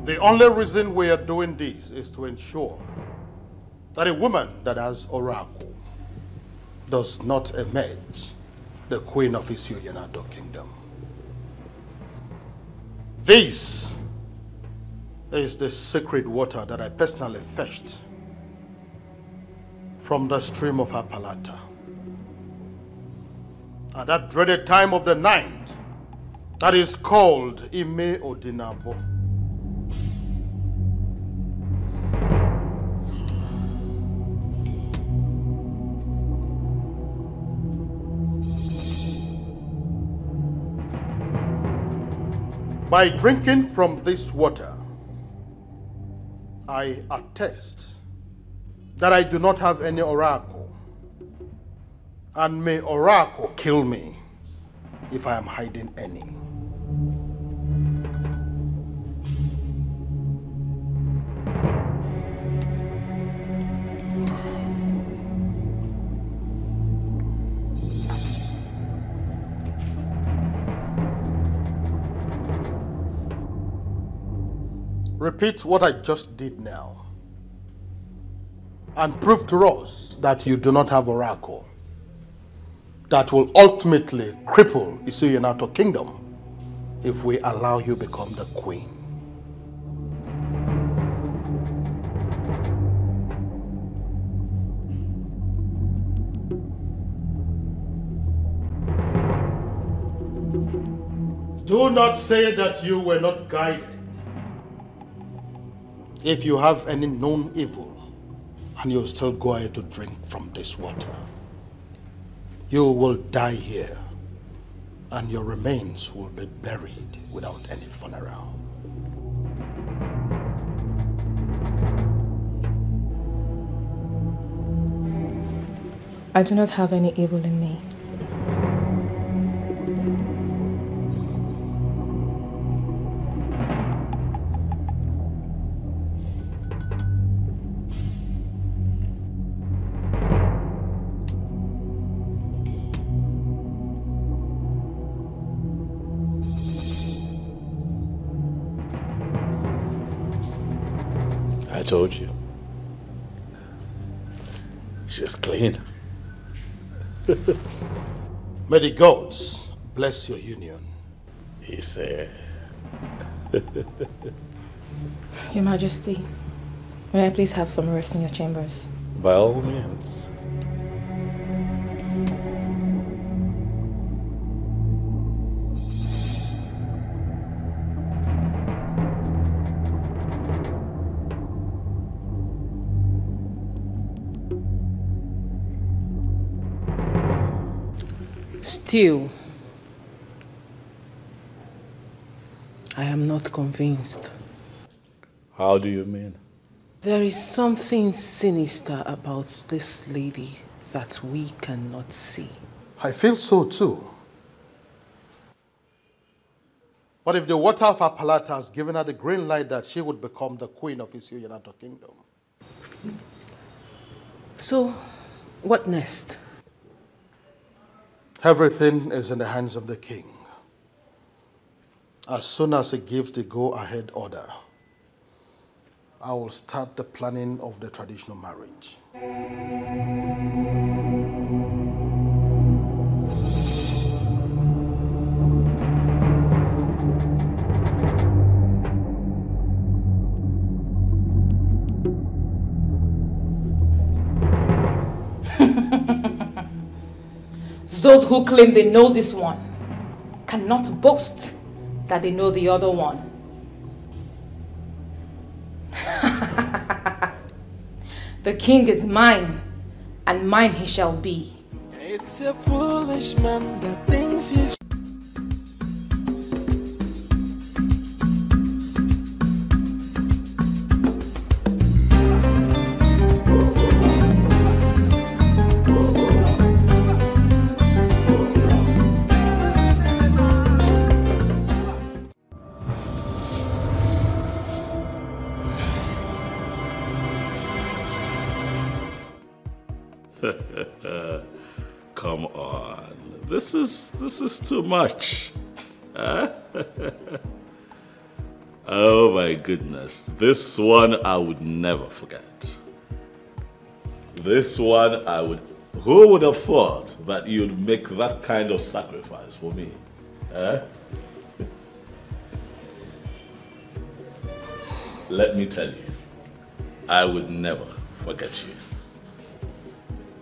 The only reason we are doing this is to ensure that a woman that has oracle does not emerge the queen of Isio Yanato kingdom. This is the sacred water that I personally fetched from the stream of Apalata. At that dreaded time of the night, that is called Ime Odinabo. By drinking from this water, I attest that I do not have any oracle, and may oracle kill me if I am hiding any. Repeat what I just did now and prove to us that you do not have oracle that will ultimately cripple Isio Yanato kingdom if we allow you become the queen. Do not say that you were not guided. If you have any known evil and you still go ahead to drink from this water, you will die here and your remains will be buried without any funeral. I do not have any evil in me. I told you. She's clean. May the gods bless your union. He said. Your Majesty, may I please have some rest in your chambers? By all means. Still, I am not convinced. How do you mean? There is something sinister about this lady that we cannot see. I feel so too. But if the water of Apalata has given her the green light that she would become the queen of Isio Yanato kingdom. So, what next? Everything is in the hands of the king. As soon as he gives the go-ahead order, I will start the planning of the traditional marriage. Those who claim they know this one cannot boast that they know the other one. The king is mine, and mine he shall be. It's a foolish man that thinks he's... Come on. This is too much. Huh? Oh my goodness. This one I would never forget. This one I would... Who would have thought that you'd make that kind of sacrifice for me? Eh? Let me tell you, I would never forget you.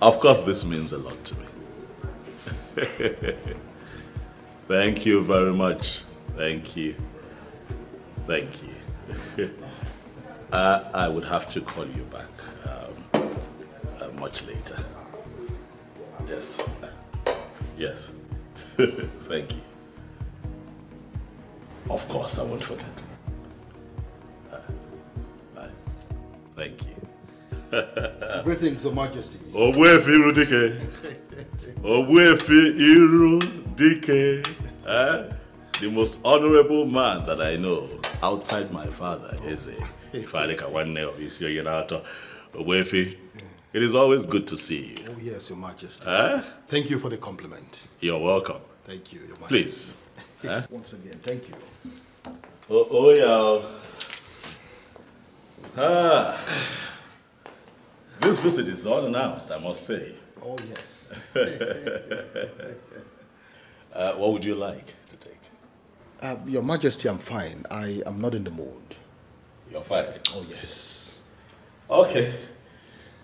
Of course, this means a lot to me. Thank you very much. Thank you. Thank you. I would have to call you back much later. Yes. Yes. Thank you. Of course, I won't forget. Bye. Thank you. Greetings, Your Majesty. Ogbuefi Irudike. Ogbuefi Irudike. The most honorable man that I know outside my father is Ifalika Wanne of Isiyoyenato. Ogbuefi, it is always good to see you. Oh, yes, Your Majesty. Thank you for the compliment. You're welcome. Thank you, Your Majesty. Please. Once again, thank you. Oh, yeah. This visit is unannounced, I must say. Oh, yes. What would you like to take? Your Majesty, I'm fine. I am not in the mood. You're fine? Oh, yes. Okay.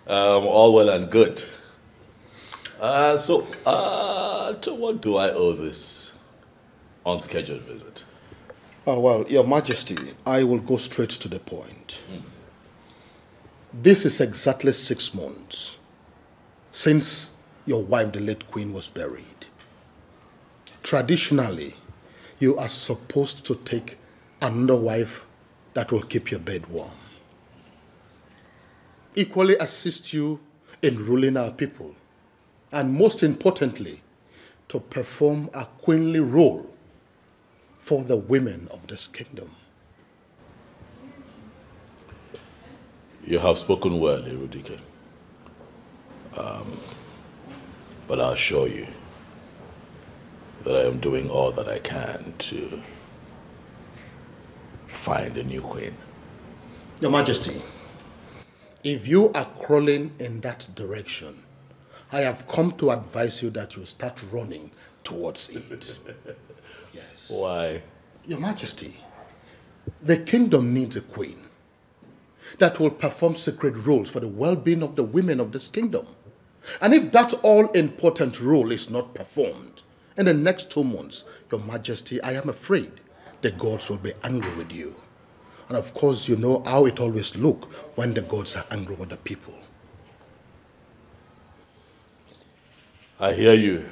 All well and good. So, to what do I owe this unscheduled visit? Well, Your Majesty, I will go straight to the point. This is exactly 6 months since your wife, the late Queen, was buried. Traditionally, you are supposed to take another wife that will keep your bed warm. Equally assist you in ruling our people. And most importantly, to perform a queenly role for the women of this kingdom. You have spoken well, Irudike. But I assure you that I am doing all that I can to find a new queen. Your Majesty, if you are crawling in that direction, I have come to advise you that you start running towards it. Yes. Why? Your Majesty, the kingdom needs a queen that will perform sacred roles for the well-being of the women of this kingdom. And if that all-important role is not performed in the next 2 months, Your Majesty, I am afraid the gods will be angry with you. And of course, you know how it always looks when the gods are angry with the people. I hear you,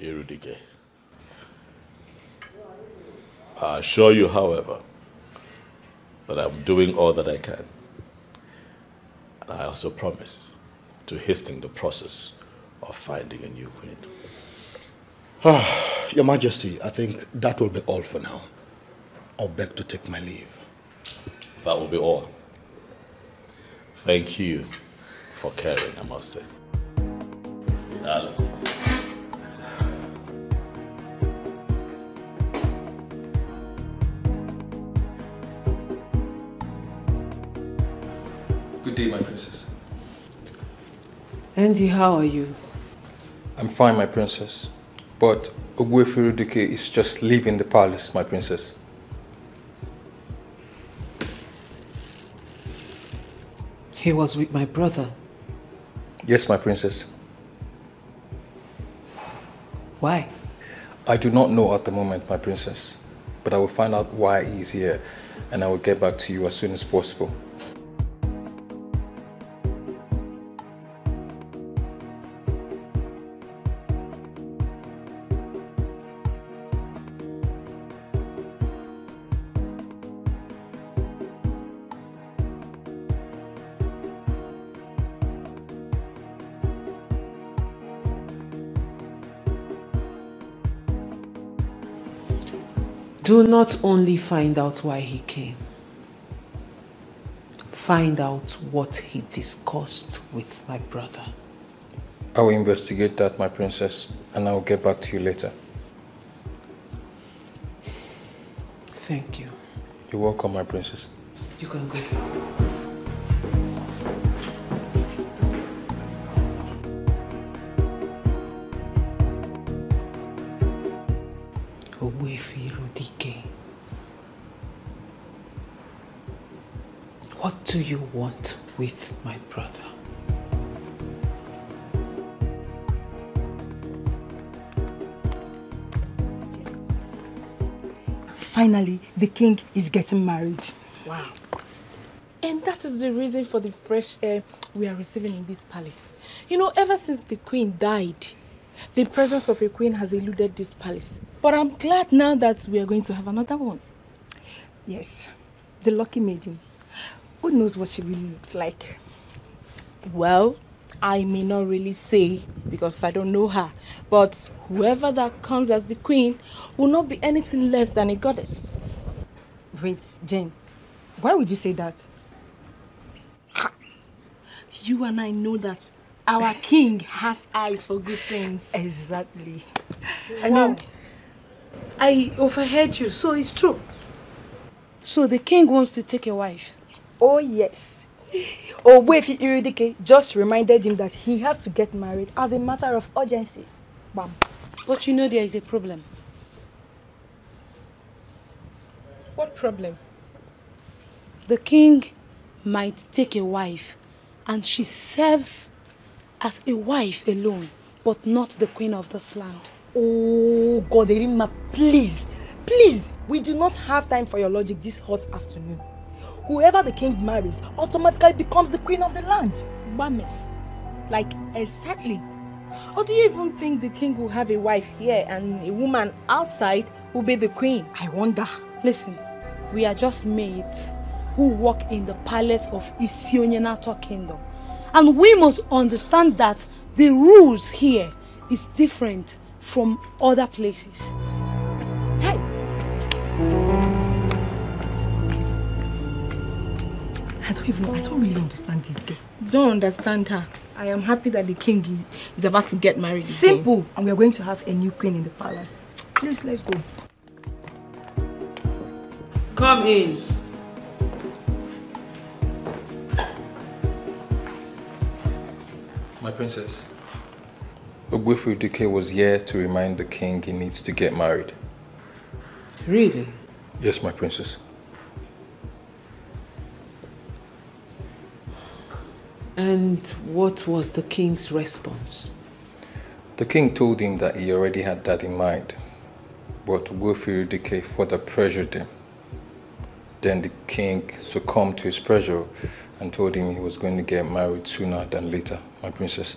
Irudike. I assure you, however, that I'm doing all that I can. And I also promise to hasten the process of finding a new queen. Your Majesty, I think that will be all for now. I'll beg to take my leave. That will be all. Thank you for caring, I must say. Hello. Good day, my princess. Andy, how are you? I'm fine, my princess. But Ogbuefi Irudike is just leaving the palace, my princess. He was with my brother. Yes, my princess. Why? I do not know at the moment, my princess. But I will find out why he's here, and I will get back to you as soon as possible. Do not only find out why he came. Find out what he discussed with my brother. I will investigate that, my princess, and I will get back to you later. Thank you. You're welcome, my princess. You can go. Ogbuefi Irodike, what do you want with my brother? Finally, the king is getting married. Wow. And that is the reason for the fresh air we are receiving in this palace. You know, ever since the queen died, the presence of a queen has eluded this palace. But I'm glad now that we are going to have another one. Yes, the lucky maiden. Who knows what she really looks like? Well, I may not really say because I don't know her. But whoever that comes as the queen will not be anything less than a goddess. Wait, Jane, why would you say that? Ha. You and I know that our king has eyes for good things. Exactly. I overheard you, so it's true. So the king wants to take a wife? Oh, yes. Ogbuefi Irodike just reminded him that he has to get married as a matter of urgency. Bam. But you know there is a problem. What problem? The king might take a wife and she serves as a wife alone, but not the queen of this land. Oh, Goderima, please, please, we do not have time for your logic this hot afternoon. Whoever the king marries automatically becomes the queen of the land. Bamis. Like, exactly. Or do you even think the king will have a wife here and a woman outside will be the queen? I wonder. Listen, we are just maids who work in the palace of Isionyenato Kingdom. And we must understand that the rules here is different from other places. Hey! I don't really understand this girl. Don't understand her. I am happy that the king is about to get married. Simple. And we are going to have a new queen in the palace. Please, let's go. Come in. My princess. Ogbuefi Irodike was here to remind the king he needs to get married. Really? Yes, my princess. And what was the king's response? The king told him that he already had that in mind, but Ogbuefi Irodike further pressured him. Then the king succumbed to his pressure and told him he was going to get married sooner than later, my princess.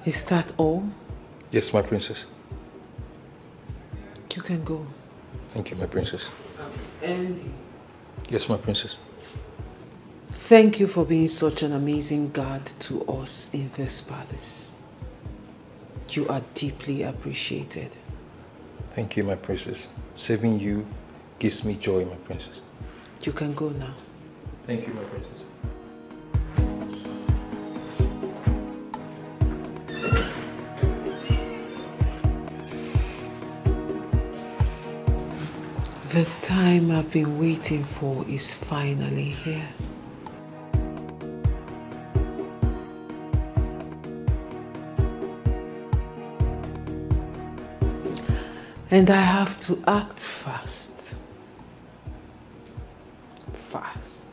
Is that all? Yes, my princess. You can go. Thank you, my princess. Andy. Yes, my princess. Thank you for being such an amazing guard to us in this palace. You are deeply appreciated. Thank you, my princess. Saving you gives me joy, my princess. You can go now. Thank you, my princess. The time I've been waiting for is finally here. And I have to act fast. Fast.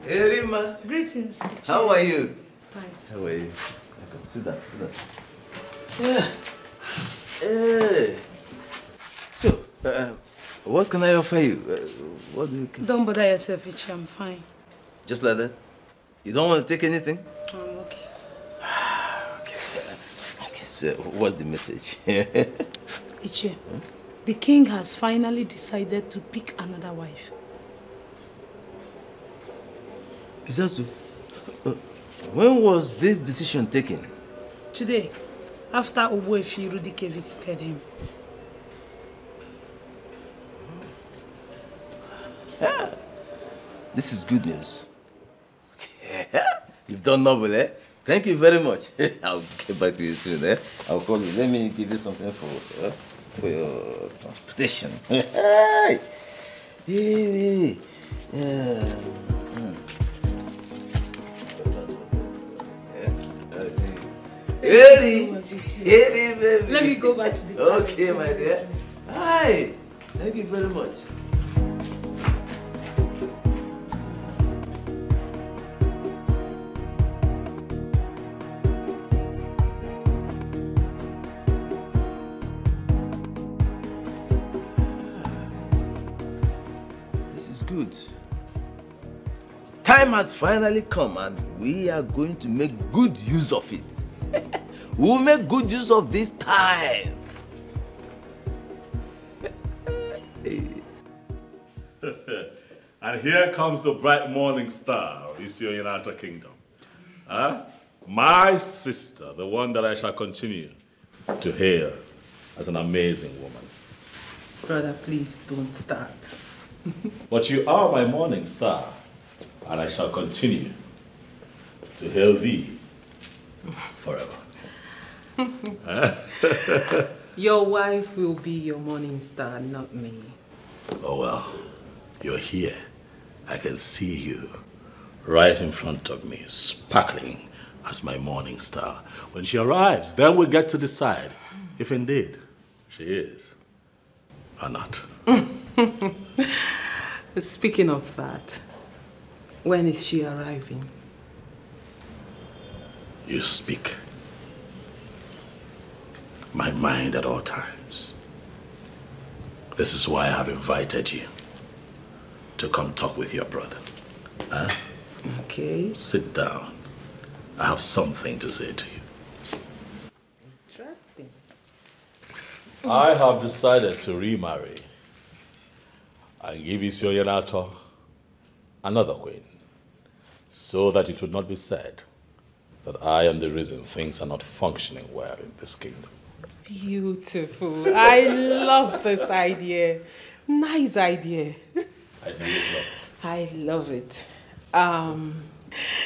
Hey, Rima. Greetings. How are you? Fine. How are you? Come, sit down, sit down. Yeah. Hey. So, what can I offer you? What do you... Don't bother yourself, Ichi. I'm fine. Just like that? You don't want to take anything? I'm okay. Okay, so what's the message? Ichi, the king has finally decided to pick another wife. Is that so? When was this decision taken? Today, after Ogbuefi Irudike visited him. This is good news. You've done noble, eh? Thank you very much. I'll get back to you soon, eh? I'll call you. Let me give you something for your transportation. Hey! Hey! Eddie, baby. Let me go back to the Okay, my dear. Hi. Thank you very much. This is good. Time has finally come and we are going to make good use of it. We'll make good use of this time. And here comes the bright morning star of Isio United Kingdom. My sister, the one that I shall continue to hail as an amazing woman. Brother, please don't start. But you are my morning star, and I shall continue to hail thee forever. Your wife will be your morning star, not me. Oh well, you're here. I can see you right in front of me, sparkling as my morning star. When she arrives, then we'll get to decide if indeed she is or not. Speaking of that, when is she arriving? You speak my mind at all times. This is why I have invited you to come talk with your brother. Huh? Okay. Sit down. I have something to say to you. Interesting. I have decided to remarry and give Isio Yenato another queen, so that it would not be said that I am the reason things are not functioning well in this kingdom. Beautiful. I love this idea. Nice idea. I do love it. I love it.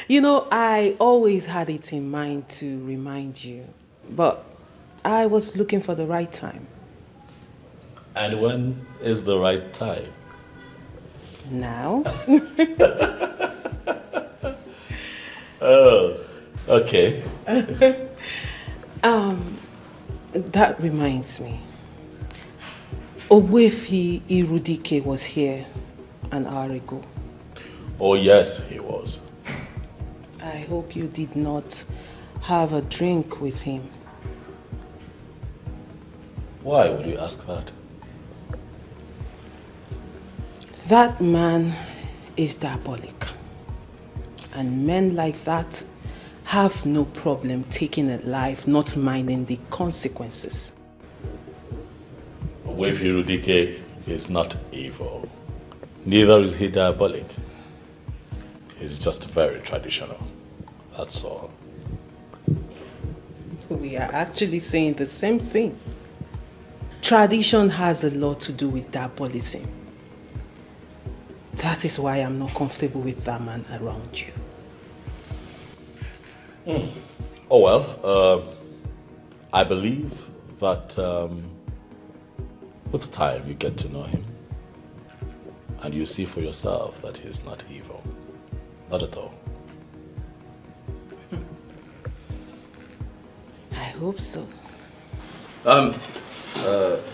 You know, I always had it in mind to remind you, but I was looking for the right time. And when is the right time? Now? Oh, okay. That reminds me. Ogbuefi Irudike was here an hour ago. Oh yes, he was. I hope you did not have a drink with him. Why would you ask that? That man is diabolic. And men like that have no problem taking a life, not minding the consequences. Ogbuefi Irudike is not evil. Neither is he diabolic. He's just very traditional. That's all. We are actually saying the same thing. Tradition has a lot to do with diabolism. That is why I'm not comfortable with that man around you. Oh well, I believe that with time you get to know him and you see for yourself that he is not evil. Not at all. I hope so.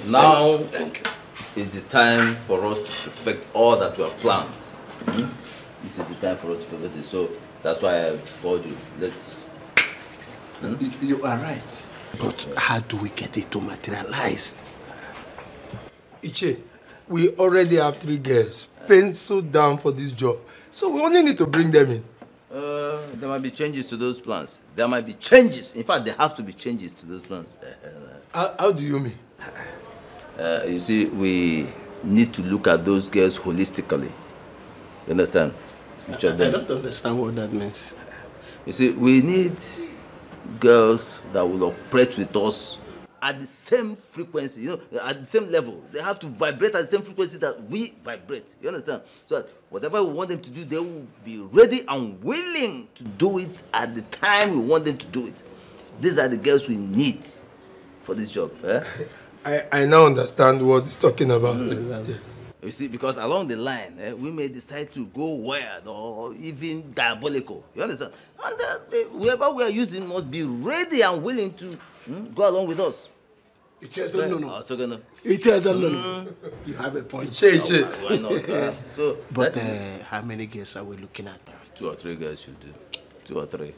Now is the time for us to perfect all that we have planned. This is the time for us to perfect it. So that's why I've called you. Let's. You are right. But how do we get it to materialize? Iche, we already have 3 girls penciled down for this job. So we only need to bring them in. There might be changes to those plans. There might be changes. In fact, there have to be changes to those plans. How do you mean? You see, we need to look at those girls holistically. You understand? I don't understand what that means. You see, we need girls that will operate with us at the same frequency, you know, at the same level. They have to vibrate at the same frequency that we vibrate. You understand? So that whatever we want them to do, they will be ready and willing to do it at the time we want them to do it. These are the girls we need for this job. Eh? I now understand what he's talking about. Yes. You see, because along the line, we may decide to go wild or even diabolical. You understand? And whoever we are using must be ready and willing to go along with us. No. You have a point. Why not? But how many girls are we looking at? 2 or 3 girls should do. 2 or 3.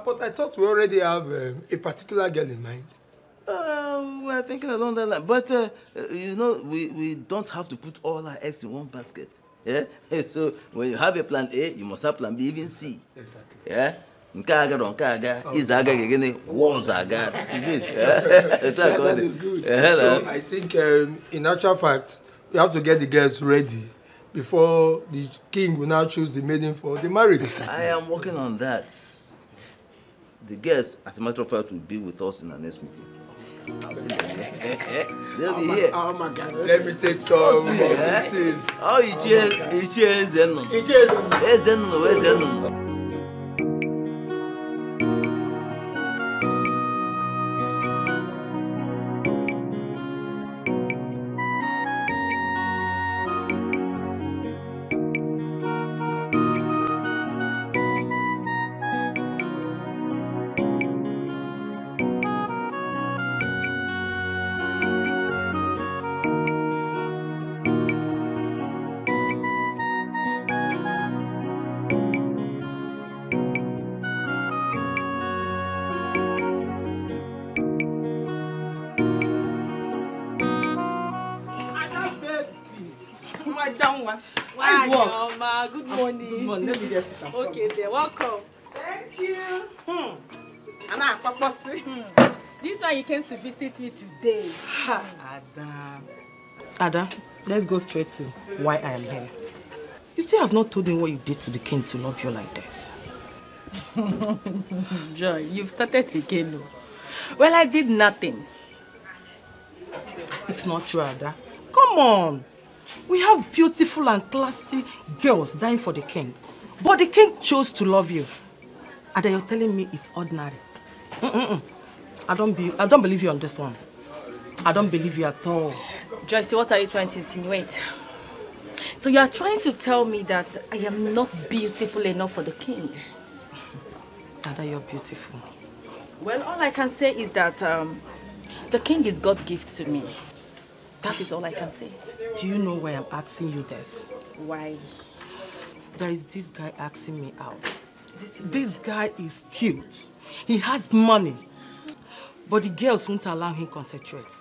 But I thought we already have a particular girl in mind. We are thinking along that line. But, you know, we don't have to put all our eggs in one basket. Yeah? So, when you have a plan A, you must have plan B, even C. Exactly. Yeah? That is it. That is good. So I think, in actual fact, we have to get the girls ready before the king will now choose the maiden for the marriage. I am working on that. The girls, as a matter of fact, will be with us in our next meeting. They'll be here. Oh my God. Let me take some of this thing. Oh, you cheers, Zeno. Where's Zeno? Good morning. Good morning. Let me just sit down. Okay, then welcome. Thank you. This one you came to visit me today. Ada, let's go straight to why I am here. You still have not told me what you did to the king to love you like this. Joy, you've started again. No? Well, I did nothing. It's not true, Ada. Come on. We have beautiful and classy girls dying for the king. But the king chose to love you. Ada, you're telling me it's ordinary. I don't believe you on this one. I don't believe you at all. Joyce, what are you trying to insinuate? So you are trying to tell me that I am not beautiful enough for the king? Ada, you're beautiful. Well, all I can say is that the king is God's gift to me. That is all I can say. Do you know why I'm asking you this? Why? There is this guy asking me out. This guy is cute. He has money. But the girls won't allow him to concentrate.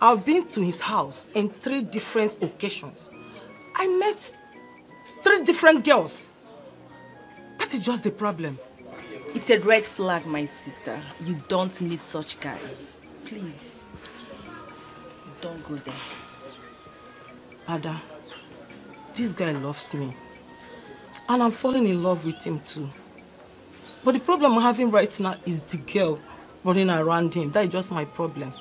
I've been to his house in 3 different occasions. I met 3 different girls. That is just the problem. It's a red flag, my sister. You don't need such guy. Please. Don't go there. Ada, this guy loves me. And I'm falling in love with him too. But the problem I'm having right now is the girl running around him. That is just my problem.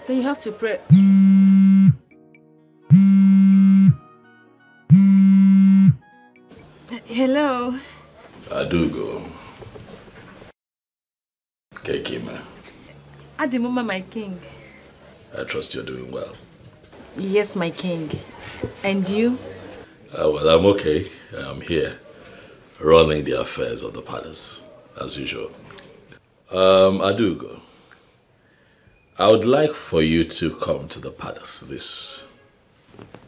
Then you have to pray. Hello. Adugo. Kekima. Adimuma, my king. I trust you're doing well. Yes, my king. And you? Well, I'm okay. I'm here, running the affairs of the palace, as usual. Adugo, I would like for you to come to the palace this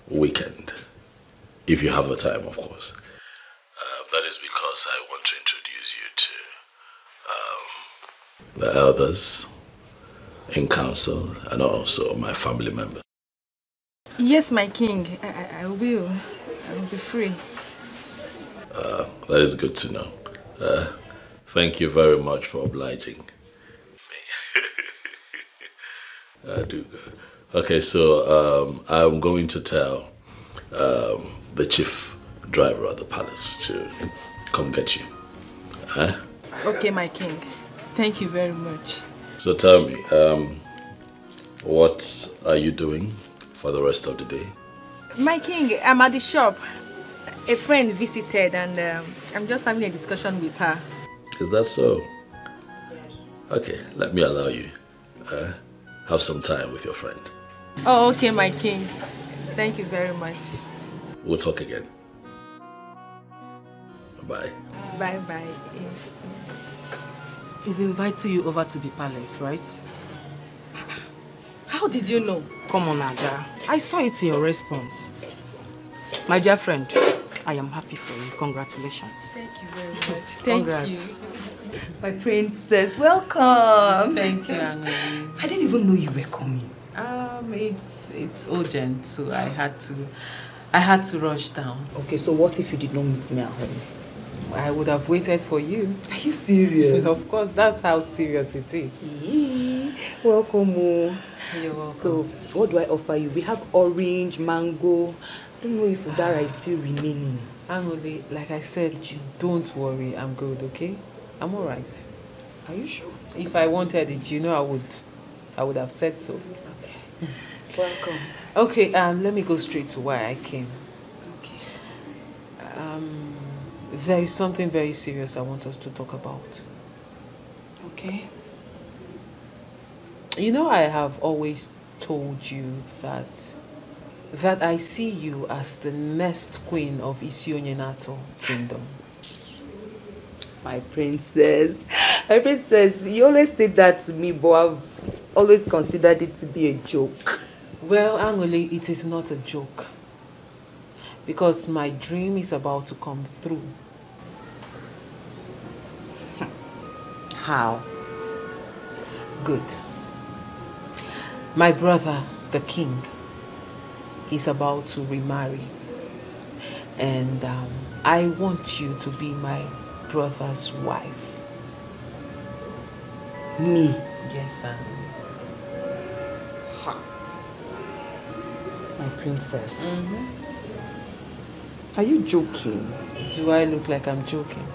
weekend, if you have the time, of course. That is because I want to introduce you to the elders in council and also my family members. Yes, my king. I will. I will be free. That is good to know. Thank you very much for obliging me. I do. Okay, so I'm going to tell the chief driver at the palace to come get you. Huh? Okay, my king. Thank you very much. So tell me, what are you doing for the rest of the day? My king, I'm at the shop. A friend visited and I'm just having a discussion with her. Is that so? Yes. Okay, let me allow you. Have some time with your friend. Oh, okay, my king. Thank you very much. We'll talk again. Bye. Bye-bye. He's inviting you over to the palace, right? How did you know? Come on, Ada. I saw it in your response. My dear friend, I am happy for you. Congratulations. Thank you very much. Thank Congrats. you. My princess, welcome. Thank you, Anne. I didn't even know you were coming. It's urgent, so I had to rush down. Okay, so what if you did not meet me at home? I would have waited for you. Are you serious? Of course, that's how serious it is. Welcome. You're welcome. So, what do I offer you? We have orange, mango. I don't know if Udara is still remaining. Angoli, like I said, you don't worry. I'm good, okay? I'm alright. Are you sure? If I wanted it, you know I would have said so. Okay. Welcome. Okay, let me go straight to why I came. Okay. There is something very serious I want us to talk about. Okay. You know, I have always told you that I see you as the next queen of Isionyenato kingdom. My princess, you always say that to me, but I've always considered it to be a joke. Well, Angoli, it is not a joke. Because my dream is about to come through. How? Good. My brother, the king, is about to remarry. And I want you to be my brother's wife. Me? Yes, Angoli. My princess. Are you joking? Do I look like I'm joking?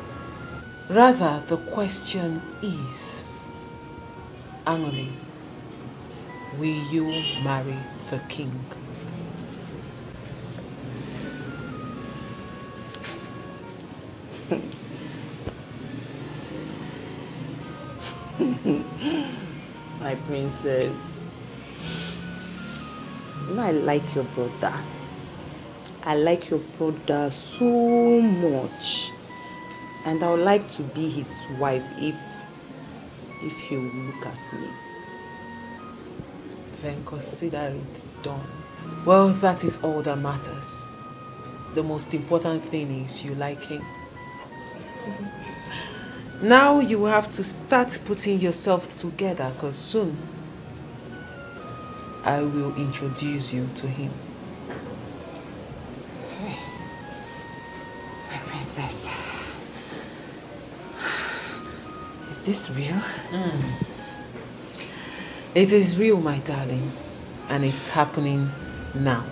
Rather, the question is, Angoli, will you marry the king? My princess. You know, I like your brother. I like your brother so much. And I would like to be his wife if he will look at me. Then consider it done. Well, that is all that matters. The most important thing is you like him. Now you have to start putting yourself together, because soon I will introduce you to him. My princess. Is this real? It is real, my darling. And it's happening now.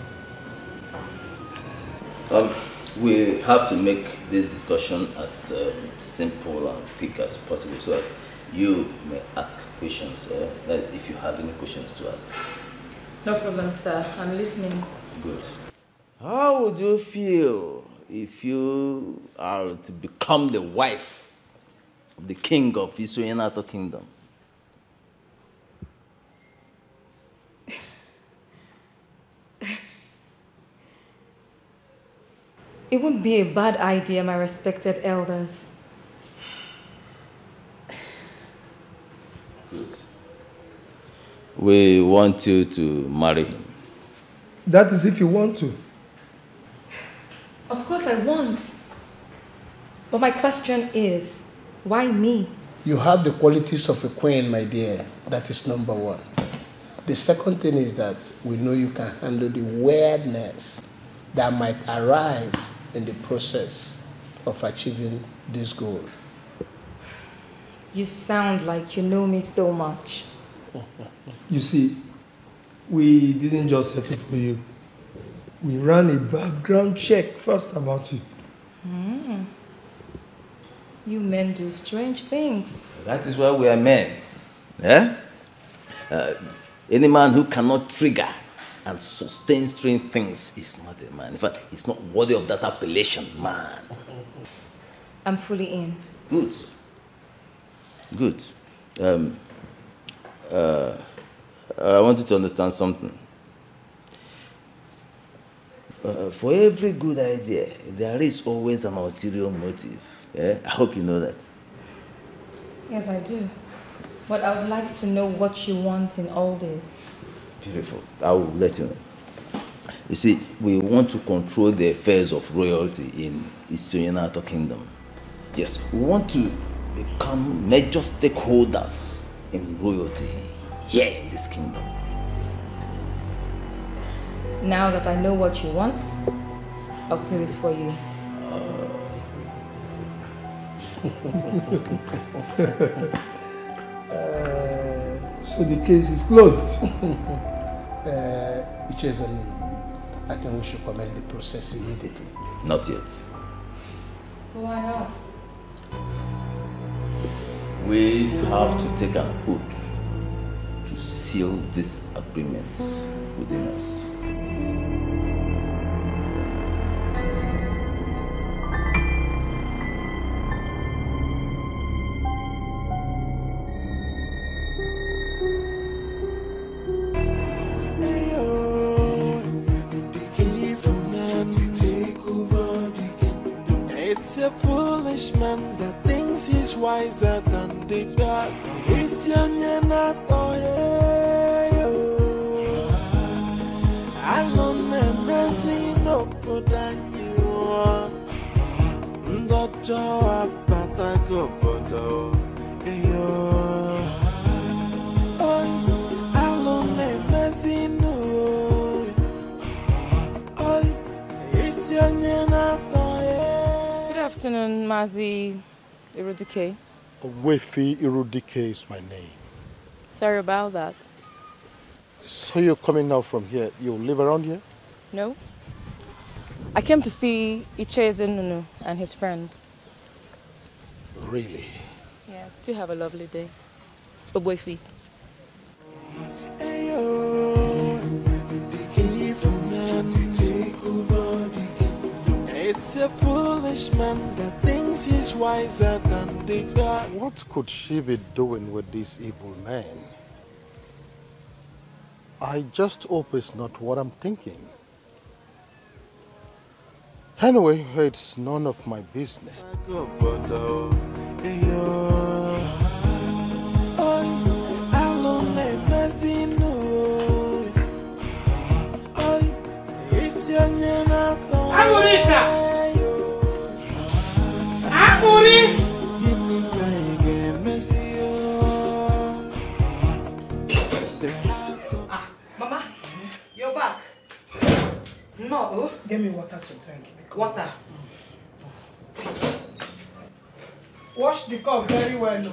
We have to make this discussion as simple and quick as possible so that you may ask questions. That is, if you have any questions to ask. No problem, sir. I'm listening. Good. How would you feel if you are to become the wife of the king of Isionyenato kingdom? It wouldn't be a bad idea, my respected elders. Good. We want you to marry him. That is if you want to. Of course I want. But my question is, why me? You have the qualities of a queen, my dear. That is number one. The second thing is that we know you can handle the weirdness that might arise in the process of achieving this goal. You sound like you know me so much. You see, we didn't just settle for you. we ran a background check first about you. You men do strange things. That is why we are men. Eh? Any man who cannot trigger and sustain strange things is not a man. In fact, he's not worthy of that appellation, man. I'm fully in. Good. Good. I want you to understand something. For every good idea, there is always an ulterior motive. Yeah? I hope you know that. Yes, I do. But I would like to know what you want in all this. Beautiful. I will let you know. You see, we want to control the affairs of royalty in Isonyenato Kingdom. Yes, we want to become major stakeholders in royalty here in this kingdom. Now that I know what you want, I'll do it for you. So the case is closed. I think we should commence the process immediately. Not yet. Why not? We have to take an oath to seal this agreement within us. It's a foolish man that thinks he's wiser than the gods. It's young and not alone and messy no put than you. Doctor, Patago Bodo. Alone and messy no. It's young and not. Good afternoon, Mazi Irudike. Wefi Irudike is my name. Sorry about that. So you're coming now from here. You live around here? No. I came to see Icheze Nunu and his friends. Really? Yeah, do have a lovely day. Wefi. It's a foolish man that thinks he's wiser than the God. What could she be doing with this evil man? I just hope it's not what I'm thinking. Anyway, it's none of my business. Mama, you're back. No. Get me water to drink. Water. Wash the cup very well. No?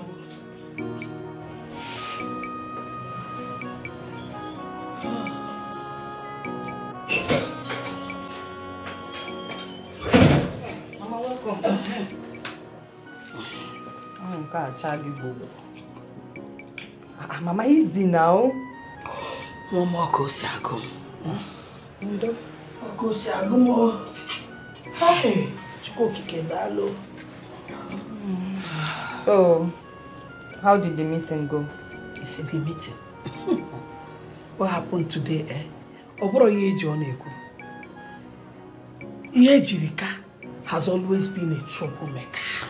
Mama, welcome. Mama, easy now. Mama, go Sago. Go Sago. Hey, So, how did the meeting go? You see the meeting? What happened today, eh? Oboro Yejoneku. Yejirika has always been a troublemaker.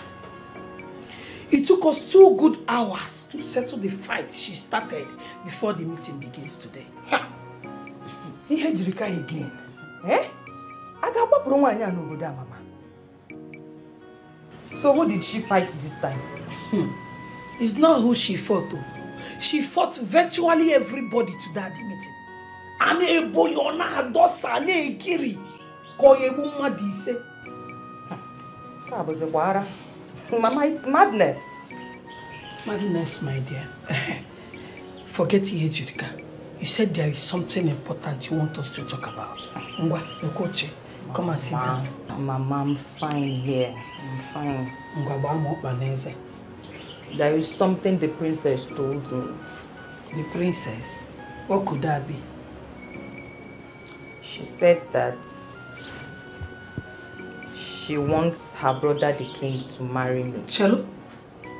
It took us 2 good hours to settle the fight she started before the meeting begins today. Yejirika again. Eh? Mama. So who did she fight this time? It's not who she fought. She fought virtually everybody to that meeting. Ane Boyona Adosa Ne Kiri Koyebu Madise. Mama, it's madness. Madness, my dear. Forget Yejirika. You said there is something important you want us to talk about. Ngwa, Okoche, come and sit down. Mama, I'm fine here. I'm fine. Ngwa, there is something the princess told me. The princess? What could that be? She said that she wants her brother the king to marry me. Chelo?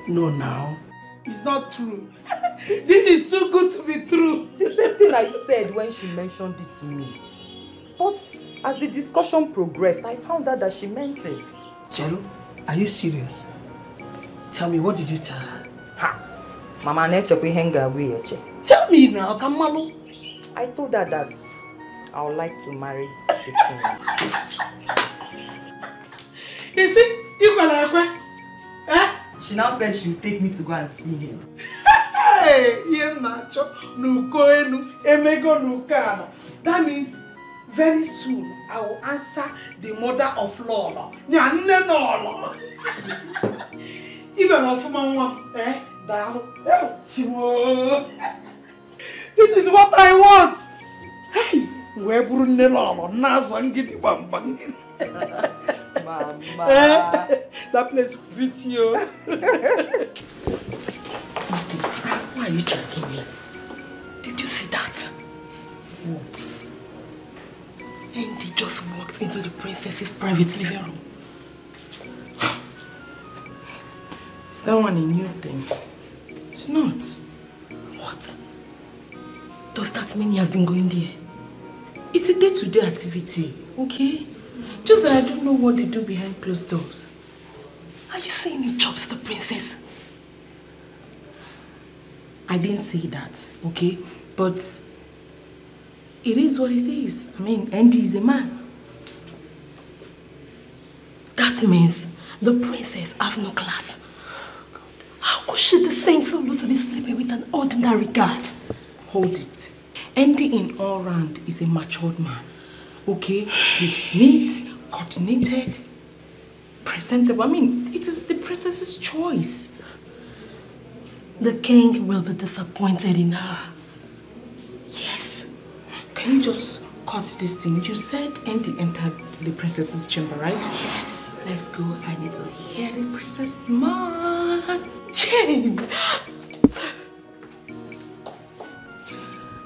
No, now. It's not true. This is too good to be true. The same thing I said when she mentioned it to me. But as the discussion progressed, I found out that she meant it. Chelo, are you serious? Tell me, what did you tell her? Ha! Mama Neche henga we. Tell me now, Kamalu. I told her that I would like to marry the king. You see, you got a friend. Eh? She now said she would take me to go and see him. Hey, Nacho, Nukoenu, Emego Nukana. That means very soon I will answer the mother of Lola. Nyanenolo. Even of Mama, eh? Down. Timo. This is what I want. Hey, where Brunello, Nazangiti Bambang. Mama. That place will fit you. Listen, why are you tracking me? Did you see that? What? Andy just walked into the princess's private living room. Is that one a new thing? It's not. What? Does that mean he has been going there? It's a day-to-day activity, okay? Just that I don't know what they do behind closed doors. Are you saying he chops the princess? I didn't say that, okay? But it is what it is. I mean, Andy is a man. That means the princess have no class. How could she descend so low to be sleeping with an ordinary guard? Hold it. Andy in all round is a matured man. Okay? He's neat, coordinated, presentable. I mean, it is the princess's choice. The king will be disappointed in her. Yes. Can you just cut this thing? You said Andy entered the princess's chamber, right? Yes. Let's go. I need to hear the princess man. Jane!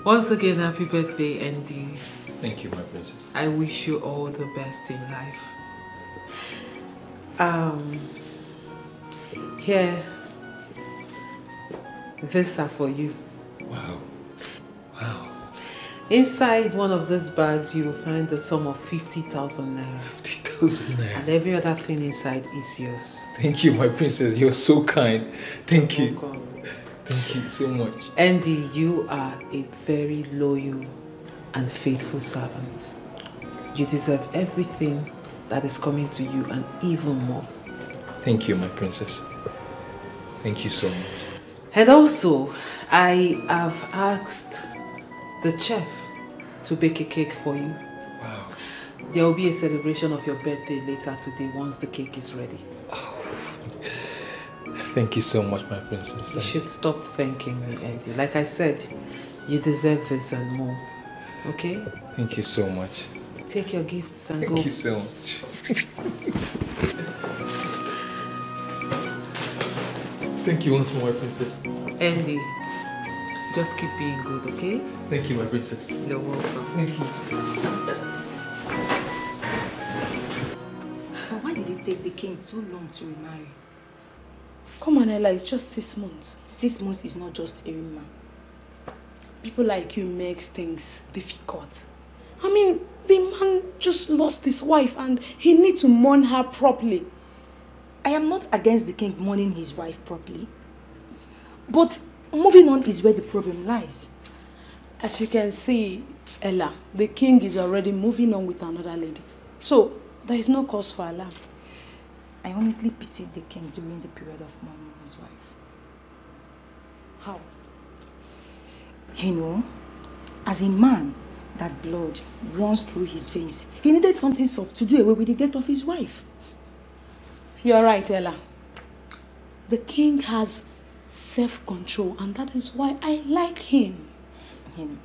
Once again, happy birthday, Andy. Thank you, my princess. I wish you all the best in life. Here, these are for you. Wow. Wow. Inside one of these bags, you will find the sum of 50,000 naira. 50,000 naira. And every other thing inside is yours. Thank you, my princess. You're so kind. Thank you. Thank you so much. Andy, you are a very loyal and faithful servant. You deserve everything that is coming to you and even more. Thank you, my princess. Thank you so much. And also, I have asked the chef to bake a cake for you. Wow. There will be a celebration of your birthday later today once the cake is ready. Oh. Thank you so much, my princess. You should stop thanking me, Andy. Like I said, you deserve this and more. Okay? Thank you so much. Take your gifts and go. Thank you so much. Thank you once more, my princess. Andy, just keep being good, okay? Thank you, my princess. You're welcome. Thank you. But why did it take the king too long to remarry? Come on, Ella, it's just 6 months. 6 months is not just a rima. People like you makes things difficult. I mean, the man just lost his wife and he needs to mourn her properly. I am not against the king mourning his wife properly. But moving on is where the problem lies. As you can see, Ella, the king is already moving on with another lady. So, there is no cause for alarm. I honestly pitied the king during the period of mourning his wife. How? You know, as a man, that blood runs through his veins. He needed something soft to do away with the death of his wife. You're right, Ella. The king has self-control and that is why I like him. You know,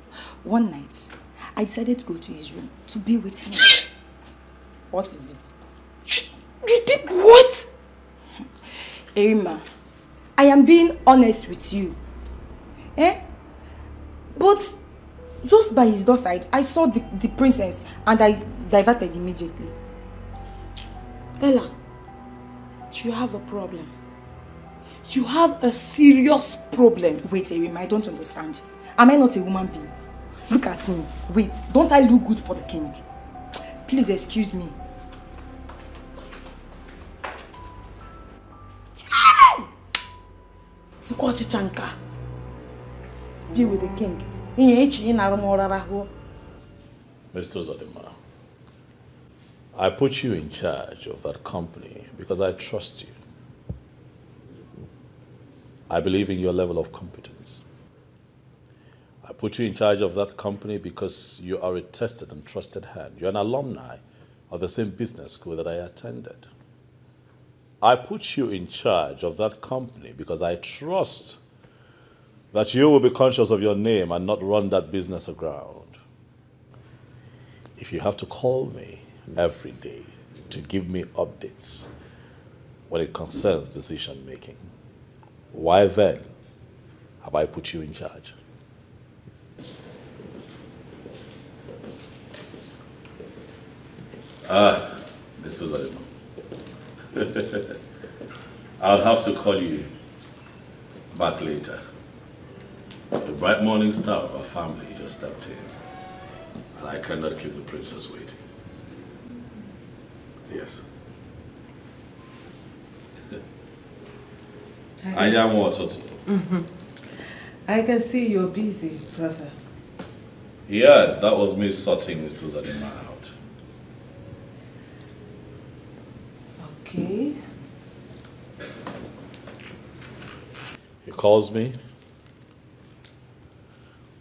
one night, I decided to go to his room to be with him. What is it? You did what? Erima, I am being honest with you. But just by his doorstep, I saw the princess and I diverted immediately. Ella, you have a problem. You have a serious problem. Wait, Erima, I don't understand. Am I not a woman being? Look at me. Wait, don't I look good for the king? Please excuse me. Be with the king. Mr. Uzodimma, I put you in charge of that company because I trust you. I believe in your level of competence. I put you in charge of that company because you are a tested and trusted hand. You're an alumni of the same business school that I attended. I put you in charge of that company because I trust that you will be conscious of your name and not run that business aground. If you have to call me every day to give me updates when it concerns decision making, why then have I put you in charge? Mr. Uzodimma. I'll have to call you back later. The bright morning star of our family just stepped in, and I cannot keep the princess waiting. Yes. I am what? I can see you're busy, brother. Yes, that was me sorting Mr. Uzodimma out. Okay. He calls me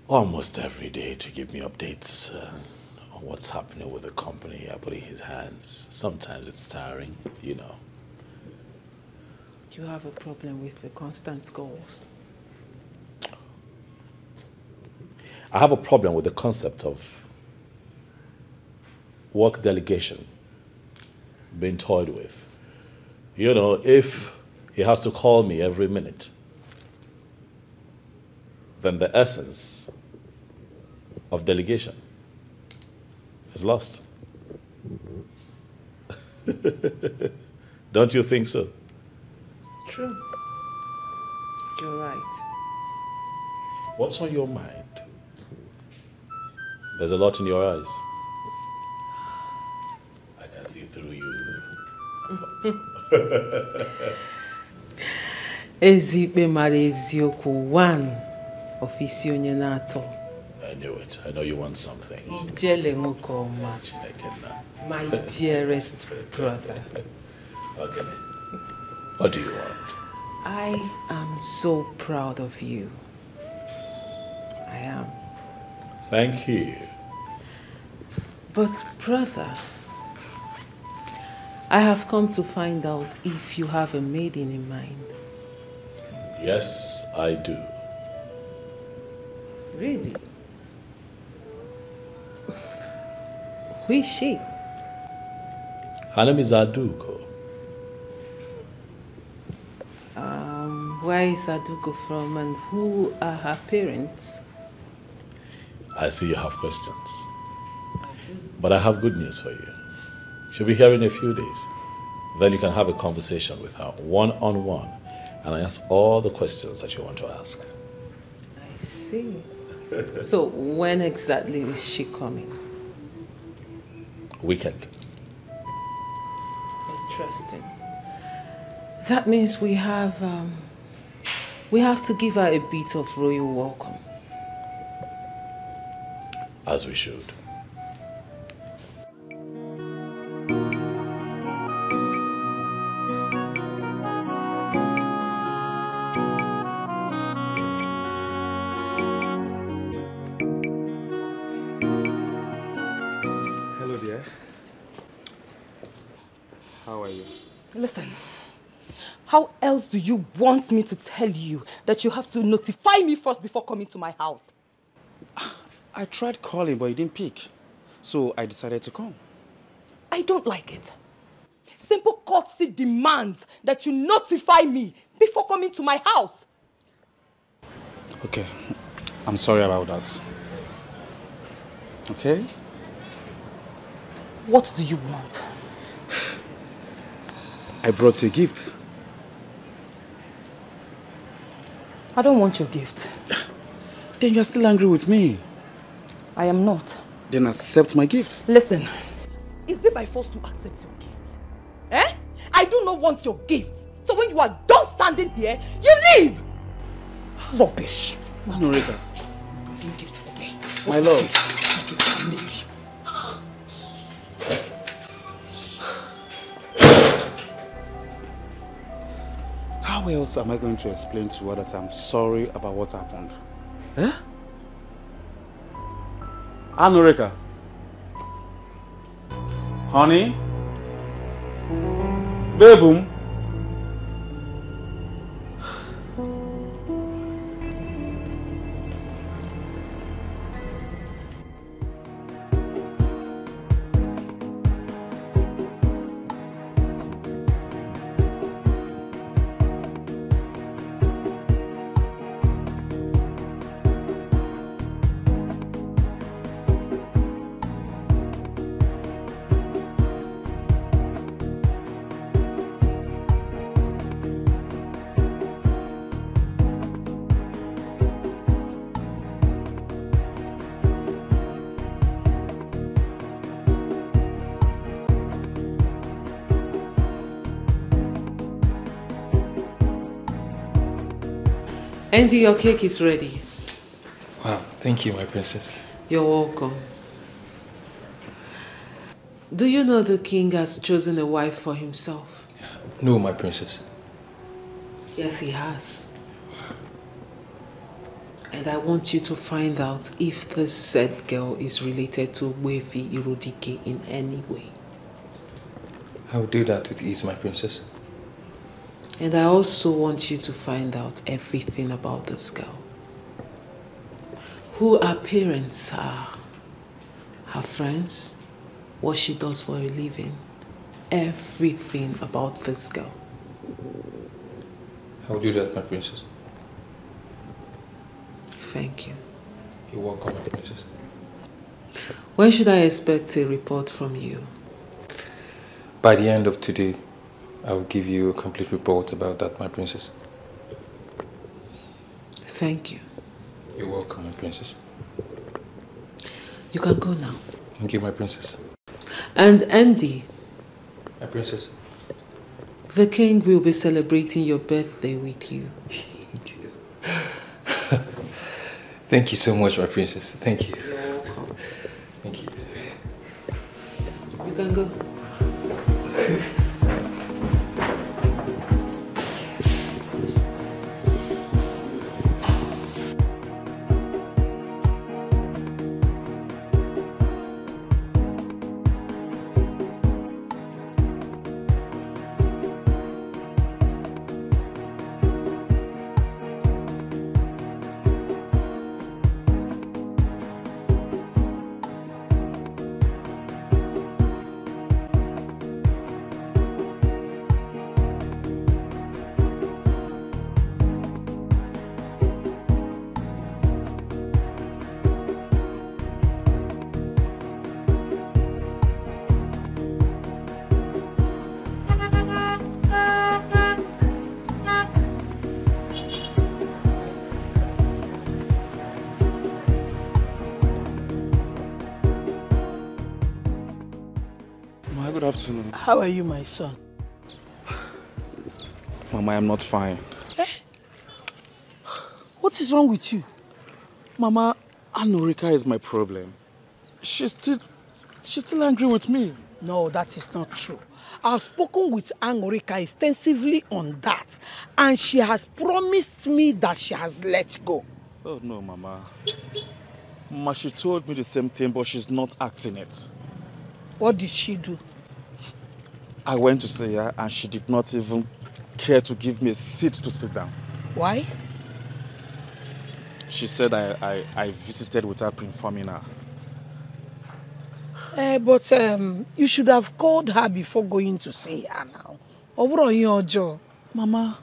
almost every day to give me updates on what's happening with the company I put in his hands. Sometimes it's tiring, you know. You have a problem with the constant calls. I have a problem with the concept of work delegation being toyed with. You know, if he has to call me every minute, then the essence of delegation is lost. Don't you think so? True. You're right. What's on your mind? There's a lot in your eyes. I can see through you. Ezikpe mara eziokwu one ofisi onye na-atọ. I knew it. I know you want something. Ijele nwoke ọma. My dearest brother. Okay. What do you want? I am so proud of you. I am. Thank you. But brother, I have come to find out if you have a maiden in mind. Yes, I do. Really? Who is she? Her name is Aduko. Where is Aduko from and who are her parents? I see you have questions. But I have good news for you. She'll be here in a few days. Then you can have a conversation with her one-on-one and ask all the questions that you want to ask. I see. So when exactly is she coming? Weekend. Interesting. That means we have to give her a bit of royal welcome. As we should. Hello, dear. How are you? Listen, how else do you want me to tell you that you have to notify me first before coming to my house? I tried calling, but he didn't pick. So I decided to come. I don't like it. Simple courtesy demands that you notify me before coming to my house. Okay, I'm sorry about that. Okay? What do you want? I brought you a gift. I don't want your gift. Then you're still angry with me. I am not. Then accept my gift. Listen, is it by force to accept your gift? Eh? I do not want your gift. So when you are done standing here, you leave! Rubbish. Anorika. You gift for me. My love. Gift for me. How else am I going to explain to her that I'm sorry about what happened? Eh? Anorika. Honey? Baboom? Andy, your cake is ready. Wow, thank you, my princess. You're welcome. Do you know the king has chosen a wife for himself? No, my princess. Yes, he has. And I want you to find out if this said girl is related to Ogbuefi Irudike in any way. I will do that with ease, my princess. And I also want you to find out everything about this girl. Who her parents are, her friends, what she does for a living, everything about this girl. I will do that, my princess. Thank you. You're welcome, my princess. When should I expect a report from you? By the end of today, I will give you a complete report about that, my princess. Thank you. You're welcome, my princess. You can go now. Thank you, my princess. And Andy. My princess. The king will be celebrating your birthday with you. Thank you so much, my princess. Thank you. You're welcome. Thank you. You can go. Good afternoon. How are you, my son? Mama, I'm not fine. Eh? What is wrong with you? Mama, Anorika is my problem. She's still angry with me. No, that is not true. I've spoken with Anorika extensively on that, and she has promised me that she has let go. Oh no, Mama. Mama, she told me the same thing, but she's not acting it. What did she do? I went to see her and she did not even care to give me a seat to sit down. Why? She said I visited without informing her. But you should have called her before going to see her now. Mama,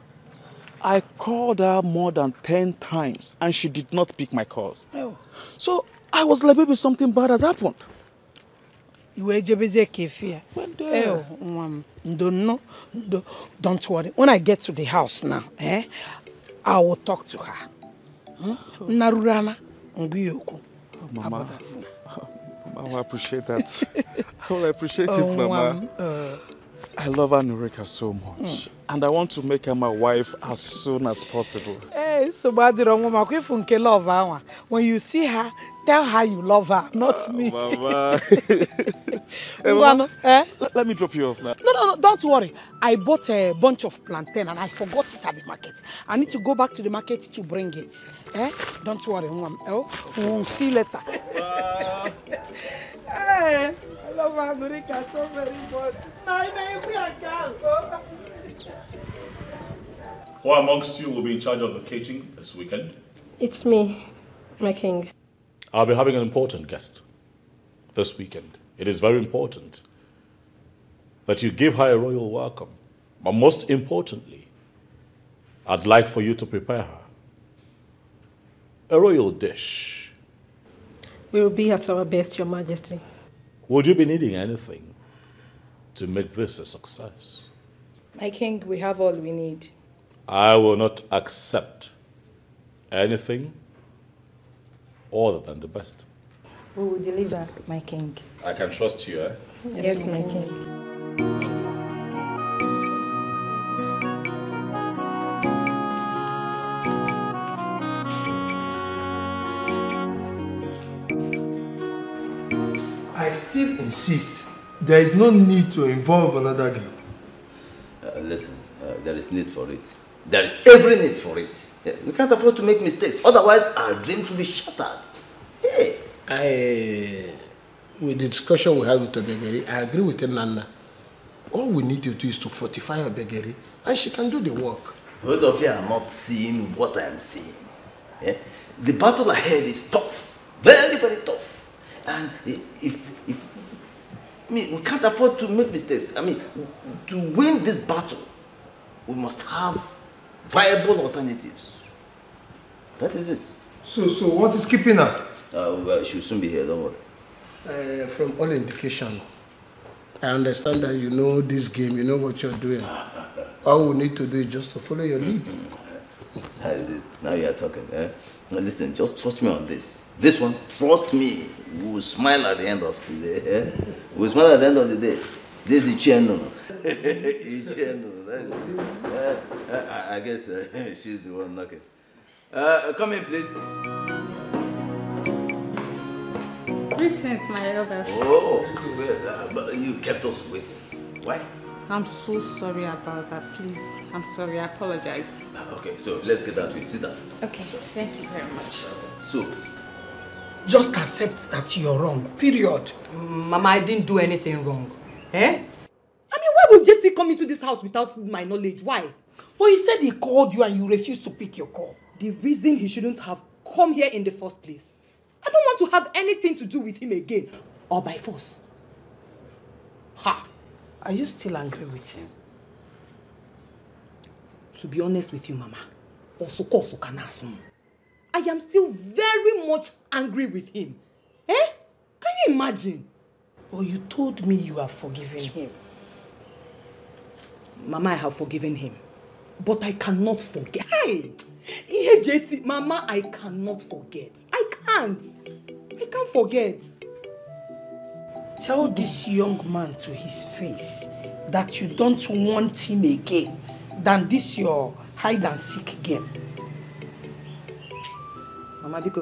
I called her more than 10 times and she did not pick my calls. Oh. So I was like, maybe something bad has happened. You were Kefia. Don't worry. When I get to the house now, I will talk to her. Narurana, Mama, I appreciate that. I will appreciate it, Mama. I love Anurika so much. And I want to make her my wife as soon as possible. So bad love. When you see her, tell her you love her, not me. Mama. Mama, let me drop you off now. No, don't worry. I bought a bunch of plantain and I forgot it at the market. I need to go back to the market to bring it. Don't worry, we'll see you later. I love Anurika so very much. Who amongst you will be in charge of the catering this weekend? It's me, my king. I'll be having an important guest this weekend. It is very important that you give her a royal welcome. But most importantly, I'd like for you to prepare her a royal dish. We will be at our best, Your Majesty. Would you be needing anything to make this a success? My king, we have all we need. I will not accept anything other than the best. We will deliver, my king. I can trust you, eh? Yes, my king. I still insist there is no need to involve another girl. Listen, there is need for it. There is every need for it. We can't afford to make mistakes, otherwise our dreams will be shattered. Hey! With the discussion we had with Obegeri, I agree with Nana. All we need to do is to fortify Obegeri and she can do the work. Both of you are not seeing what I am seeing. The battle ahead is tough. Very, very tough. And we can't afford to make mistakes. I mean, to win this battle, we must have viable alternatives. That is it. So what is keeping her? Well, she'll soon be here, don't worry. From all indication, I understand that you know this game, you know what you're doing. All we need to do is just to follow your lead. That is it. Now you are talking. Now listen, just trust me on this. This one, trust me, we will smile at the end of the day. We will smile at the end of the day. This is Icheno. Icheno, that's it. I guess she's the one knocking. Come in, please. Greetings, my elders. Oh, well, but you kept us waiting. Why? I'm so sorry about that. Please, I'm sorry. I apologize. Okay, so let's get down to it. Sit down. Okay, thank you very much. So, just accept that you're wrong, period. Mama, I didn't do anything wrong. I mean, why would JT come into this house without my knowledge? Why? Well, he said he called you and you refused to pick your call. The reason he shouldn't have come here in the first place. I don't want to have anything to do with him again. Or by force. Ha! Are you still angry with him? To be honest with you, Mama, I am still very much angry with him. Can you imagine? Well, you told me you have forgiven him. Mama, I have forgiven him. But I cannot forget. JT, Mama, I cannot forget. I can't forget. Tell this young man to his face that you don't want him again than this your hide and seek game. Mama, let's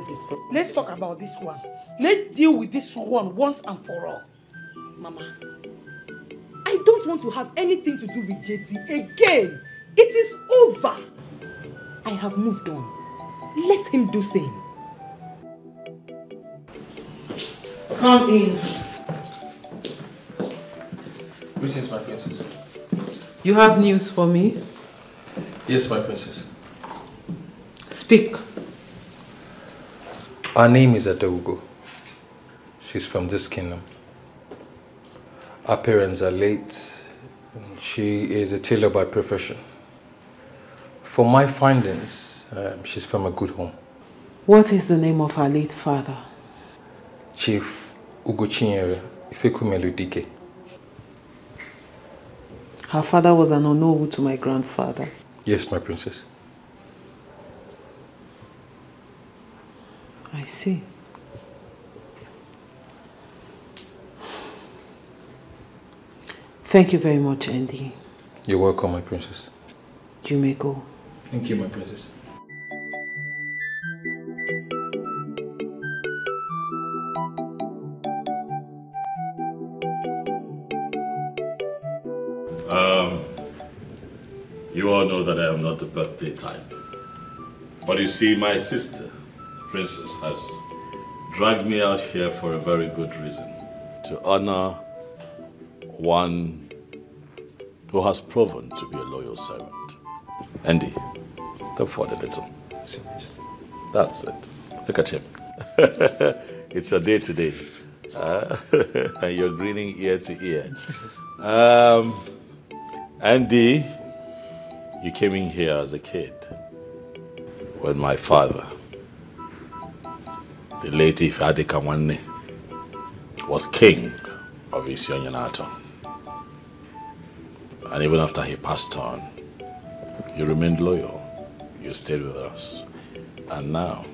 discuss. Let's talk about this one. Let's deal with this one once and for all. Mama, I don't want to have anything to do with JT again. It is over. I have moved on. Let him do same. Come in. Greetings, my princess. You have news for me? Yes, my princess. Speak. Her name is Adaugo. She's from this kingdom. Her parents are late. She is a tailor by profession. For my findings, she's from a good home. What is the name of her late father? Chief Ugochinyere Ifekumelu Dike. Her father was an Onowu to my grandfather. Yes, my princess. I see. Thank you very much, Andy. You're welcome, my princess. You may go. Thank you, my princess. You all know that I am not the birthday type. But you see, my sister, the princess, has dragged me out here for a very good reason. To honor one who has proven to be a loyal servant. Andy, step forward a little. That's it. Look at him. It's your day today. And you're grinning ear to ear. Andy, you came in here as a kid when my father, the late Ifeadi Kamwanne, was king of Isionyanato. And even after he passed on, you remained loyal. You stayed with us. And now,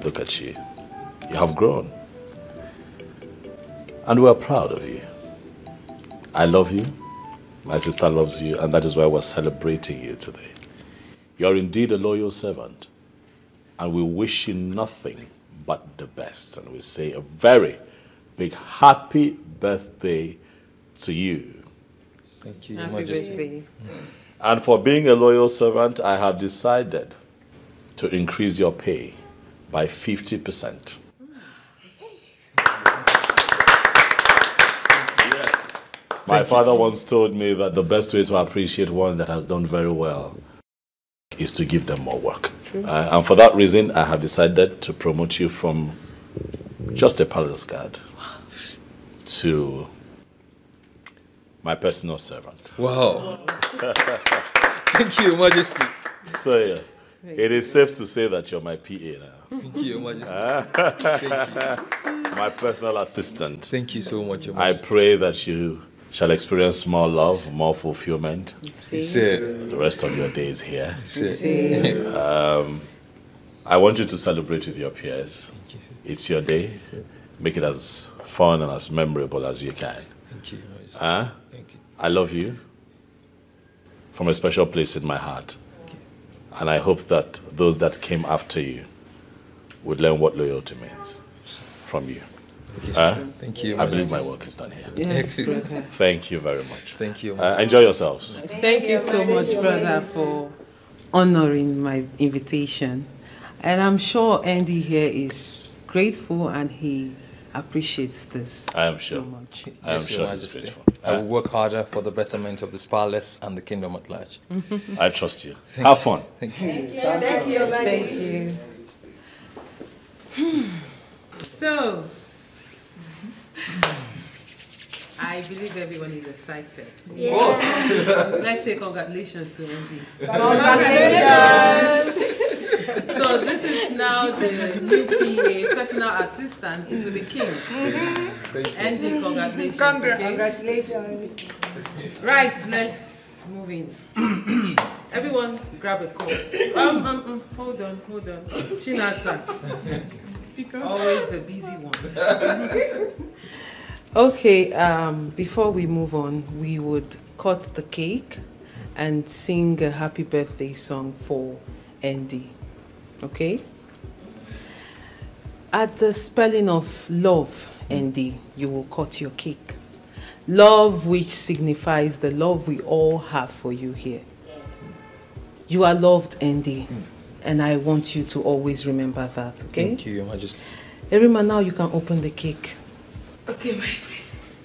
look at you. You have grown. And we're proud of you. I love you. My sister loves you. And that is why we're celebrating you today. You're indeed a loyal servant. And we wish you nothing but the best. And we say a very big happy birthday to you. Thank you, Your Happy Majesty. birthday. And for being a loyal servant, I have decided to increase your pay by 50%. Yes. My father once told me that the best way to appreciate one that has done very well is to give them more work. And for that reason, I have decided to promote you from just a palace guard to my personal servant. Wow. Thank you, Your Majesty. So, yeah, it is safe to say that you're my PA now. Thank you, Your Majesty. Thank you. My personal assistant. Thank you so much, Your I Majesty. pray that you shall experience more love, more fulfillment. The rest of your days here. Yes. I want you to celebrate with your peers. It's your day. Make it as fun and as memorable as you can. Thank you, Your Majesty. Thank you. I love you from a special place in my heart. And I hope that those that came after you would learn what loyalty means from you. Thank you. I believe my work is done here. Yes, brother. Thank you very much. Thank you. Enjoy yourselves. Thank you so much, brother, for honoring my invitation. And I'm sure Andy here is grateful and he appreciates this I am sure. so much. I am Yes, Your sure he's Majesty. grateful. I will work harder for the betterment of this palace and the kingdom at large. I trust you. Thank Have you. fun. Thank you. Thank you. Thank you. So, I believe everyone is excited. Yes. Let's say congratulations to Andy. Congratulations. So this is now the new PA, personal assistant to the king. Andy, congratulations. Okay? Congratulations. Right, let's move in. Everyone grab a cup. Hold on. Chinasa. Always the busy one. Okay, before we move on, we would cut the cake and sing a happy birthday song for Andy. Okay? At the spelling of love, Andy, you will cut your cake. Love, which signifies the love we all have for you here. You are loved, Andy, and I want you to always remember that, okay? Thank you, Your Majesty. Erima, now you can open the cake. Okay, my princess.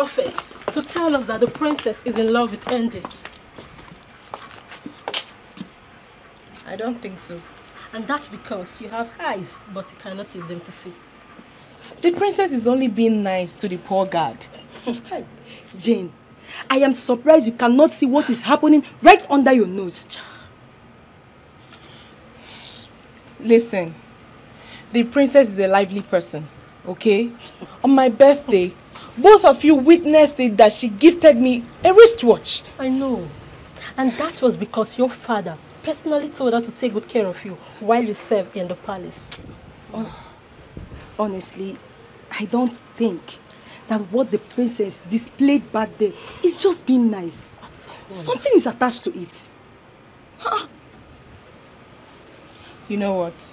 prophet to tell us that the princess is in love with Andy. I don't think so. And that's because you have eyes, but you cannot use them to see. The princess is only being nice to the poor guard. Jane, I am surprised you cannot see what is happening right under your nose. Listen, the princess is a lively person, okay? On my birthday, both of you witnessed it that she gifted me a wristwatch. I know. And that was because your father personally told her to take good care of you while you served in the palace. Honestly, I don't think that what the princess displayed back there is just being nice. Something is attached to it. You know what?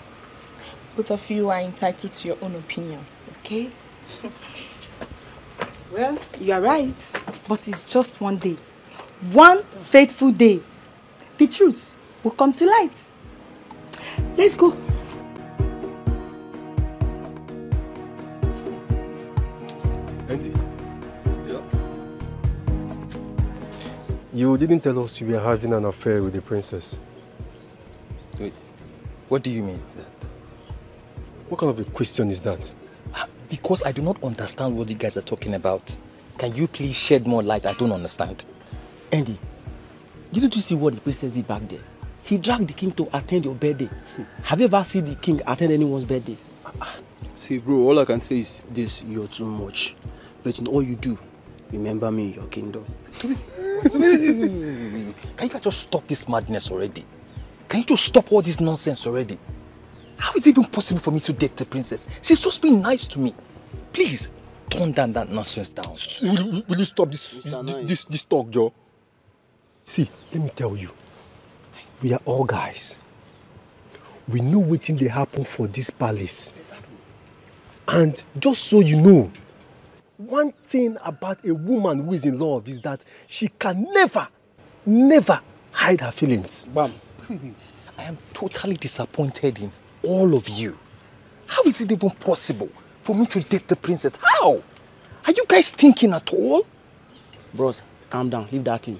Both of you are entitled to your own opinions, okay? Well, you are right, but it's just one day. One fateful day. The truth will come to light. Let's go. Auntie. Yeah. You didn't tell us you were having an affair with the princess. Wait, what do you mean that? What kind of a question is that? Because I do not understand what you guys are talking about. Can you please shed more light? I don't understand. Andy, didn't you see what the princess did back there? He dragged the king to attend your birthday. Have you ever seen the king attend anyone's birthday? See, bro, all I can say is this: you're too much. But in all you do, remember me in your kingdom. Can you guys just stop this madness already? Can you just stop all this nonsense already? How is it even possible for me to date the princess? She's just being nice to me. Please, tone down that nonsense down. Will you stop this talk, Joe? See, let me tell you. We are all guys. We know what thing they happen for this palace. Exactly. And just so you know, one thing about a woman who is in love is that she can never hide her feelings. Bam. I am totally disappointed in all of you. How is it even possible for me to date the princess? How? Are you guys thinking at all? Bros, calm down. Leave that thing.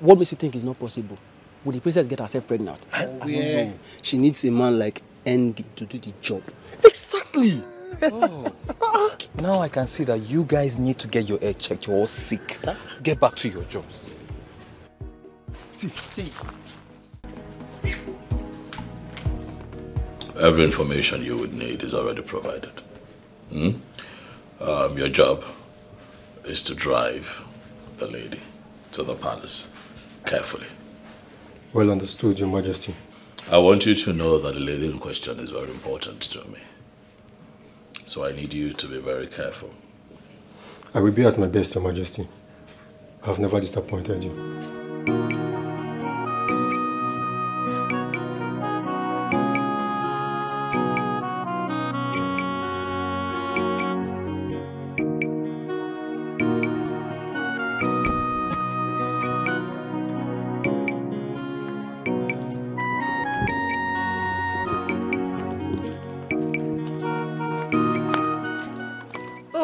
What makes you think it's not possible? Will the princess get herself pregnant? Yeah. She needs a man like Andy to do the job. Exactly. Oh. Now I can see that you guys need to get your head checked. You're all sick. Sir? Get back to your jobs. See. Every information you would need is already provided. Your job is to drive the lady to the palace carefully. Well understood, Your Majesty. I want you to know that the lady in question is very important to me. So I need you to be very careful. I will be at my best, Your Majesty. I have never disappointed you.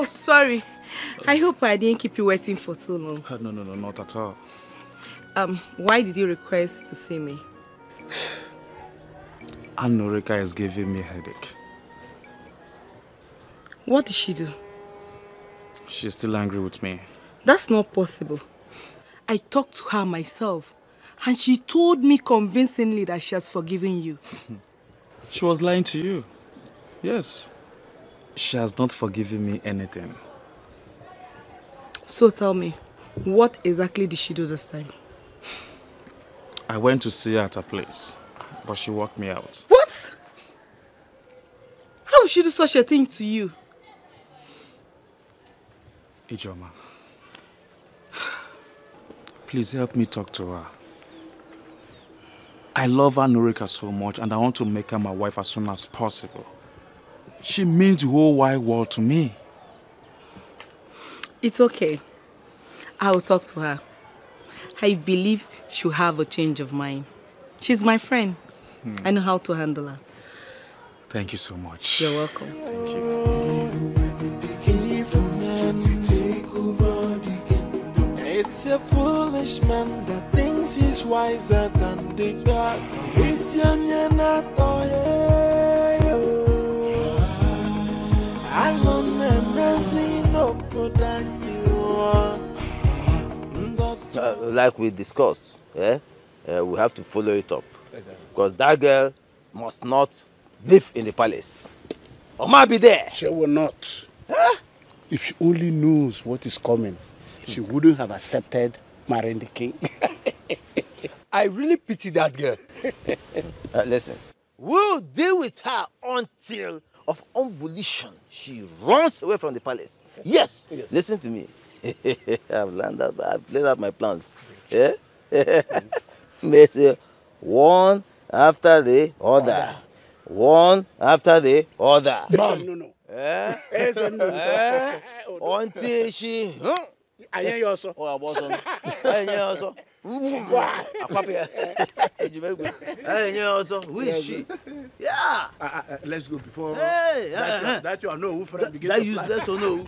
Sorry. I hope I didn't keep you waiting for so long. No, not at all. Why did you request to see me? Anurika is giving me a headache. What did she do? She's still angry with me. That's not possible. I talked to her myself, and she told me convincingly that she has forgiven you. She was lying to you. Yes. She has not forgiven me anything. So tell me, what exactly did she do this time? I went to see her at her place, but she walked me out. What? How would she do such a thing to you? Ijoma, please help me talk to her. I love Anurika so much and I want to make her my wife as soon as possible. She means the whole wide world to me. It's okay. I will talk to her. I believe she'll have a change of mind. She's my friend. I know how to handle her. Thank you so much. You're welcome. Thank you. It's a foolish man that thinks he's wiser than the gods. It's like we discussed, we have to follow it up. Because that girl must not live in the palace. Or might be there. She will not. Huh? If she only knows what is coming, she wouldn't have accepted marrying the king. I really pity that girl. Listen, we'll deal with her until of own volition she runs away from the palace. Yes, listen to me. I've laid out my plans. Yeah? One after the other. One after the other. No. Until she... I hear you also. Oh, I was on. I hear you also. Who is she? Yeah. Let's go before that you know who friend begin that to useless or no.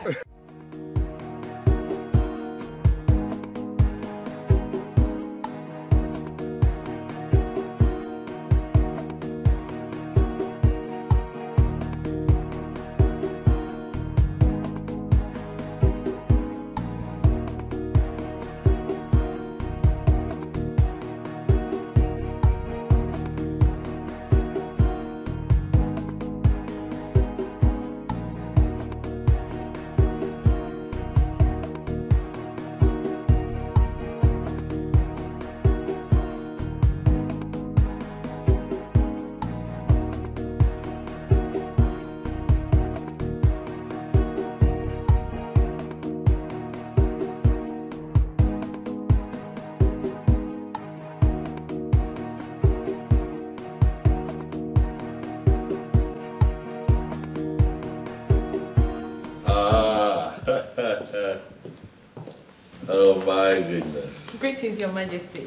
Oh my goodness. Greetings, Your Majesty.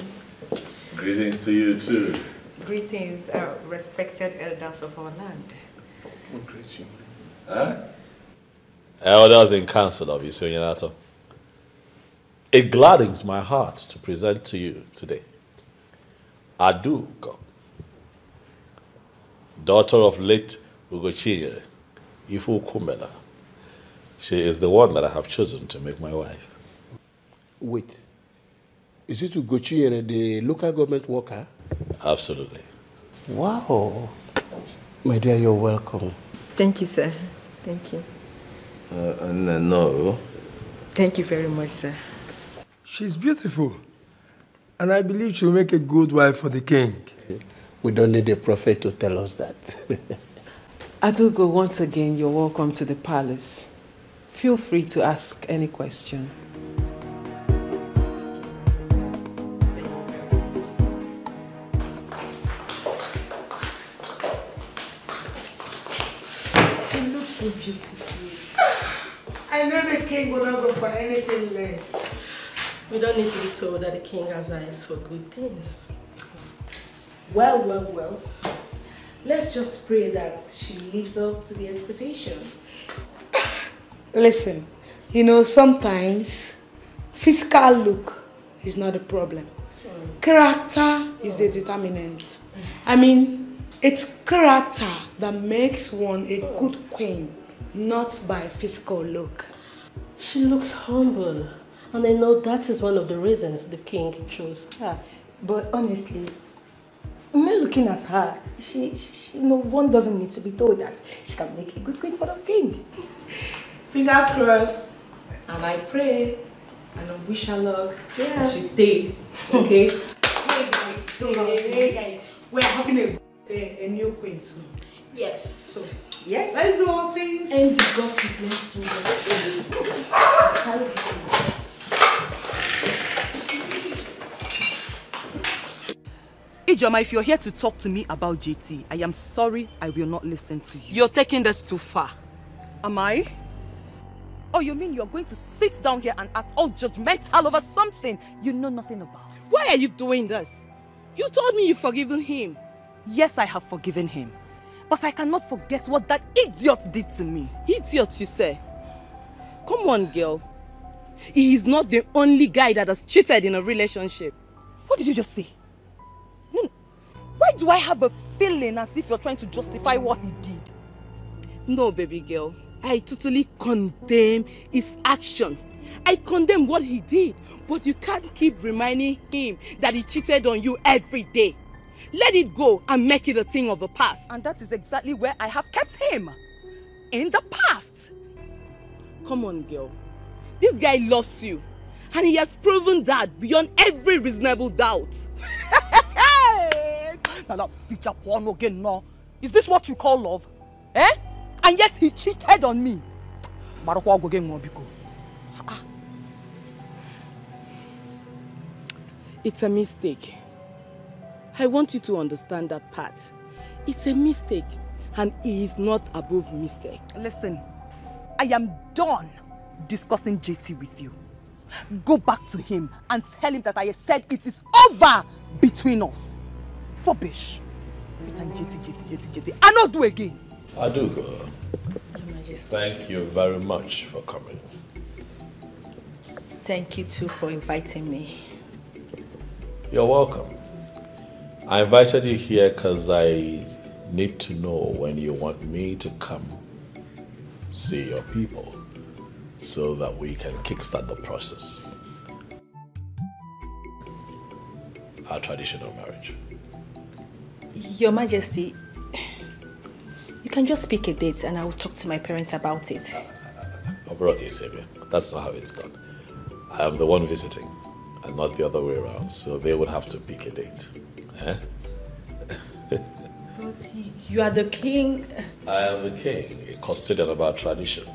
Greetings to you too. Greetings, respected elders of our land. Huh? Elders in council of Isonyenato. It gladdens my heart to present to you today Aduko, daughter of late Ugochinyere, Ifu Kumela. She is the one that I have chosen to make my wife. Wait. Is it Ugochinyere, the local government worker? Absolutely. Wow. My dear, you're welcome. Thank you, sir. Thank you. No. Thank you very much, sir. She's beautiful. And I believe she'll make a good wife for the king. We don't need a prophet to tell us that. Adugo, once again, you're welcome to the palace. Feel free to ask any question. She looks so beautiful. I know the king will not go for anything less. We don't need to be told that the king has eyes for good things. Well. Let's just pray that she lives up to the expectation. Listen, you know, sometimes physical look is not a problem. Character is the determinant. I mean, it's character that makes one a good queen, not by physical look. She looks humble, and I know that is one of the reasons the king chose her. But honestly, when looking at her, one doesn't need to be told that she can make a good queen for the king. Fingers crossed, and I pray and I wish her luck that she stays. Okay? Hey guys, we're having a new queen soon. Yes. So, yes. Let's do all things. And the gossip, let's do that. Ijoma, if you're here to talk to me about JT, I am sorry, I will not listen to you. You're taking this too far. Am I? Oh, you mean you're going to sit down here and act all judgmental over something you know nothing about? Why are you doing this? You told me you've forgiven him. Yes, I have forgiven him. But I cannot forget what that idiot did to me. Idiot, you say? Come on, girl. he is not the only guy that has cheated in a relationship. What did you just say? Why do I have a feeling as if you're trying to justify what he did? No, baby girl. I totally condemn his action. I condemn what he did. But you can't keep reminding him that he cheated on you every day. Let it go and make it a thing of the past. And that is exactly where I have kept him. In the past. Come on, girl. This guy loves you. And he has proven that beyond every reasonable doubt. Is this what you call love? Eh? And yet he cheated on me. It's a mistake. I want you to understand that part. It's a mistake. And he is not above mistake. Listen, I am done discussing JT with you. Go back to him and tell him that I said it is over between us. Rubbish. JT. I not do again. Adugo, thank you very much for coming. Thank you too for inviting me. You're welcome. I invited you here because I need to know when you want me to come see your people so that we can kickstart the process. Our traditional marriage. Your Majesty, you can just pick a date and I will talk to my parents about it. Okay, Savior. That's not how it's done. I am the one visiting and not the other way around, so they would have to pick a date. Eh? But you are the king. I am the king, a custodian of our tradition.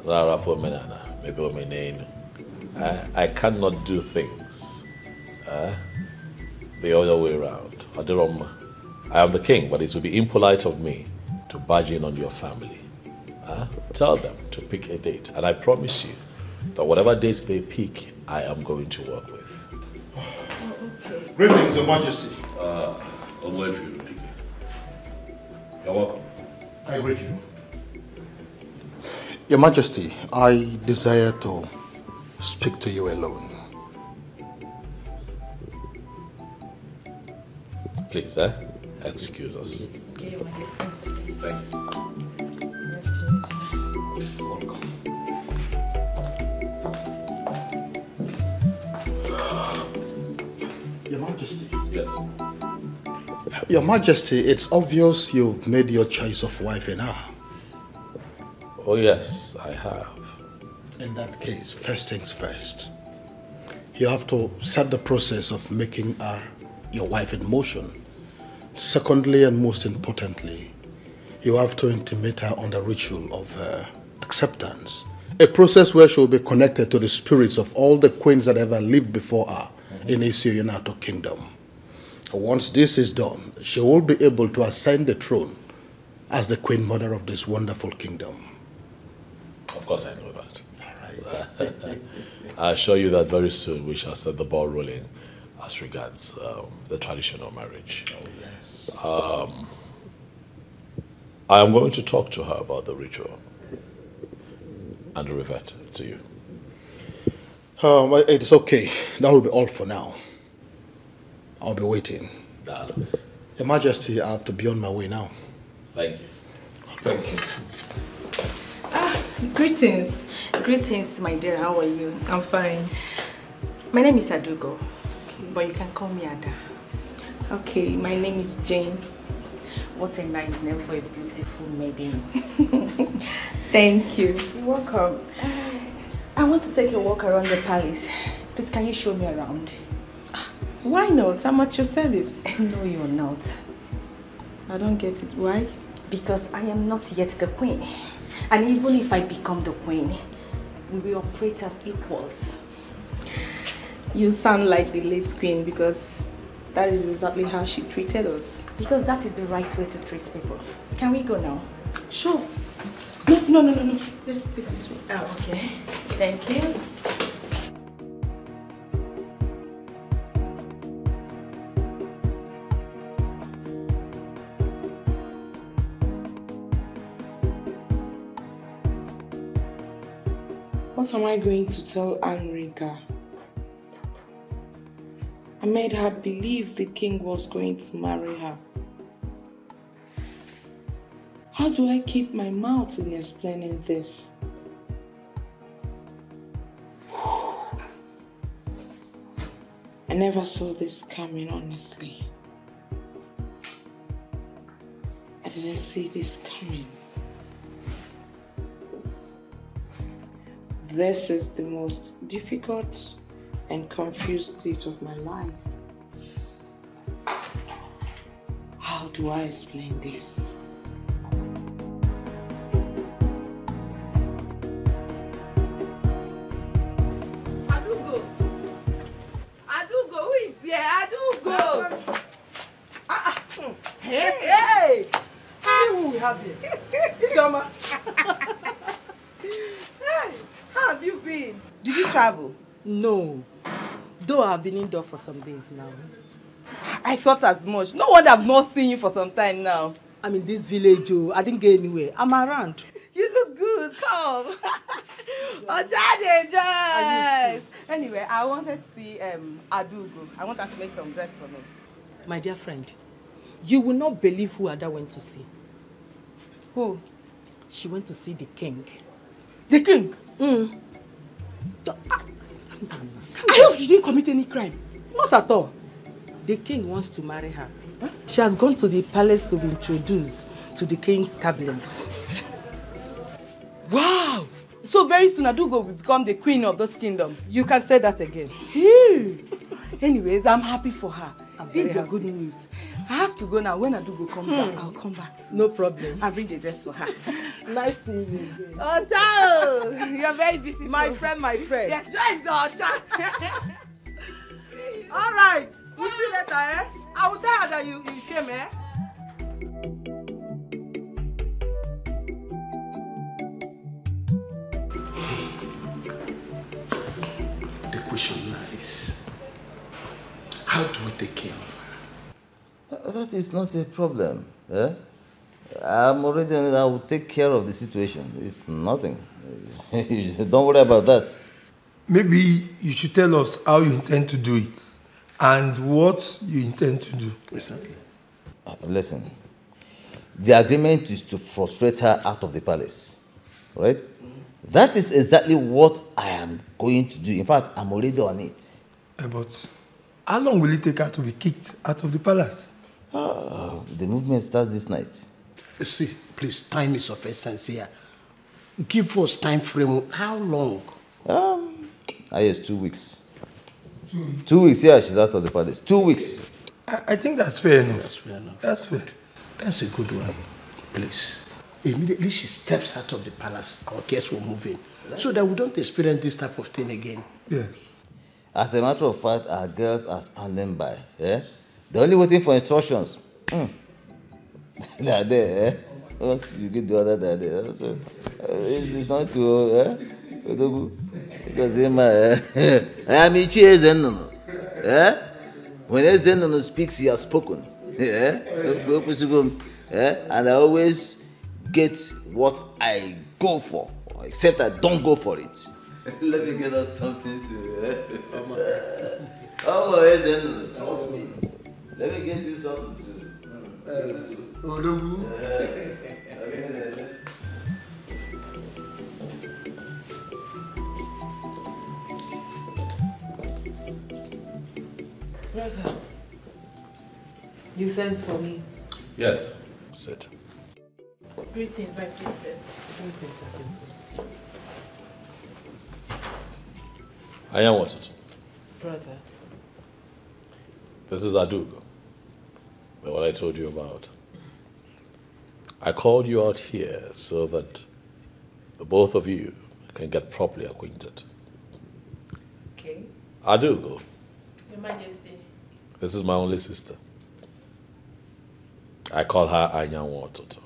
I cannot do things the other way around. I am the king, but it would be impolite of me to barge in on your family. Tell them to pick a date, and I promise you that whatever dates they pick, I am going to work with. Okay. Greetings, Your Majesty. You're welcome. I greet you. Your Majesty, I desire to speak to you alone. Please, excuse us. Okay, Your Majesty. Thank you. Your Majesty. Yes. Your Majesty, it's obvious you've made your choice of wife in her. Oh yes, I have. In that case, first things first. You have to set the process of making her your wife in motion. Secondly, and most importantly, you have to intimate her on the ritual of acceptance. A process where she will be connected to the spirits of all the queens that ever lived before her in Isio Yunato Kingdom. Once this is done, she will be able to ascend the throne as the queen mother of this wonderful kingdom. Of course I know that. All right. I assure you that very soon we shall set the ball rolling as regards the traditional marriage. Oh, yes. I am going to talk to her about the ritual and revert to you. It is okay. That will be all for now. I'll be waiting. Your Majesty, I have to be on my way now. Thank you. Thank you. Greetings. Greetings, my dear. How are you? I'm fine. My name is Adugo, but you can call me Ada. Okay, my name is Jane. What a nice name for a beautiful maiden. Thank you. You're welcome. I want to take a walk around the palace. Please, can you show me around? Why not? I'm at your service. No, you're not. I don't get it. Why? Because I am not yet the queen. And even if I become the queen, we will operate as equals. You sound like the late queen because that is exactly how she treated us. Because that is the right way to treat people. Can we go now? Sure. No. Let's take this way. Oh, okay. Thank you. What am I going to tell Anrika? I made her believe the king was going to marry her. How do I keep my mouth in explaining this? I never saw this coming, honestly. I didn't see this coming. This is the most difficult and confused state of my life. How do I explain this? Adugo, who is here? Adugo! Hey! See who we have here. Toma. Hey, how have you been? Did you travel? No. Though I've been indoors for some days now. I thought as much. No wonder I've not seen you for some time now. I'm in this village, oh. I didn't get anywhere. I'm around. You look good. Come. Anyway, I wanted to see Adugo. I want her to make some dress for me. My dear friend, you will not believe who Ada went to see. Who? She went to see the king. The king? I hope she didn't commit any crime. Not at all. The king wants to marry her. Huh? She has gone to the palace to be introduced to the king's cabinet. Wow! So very soon Adugo will become the queen of this kingdom. You can say that again. Anyways, I'm happy for her. This is the good news. I have to go now. When Adugo comes back, I'll come back. No problem. I'll bring the dress for her. Nice seeing you again. Oh, ciao! You're very beautiful. My friend. Yes, dress, oh, all right. We'll see you later, eh? I will tell her that you came, eh? The question lies, how do we take care of her? That is not a problem. Eh? I'm already on it. I will take care of the situation. It's nothing. Don't worry about that. Maybe you should tell us how you intend to do it and what you intend to do. Exactly. Listen, the agreement is to frustrate her out of the palace, right? That is exactly what I am going to do. In fact, I'm already on it. But how long will it take her to be kicked out of the palace? The movement starts this night. See, please, time is of essence here. Give us time frame. How long? Yes, 2 weeks. 2 weeks, yeah, she's out of the palace. 2 weeks. I think that's fair enough. That's fair enough. That's fair. That's a good one. Please. Immediately she steps out of the palace, our guests will move in. So that we don't experience this type of thing again. Yes. As a matter of fact, our girls are standing by. Yeah? They're only waiting for instructions. They are there. Eh? Once you get the other, they are there. So, it's not too... Because I am Ichi Ezenono. When Ezenono speaks, he has spoken. And I always get what I go for, except I don't go for it. Let me get us something to... Ezenono. Trust me. Let me get you something to... Odogu. Brother, you sent for me. Yes, sit. Greetings, my princess. Greetings, I am wanted. brother. This is Adugo, the one I told you about. I called you out here so that the both of you can get properly acquainted. Okay. Adugo. Your Majesty. This is my only sister. I call her Anyanwu Ototo,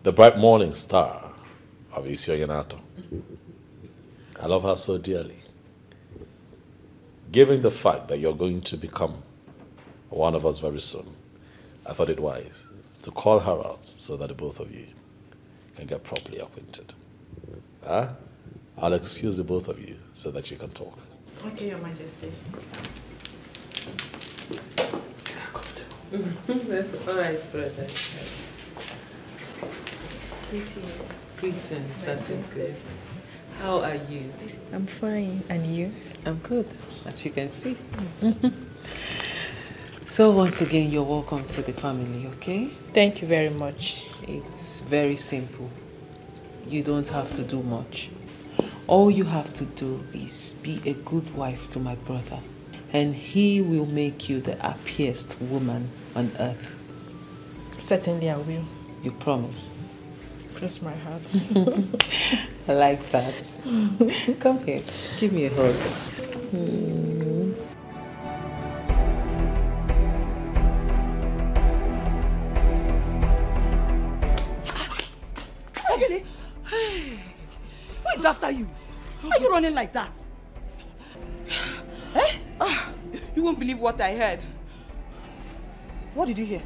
the bright morning star of Isioyanato. I love her so dearly. Given the fact that you're going to become one of us very soon, I thought it wise to call her out so that the both of you can get properly acquainted. I'll excuse the both of you so that you can talk. Okay, Your Majesty. That's all right, brother. Greetings. Greetings, Sergeant Grace. How are you? I'm fine. And you? I'm good, as you can see. So once again, you're welcome to the family, okay? Thank you very much. It's very simple. You don't have to do much. All you have to do is be a good wife to my brother, and he will make you the happiest woman on earth. Certainly I will. You promise? Cross my heart. I like that. Come here, give me a hug. Who is after you? Why are you running like that? Eh? You won't believe what I heard. What did you hear?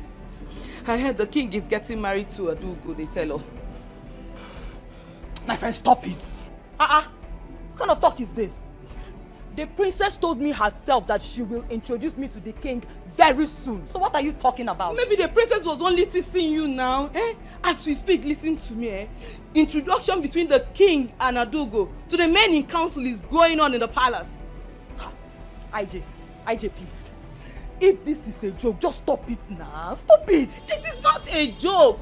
I heard the king is getting married to Adugo, they tell her. My friend, stop it. What kind of talk is this? The princess told me herself that she will introduce me to the king very soon. So what are you talking about? Maybe the princess was only teasing you now. As we speak, listen to me. Introduction between the king and Adugo to the men in council is going on in the palace. IJ, please. If this is a joke, just stop it now. Stop it. It is not a joke.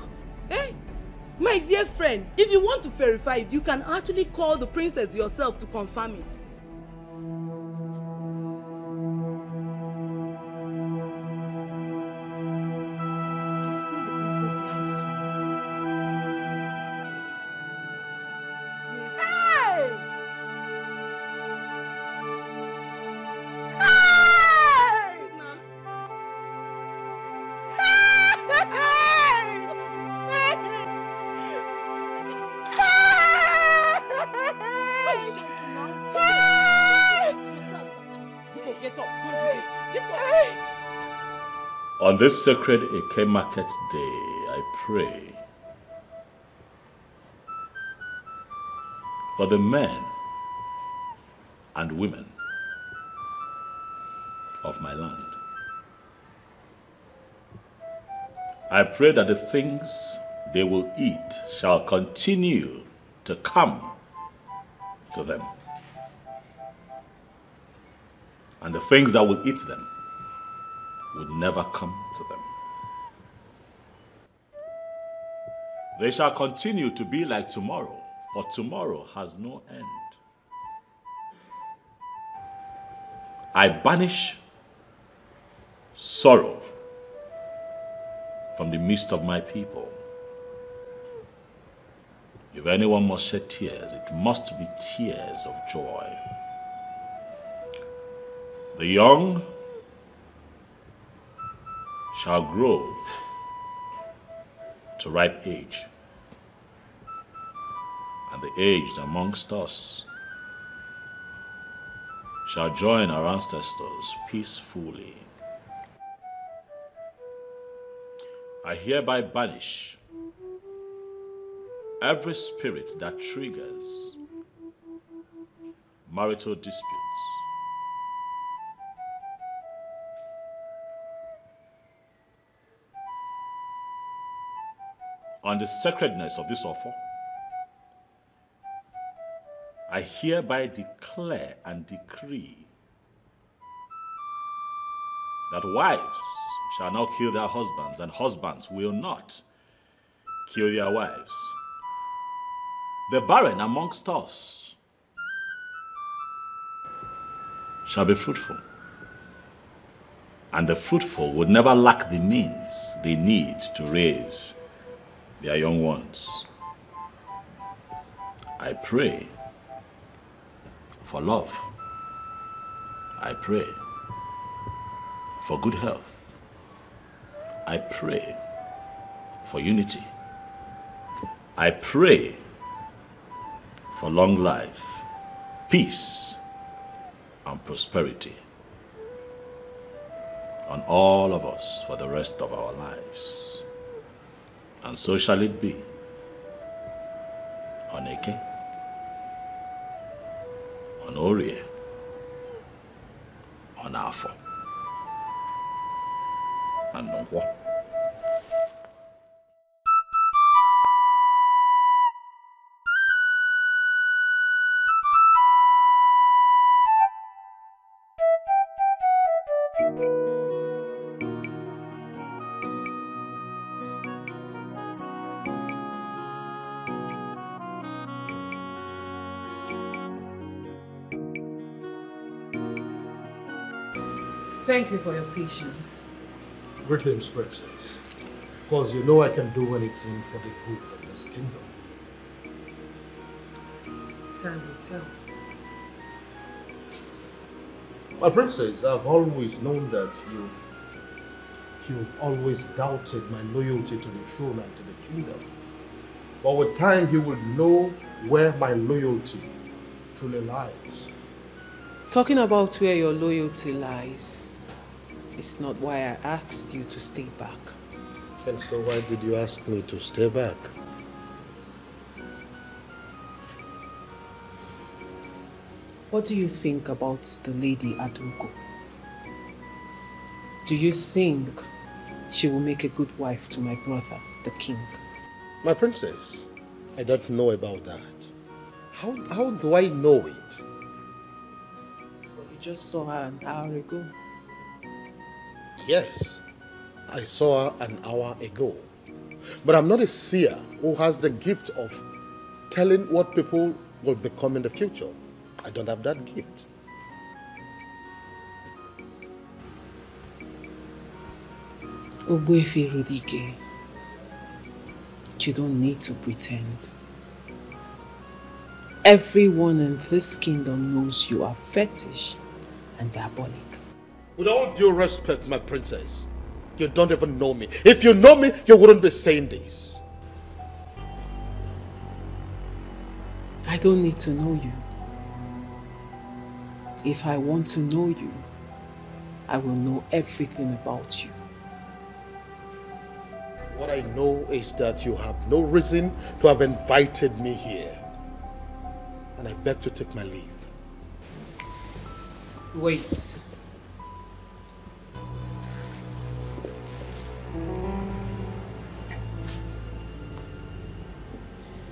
My dear friend, if you want to verify it, you can actually call the princess yourself to confirm it. On this sacred Eke Market Day, I pray for the men and women of my land. I pray that the things they will eat shall continue to come to them, and the things that will eat them would never come to them. They shall continue to be like tomorrow, for tomorrow has no end. I banish sorrow from the midst of my people. If anyone must shed tears, it must be tears of joy. The young shall grow to ripe age, and the aged amongst us shall join our ancestors peacefully. I hereby banish every spirit that triggers marital disputes. On the sacredness of this offer, I hereby declare and decree that wives shall now kill their husbands, and husbands will not kill their wives. The barren amongst us shall be fruitful, and the fruitful would never lack the means they need to raise their young ones. I pray for love. I pray for good health. I pray for unity. I pray for long life, peace, and prosperity on all of us for the rest of our lives. And so shall it be. On Eke on Orie, on Afo, and on what? Thank you for your patience. Greetings, Princess. Of course, you know I can do anything for the good of this kingdom. Time will tell. My princess, I've always known that you've always doubted my loyalty to the throne and to the kingdom. But with time, you will know where my loyalty truly lies. Talking about where your loyalty lies is not why I asked you to stay back. And so why did you ask me to stay back? What do you think about the lady Adunko? Do you think she will make a good wife to my brother, the king? My princess, I don't know about that. How do I know it? You just saw her an hour ago. Yes, I saw her an hour ago. But I'm not a seer who has the gift of telling what people will become in the future. I don't have that gift. Ogbuefi Rudike, you don't need to pretend. Everyone in this kingdom knows you are fetish and diabolic. With all due respect, my princess, you don't even know me. If you know me, you wouldn't be saying this. I don't need to know you. If I want to know you, I will know everything about you. What I know is that you have no reason to have invited me here. And I beg to take my leave. Wait.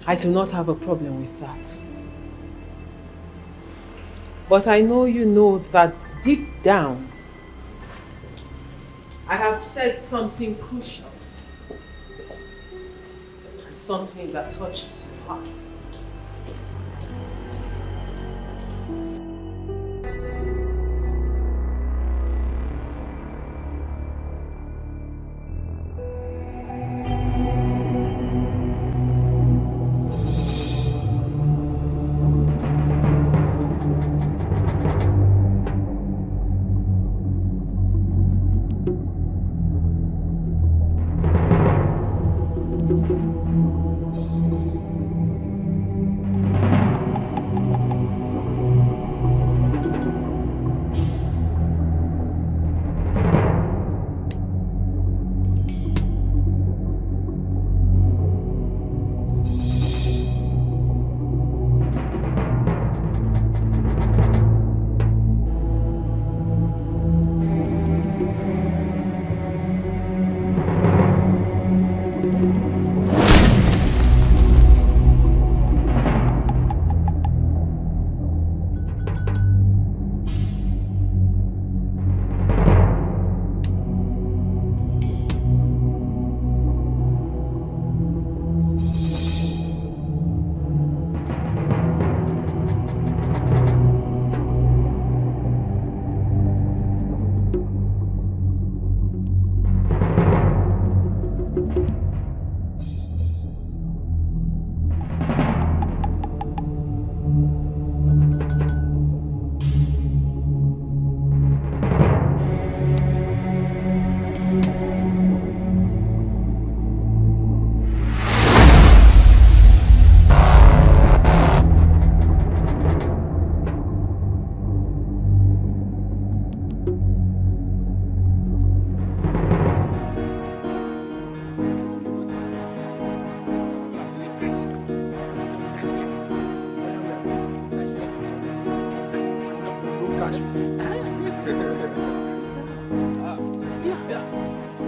I do not have a problem with that. But I know you know that deep down, I have said something crucial. And something that touches your heart.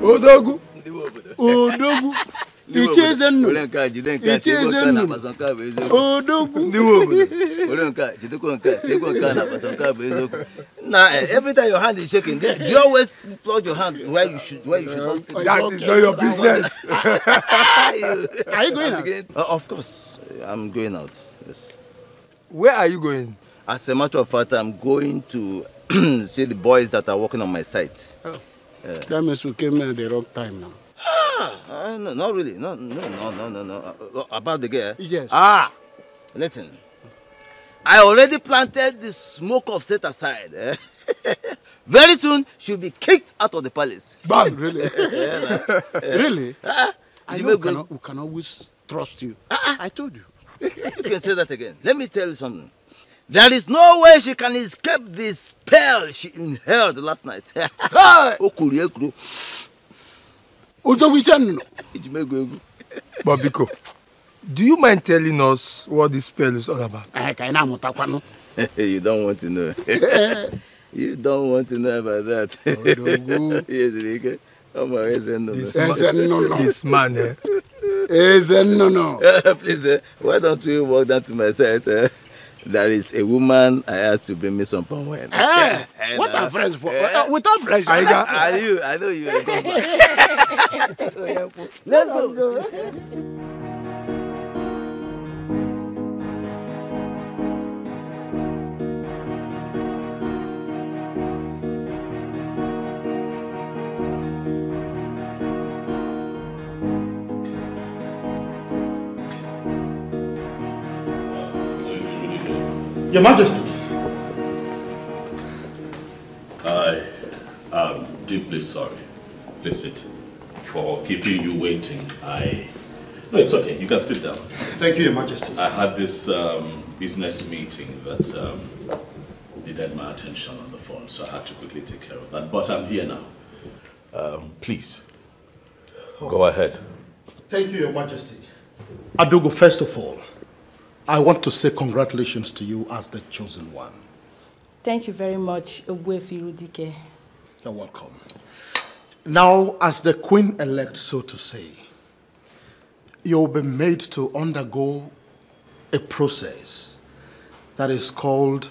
Odogu. Odogu. Ichezenu. Now, every time your hand is shaking, do you always plug your hand where you should not? That is not your business. Are you going out? Of course, I'm going out. Yes. Where are you going? As a matter of fact, I'm going to see the boys that are working on my site. Oh. That means we came at the wrong time now. No, not really. No. About the girl? Yes. Listen. I already planted the smoke of set aside. Very soon, she'll be kicked out of the palace. Bam! Really? Really? I know we can always trust you. I told you. You can say that again. Let me tell you something. There is no way she can escape the spell she inhaled last night. Bobiko, do you mind telling us what this spell is all about? You don't want to know. You don't want to know about that. Yes, Rike. This man, Please, why don't we walk down to my site? There is a woman I asked to bring me some palm wine. What are friends for? Without pleasure. I know you are a gosler. Let's go. Your Majesty. I am deeply sorry, Licit, for keeping you waiting. No, it's okay. You can sit down. Thank you, Your Majesty. I had this business meeting that needed my attention on the phone, so I had to quickly take care of that. But I'm here now. Please, go ahead. Thank you, Your Majesty. Adugo, first of all, I want to say congratulations to you as the chosen one. Thank you very much, Ogbuefi Irudike. You're welcome. Now, as the Queen-elect, so to say, you'll be made to undergo a process that is called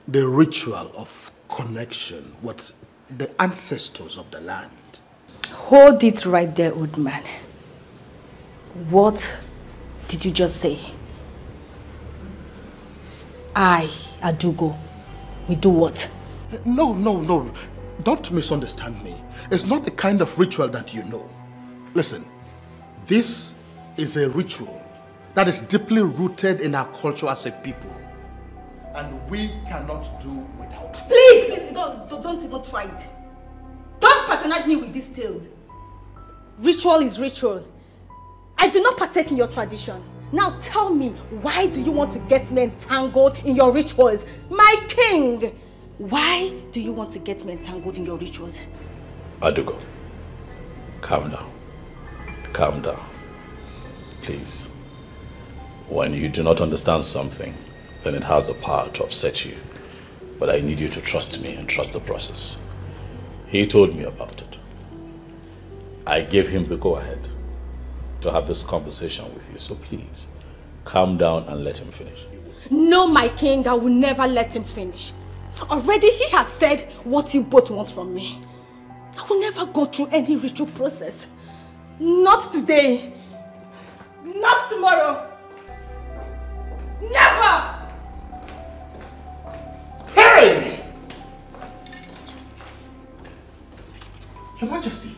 the ritual of connection with the ancestors of the land. Hold it right there, old man. What did you just say? I, Adugo, we do what? No. Don't misunderstand me. It's not the kind of ritual that you know. Listen, this is a ritual that is deeply rooted in our culture as a people. And we cannot do without it. Please, don't even try it. Don't patronize me with this tale. Ritual is ritual. I do not partake in your tradition. Now tell me, why do you want to get me entangled in your rituals? My king! Why do you want to get me entangled in your rituals? Adugo, calm down. Calm down. Please. When you do not understand something, then it has the power to upset you. But I need you to trust me and trust the process. He told me about it. I gave him the go-ahead to have this conversation with you. So please, calm down and let him finish. No, my king, I will never let him finish. Already he has said what you both want from me. I will never go through any ritual process. Not today. Not tomorrow. Never! Hey! Your Majesty,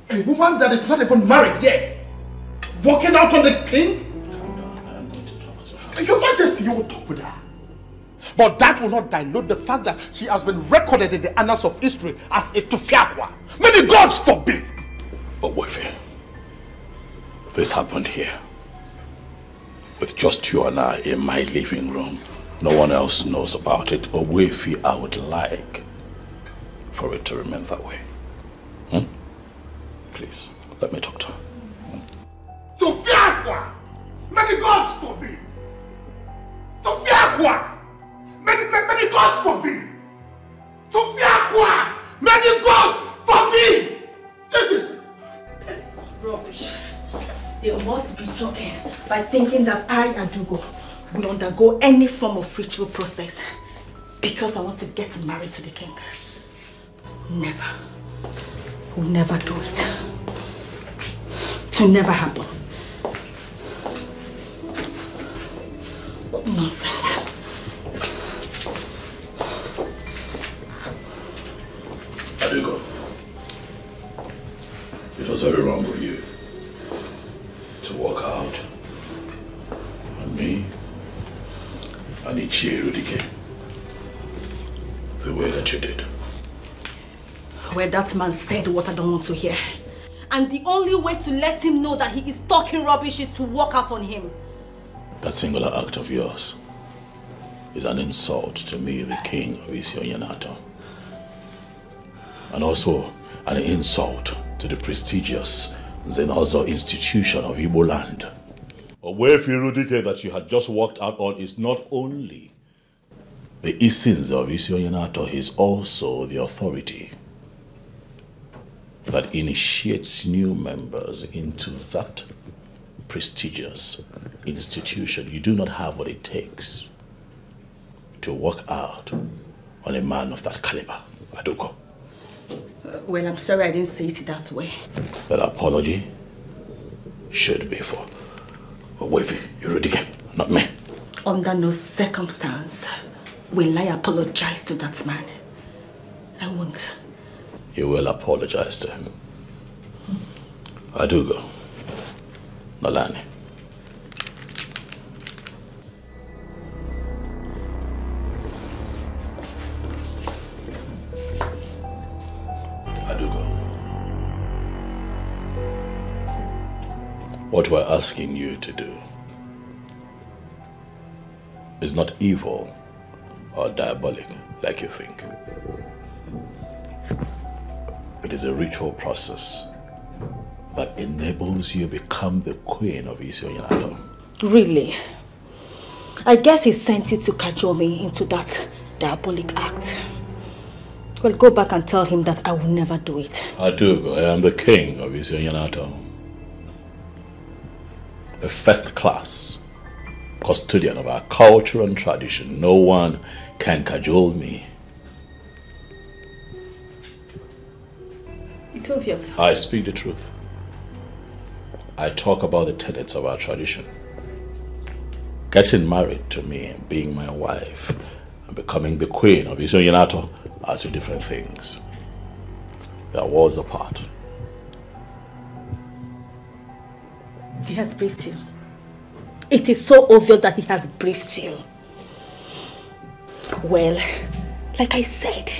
a woman that is not even married yet, walking out on the king? I'm going to talk to her. Your Majesty, you will talk with her. But that will not dilute the fact that she has been recorded in the annals of history as a Tufiakwa. May the gods forbid! But Wefe, this happened here. With just you and I in my living room. No one else knows about it. But Wefe, I would like for it to remain that way. Please, let me talk to her. Tufiakwa! May the gods forbid! Tufiakwa! May the gods forbid! Tufiakwa! May the gods forbid! Rubbish. They must be joking by thinking that I, Adugo, will undergo any form of ritual process because I want to get married to the king. Never. Will never do it. It will never happen. What nonsense. Adugo, it was very wrong of you to walk out on me and Ichie Rudike the way that you did. Where that man said what I don't want to hear. And the only way to let him know that he is talking rubbish is to walk out on him. That singular act of yours is an insult to me, the king of Isi-Oyenato. And also an insult to the prestigious Zenozo institution of Igbo land. Ogbuefi Rudike that you had just walked out on is not only the Isins of Isi-Oyenato, he is also the authority that initiates new members into that prestigious institution. You do not have what it takes to walk out on a man of that caliber, Adugo. Well, I'm sorry I didn't say it that way. That apology should be for Ogbuefi Rudike, not me. Under no circumstance will I apologize to that man. I won't. You will apologize to him. Adugo, Nolani. Adugo, what we're asking you to do is not evil or diabolic like you think. It is a ritual process that enables you to become the queen of Isi-Oyenato. Really? I guess he sent you to cajole me into that diabolic act. Well, go back and tell him that I will never do it. Adugo, I am the king of Isi-Oyenato. A first-class custodian of our culture and tradition. No one can cajole me. It's obvious. I speak the truth. I talk about the tenets of our tradition. Getting married to me and being my wife and becoming the queen of Isi-Oyenato are two different things. They are worlds apart. He has briefed you. It is so obvious that he has briefed you. Well, like I said,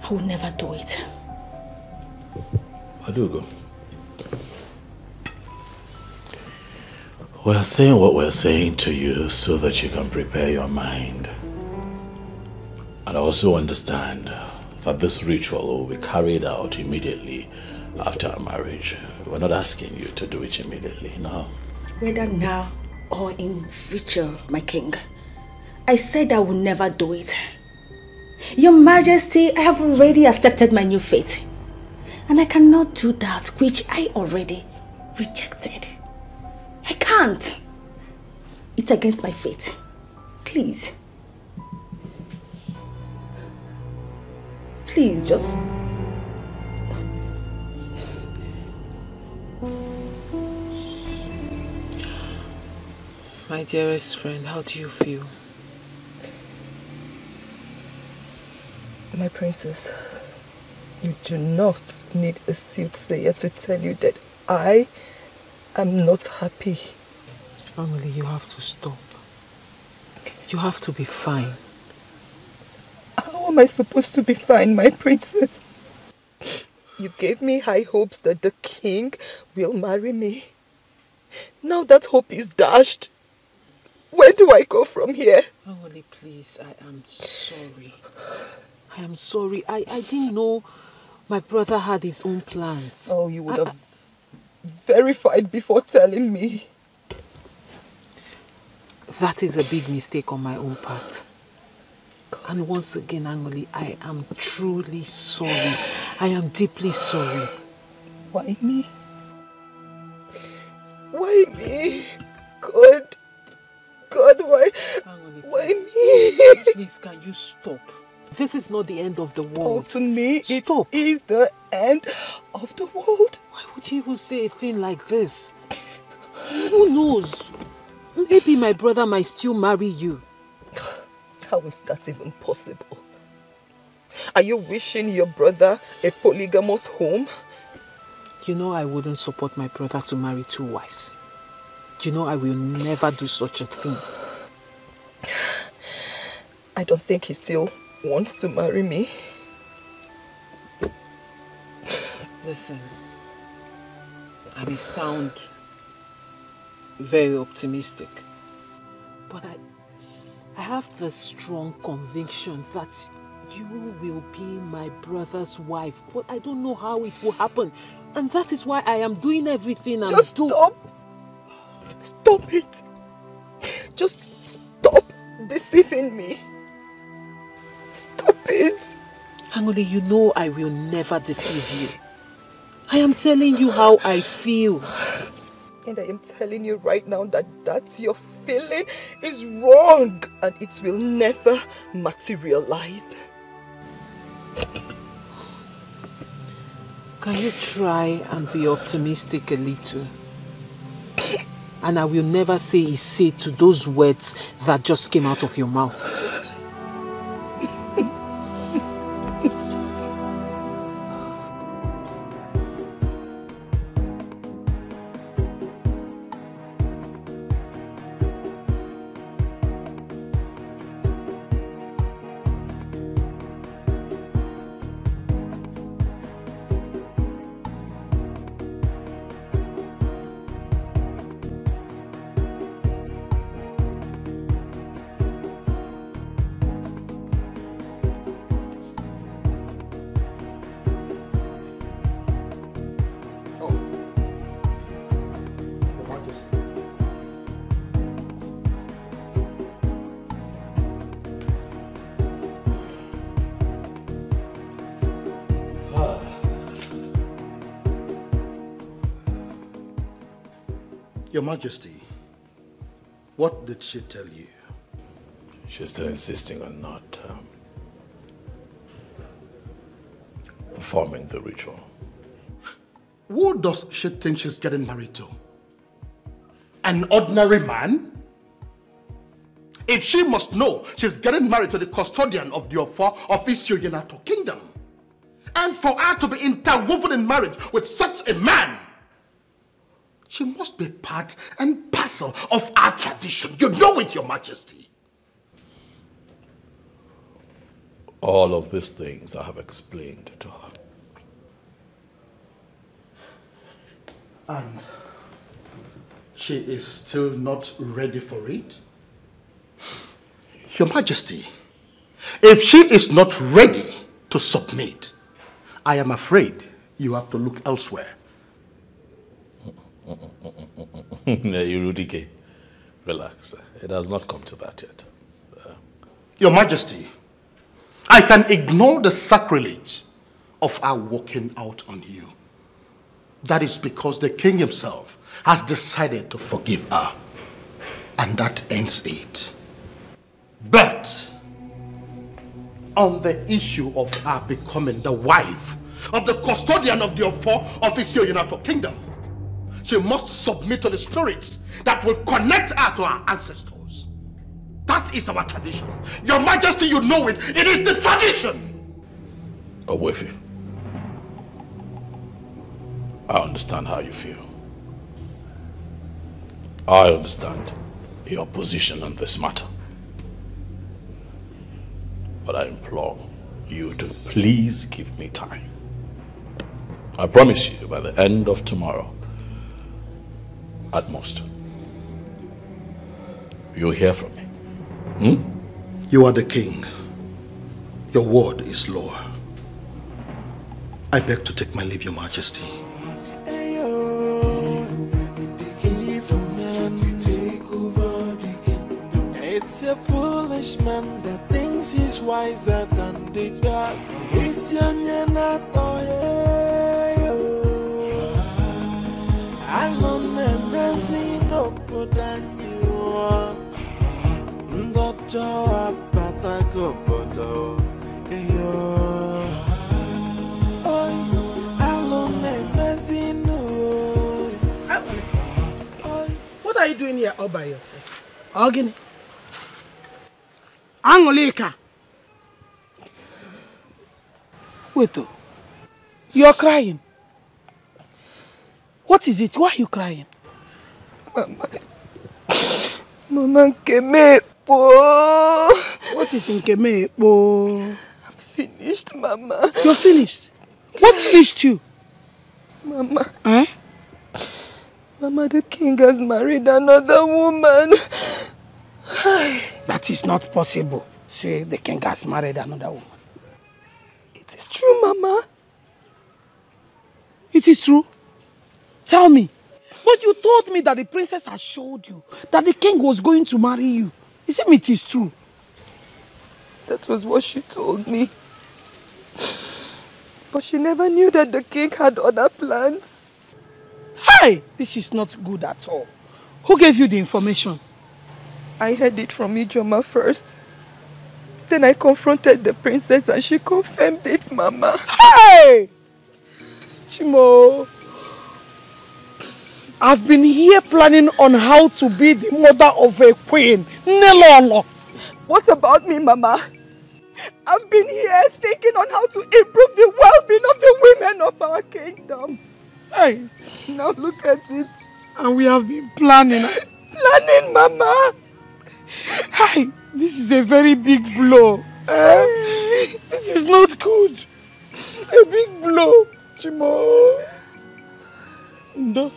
I will never do it. Adugo, we're saying what we're saying to you so that you can prepare your mind. And also understand that this ritual will be carried out immediately after our marriage. We're not asking you to do it immediately, no. Whether now or in future, my king, I said I will never do it. Your Majesty, I have already accepted my new fate. And I cannot do that which I already rejected. I can't. It's against my fate. Please. Please, just... My dearest friend, how do you feel? My princess, you do not need a soothsayer to tell you that I am not happy. Emily, you have to stop. You have to be fine. How am I supposed to be fine, my princess? You gave me high hopes that the king will marry me. Now that hope is dashed. Where do I go from here? Emily, please, I am sorry. I am sorry. I didn't know my brother had his own plans. Oh, you would have verified before telling me. That is a big mistake on my own part. And once again, Angoli, I am truly sorry. I am deeply sorry. Why me? Why me? God, why me? Please, can you stop? This is not the end of the world. Oh, to me, stop. It is the end of the world. Why would you even say a thing like this? Who knows? Maybe my brother might still marry you. How is that even possible? Are you wishing your brother a polygamous home? You know I wouldn't support my brother to marry 2 wives. You know I will never do such a thing. I don't think he still wants to marry me. Listen, I may sound very optimistic, but I have the strong conviction that you will be my brother's wife, but I don't know how it will happen. And that is why I am doing everything I'm doing. Stop it. Just stop deceiving me. Stop it. Angole, you know I will never deceive you. I am telling you how I feel. And I am telling you right now that your feeling is wrong and it will never materialize. Can you try and be optimistic a little? And I will never say a say to those words that just came out of your mouth. Your Majesty, what did she tell you? She's still insisting on not performing the ritual. Who does she think she's getting married to? An ordinary man? If she must know she's getting married to the custodian of the Ofo of Isio-Yenato Kingdom, and for her to be interwoven in marriage with such a man, she must be part and parcel of our tradition. You know it, Your Majesty. All of these things I have explained to her. And she is still not ready for it? Your Majesty, if she is not ready to submit, I am afraid you have to look elsewhere. Irudike, relax. It has not come to that yet. Your Majesty, I can ignore the sacrilege of our walking out on you. That is because the king himself has decided to forgive her. And that ends it. But on the issue of her becoming the wife of the custodian of the Ofo of Isio-Yenato Kingdom, she must submit to the spirits that will connect her to our ancestors. That is our tradition. Your Majesty, you know it. It is the tradition. Ogbuefi, I understand how you feel. I understand your position on this matter. But I implore you to please give me time. I promise you, by the end of tomorrow, at most, you'll hear from me. You are the king. Your word is law. I beg to take my leave, Your Majesty. It's a foolish man that thinks he's wiser than the gods. It's your Yenato, alone and What are you doing here all by yourself? Ogini. Angolika. Wait, you're crying. What is it? Why are you crying? Mama Nkemepo. What is Nkemepo? I'm finished, Mama. You're finished? What finished you? Mama. Eh? Mama, the king has married another woman. That is not possible. Say the king has married another woman. It is true, Mama. It is true? Tell me. But you told me that the princess had showed you that the king was going to marry you. Isn't it is true? That was what she told me. But she never knew that the king had other plans. Hey! This is not good at all. Who gave you the information? I heard it from Ijoma first. Then I confronted the princess and she confirmed it, Mama. Hey! Chimo, I've been here planning on how to be the mother of a queen. Nelolo. What about me, Mama? I've been here thinking on how to improve the well-being of the women of our kingdom. Hey, now look at it. And we have been planning. Planning, Mama. Hey, this is a very big blow. This is not good. A big blow, Chimo. No.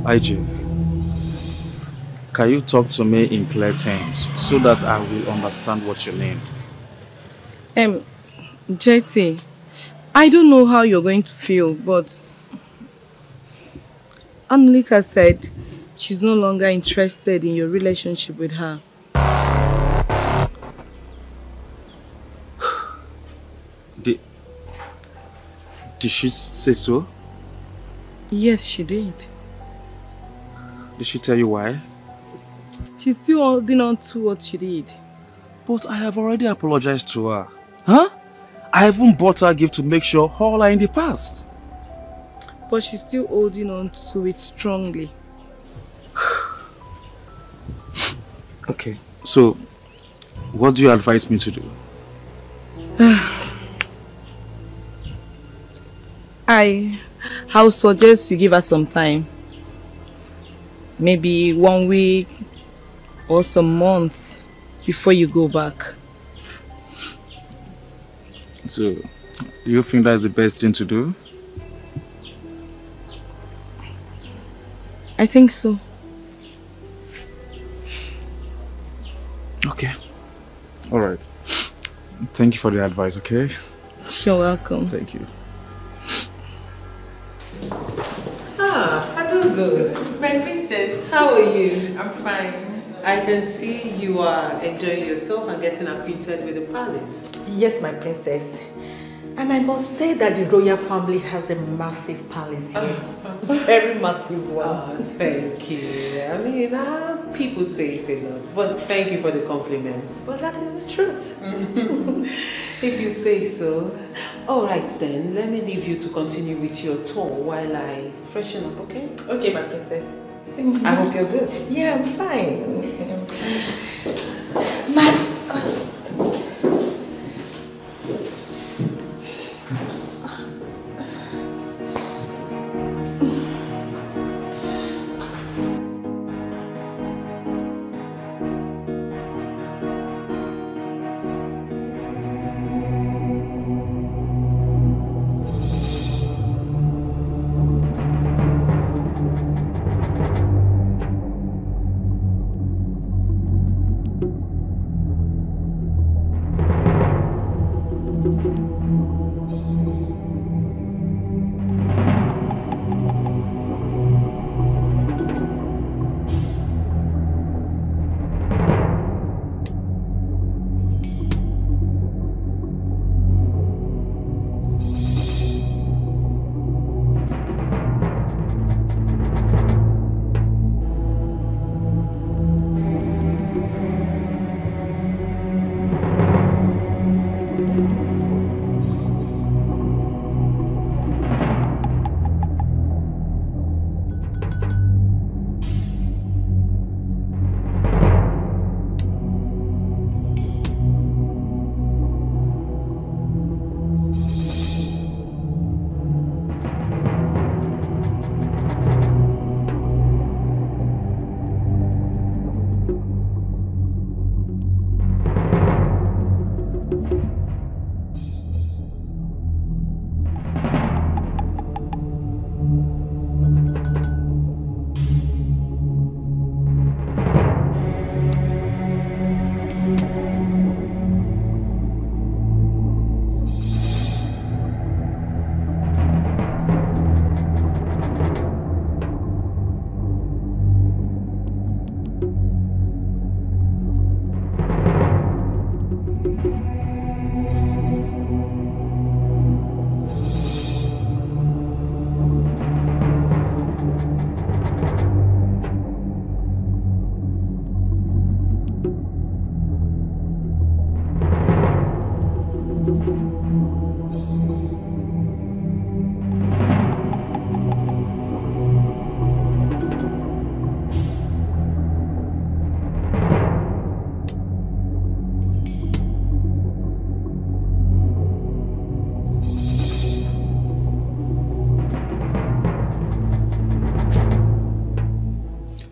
IJ, can you talk to me in clear terms so that I will understand what you mean? JT, I don't know how you're going to feel, but Angelica said she's no longer interested in your relationship with her. Did she say so? Yes, she did. Did she tell you why? She's still holding on to what she did. But I have already apologized to her. Huh? I even bought her a gift to make sure all are in the past. But she's still holding on to it strongly. Okay, so what do you advise me to do? I'll suggest you give her some time. Maybe 1 week or some months before you go back. So, you think that's the best thing to do? I think so. Okay. Alright. Thank you for the advice, okay? You're welcome. Thank you. Adugo, my princess, how are you? I'm fine. I can see you are enjoying yourself and getting acquainted with the palace. Yes, my princess. And I must say that the royal family has a massive palace here. Very massive one. Oh, thank you. I mean, people say it a lot, but thank you for the compliment. But that is the truth. If you say so. All right then, let me leave you to continue with your tour while I freshen up, okay? Okay, my princess. I hope you're good. Yeah, I'm fine.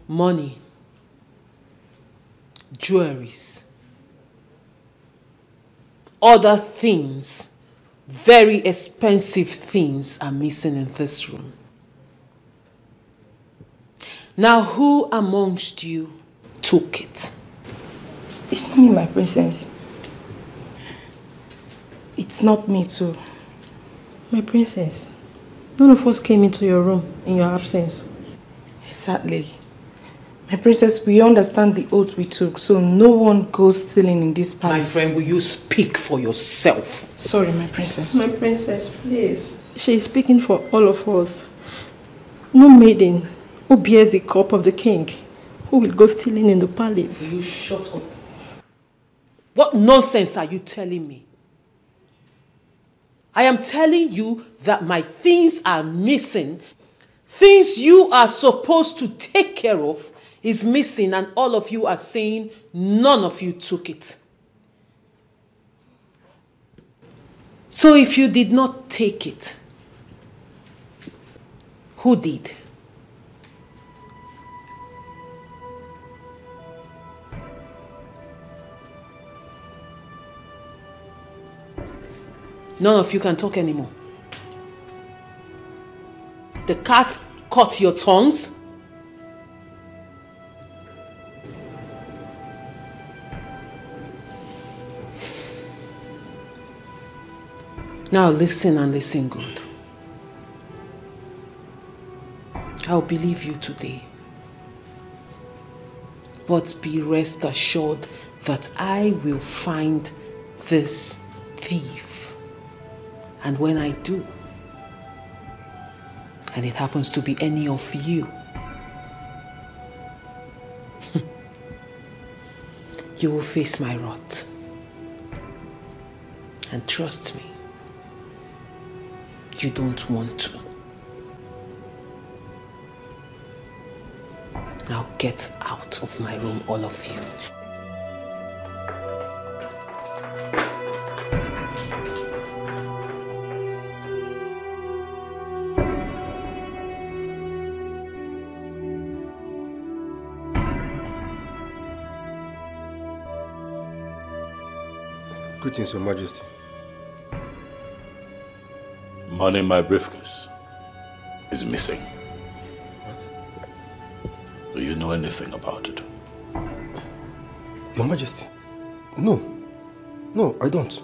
Money, jewelries, other things, very expensive things are missing in this room. Now, who amongst you took it? It's not me, my princess. It's not me too. My princess, none of us came into your room in your absence. Exactly. My princess, we understand the oath we took, so no one goes stealing in this palace. My friend, will you speak for yourself? Sorry, my princess. My princess, please. She is speaking for all of us. No maiden who bears the cup of the king who will go stealing in the palace. Will you shut up? What nonsense are you telling me? I am telling you that my things are missing. Things you are supposed to take care of is missing, and all of you are saying none of you took it. So if you did not take it, who did? None of you can talk anymore. The cat caught your tongues. Now listen and listen good. I'll believe you today. But be rest assured that I will find this thief. And when I do, and it happens to be any of you, you will face my wrath. And trust me, you don't want to. Now get out of my room, all of you. Greetings, Your Majesty. Money in my briefcase is missing. What? Do you know anything about it? Your Majesty, no. No, I don't.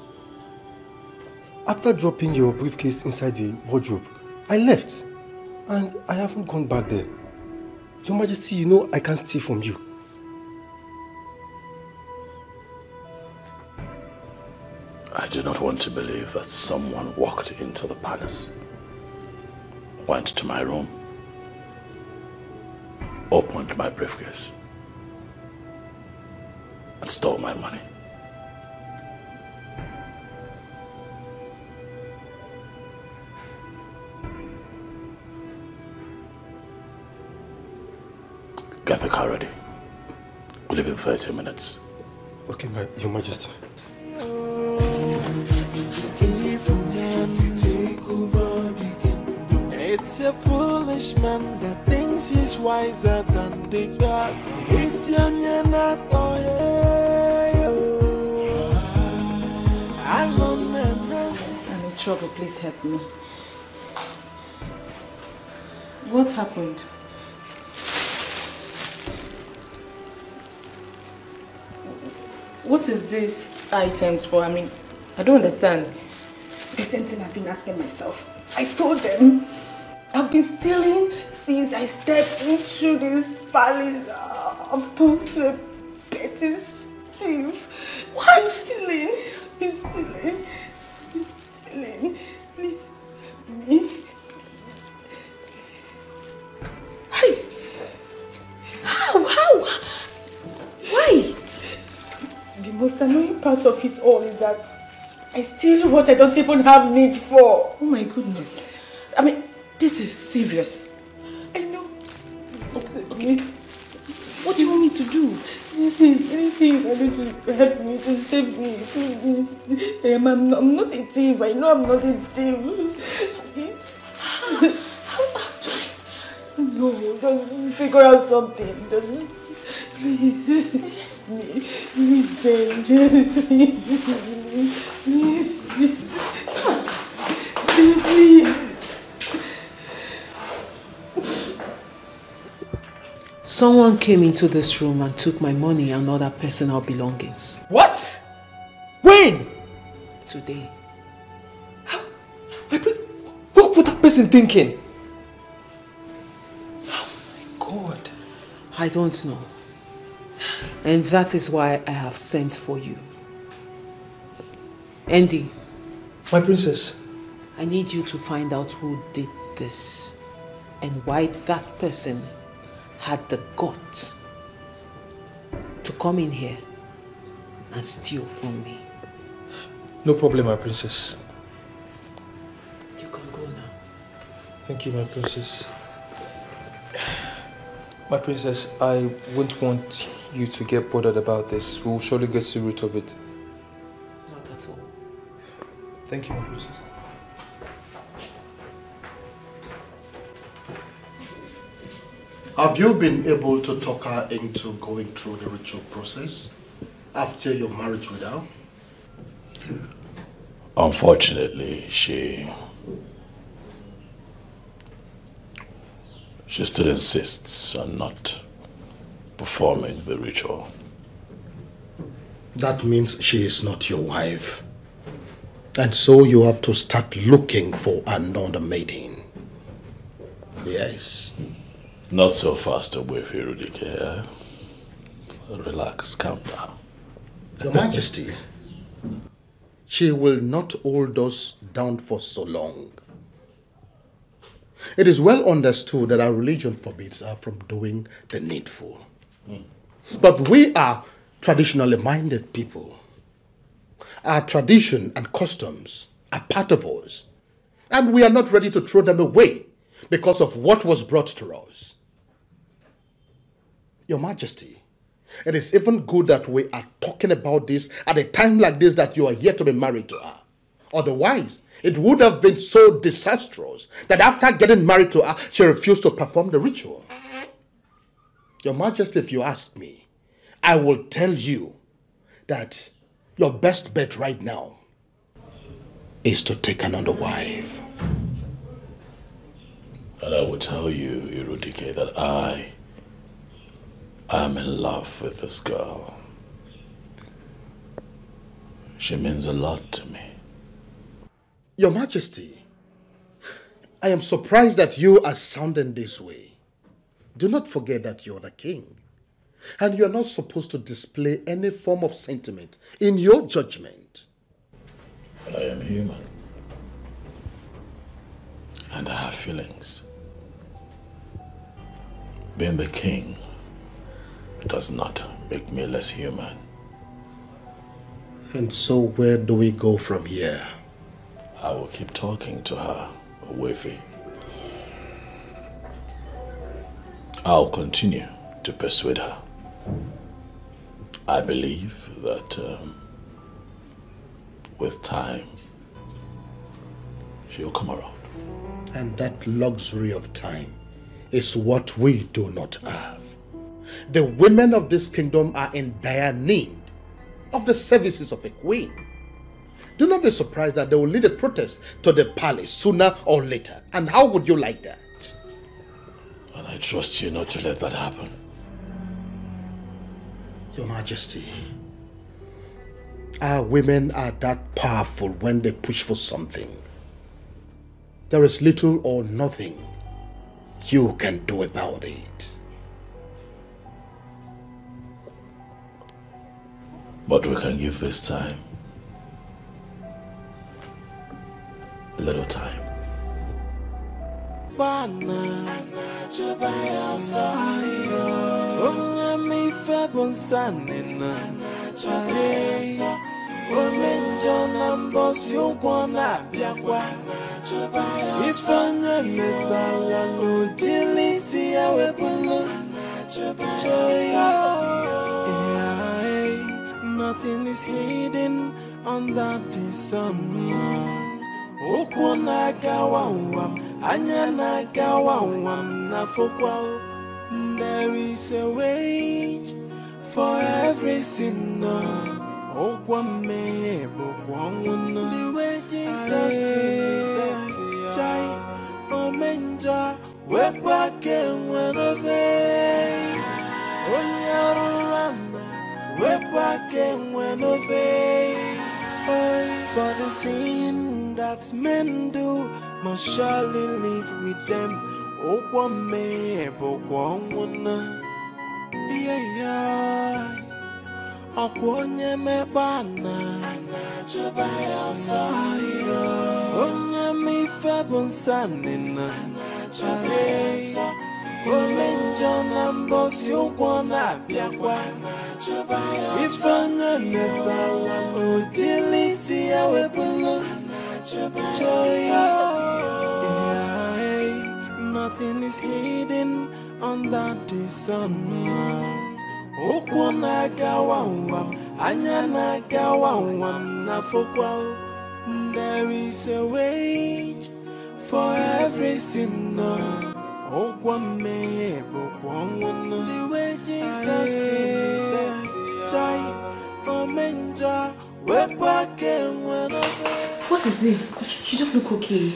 After dropping your briefcase inside the wardrobe, I left. And I haven't gone back there. Your Majesty, you know I can't steal from you. I do not want to believe that someone walked into the palace, went to my room, opened my briefcase, and stole my money. Get the car ready. We leave in 30 minutes. Okay, Your Majesty. It's a foolish man that thinks he's wiser than the gods. It's young and not I'm in trouble, please help me. What happened? What is these items for? I mean, I don't understand. The same thing I've been asking myself. I told them I've been stealing since I stepped into this palace. I've turned to a petty thief. What? Stealing. Stealing. Stealing. Please help me. Hey! How? Why? The most annoying part of it all is that I steal what I don't even have need for. Oh my goodness. I mean, this is serious. I know. Okay. What do you want me to do? Anything you can do to help me, to save me, please. I'm not a thief. I know I'm not a thief. No, just figure out something. Please. Please, Jane. Please. Someone came into this room and took my money and other personal belongings. What? When? Today. What was that person thinking? Oh my God. I don't know. And that is why I have sent for you. Andy. My princess. I need you to find out who did this and why that person had the gut to come in here and steal from me. No problem, my princess. You can go now. Thank you, my princess. My princess, I wouldn't want you to get bothered about this. We'll surely get to the root of it. Not at all. Thank you, my princess. Have you been able to talk her into going through the ritual process after your marriage with her? Unfortunately, she still insists on not performing the ritual. That means she is not your wife. And so you have to start looking for another maiden. Yes. Not so fast away, Firudike. Relax, calm down. Your Majesty, she will not hold us down for so long. It is well understood that our religion forbids her from doing the needful. But we are traditionally minded people. Our tradition and customs are part of us. And we are not ready to throw them away because of what was brought to us. Your Majesty, it is even good that we are talking about this at a time like this, that you are yet to be married to her. Otherwise, it would have been so disastrous that after getting married to her, she refused to perform the ritual. Your Majesty, if you ask me, I will tell you that your best bet right now is to take another wife. And I will tell you, Irudike, that I am in love with this girl. She means a lot to me. Your Majesty, I am surprised that you are sounding this way. Do not forget that you're the king, and you're not supposed to display any form of sentiment in your judgment. But I am human, and I have feelings. Being the king does not make me less human. And so where do we go from here? I will keep talking to her, Owefi. I'll continue to persuade her. I believe that with time, she'll come around. And that luxury of time is what we do not have. The women of this kingdom are in dire need of the services of a queen. Do not be surprised that they will lead a protest to the palace sooner or later. And how would you like that? And I trust you not to let that happen. Your Majesty, our women are that powerful when they push for something. There is little or nothing you can do about it. But we can give this time a little time. Nothing is hidden under the sun. Okuna gawawam, anyana gawawam na fokwa. There is a wage for every sinner. Okwame bokwanguna. The wages of sin. Jai omenja wepake wenove. Onyarurana wepake wenove. For the sin that men do must surely live with them. Okwame bokwanguna. Yeah. Okwonye mebana Anachobaya sayo Onye mi febon sanina Anachobaya Omenjo nambosi ukwana biakwa Anachobaya Ifanye metala Ojilisi ya webulu Anachobaya Nothing is hidden under the sun. Okuna gawawam, anyana gawawam na fokwa. There is a wage for every sinner. Okwame bokwanguna. The wages of sin. Jai omenja wepake wenove. What is it? You don't look okay.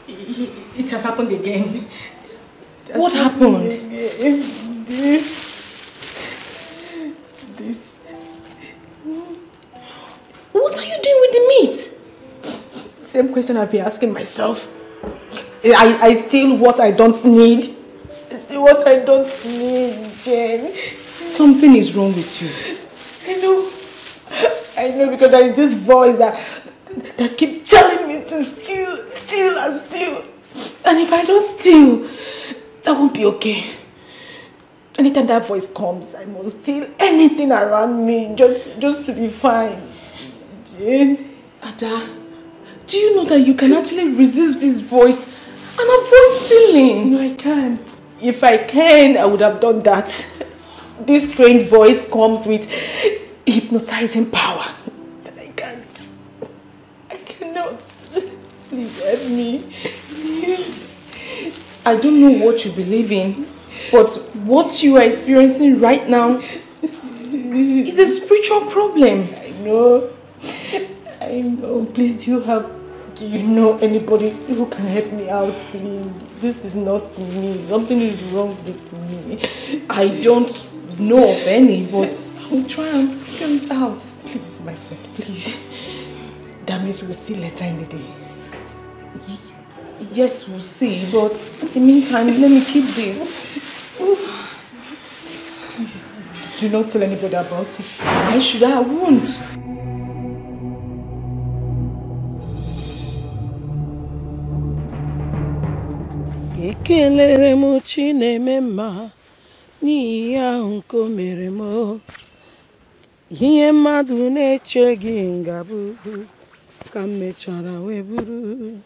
It has happened again. What happened? This. What are you doing with the meat? Same question I've been asking myself. I steal what I don't need. I steal what I don't need, Jane. Something is wrong with you. I know because there is this voice that keeps telling me to steal and steal. And if I don't steal, that won't be okay. Anytime that voice comes, I must steal anything around me just to be fine. Jane. Ada, Do you know that you can actually resist this voice and avoid stealing? No, I can't. If I can, I would have done that. This strange voice comes with hypnotizing power. But I can't. I cannot. Please help me. Please. I don't know what you believe in, but what you are experiencing right now is a spiritual problem. I know. I know. Please, do you know anybody who can help me out, please? This is not me. Something is wrong with me. I don't know of any, but I'll try and figure it out. Please, my friend, please. That means we'll see later in the day. Yes, we'll see, but in the meantime, let me keep this. Please, do not tell anybody about it. Why should I? I won't. Ekelere m Chineme mma n'ihi ahụ nke o mere m. Ihe mmadụ na-echeghị ngabụ ka m mechara wee bụrụ.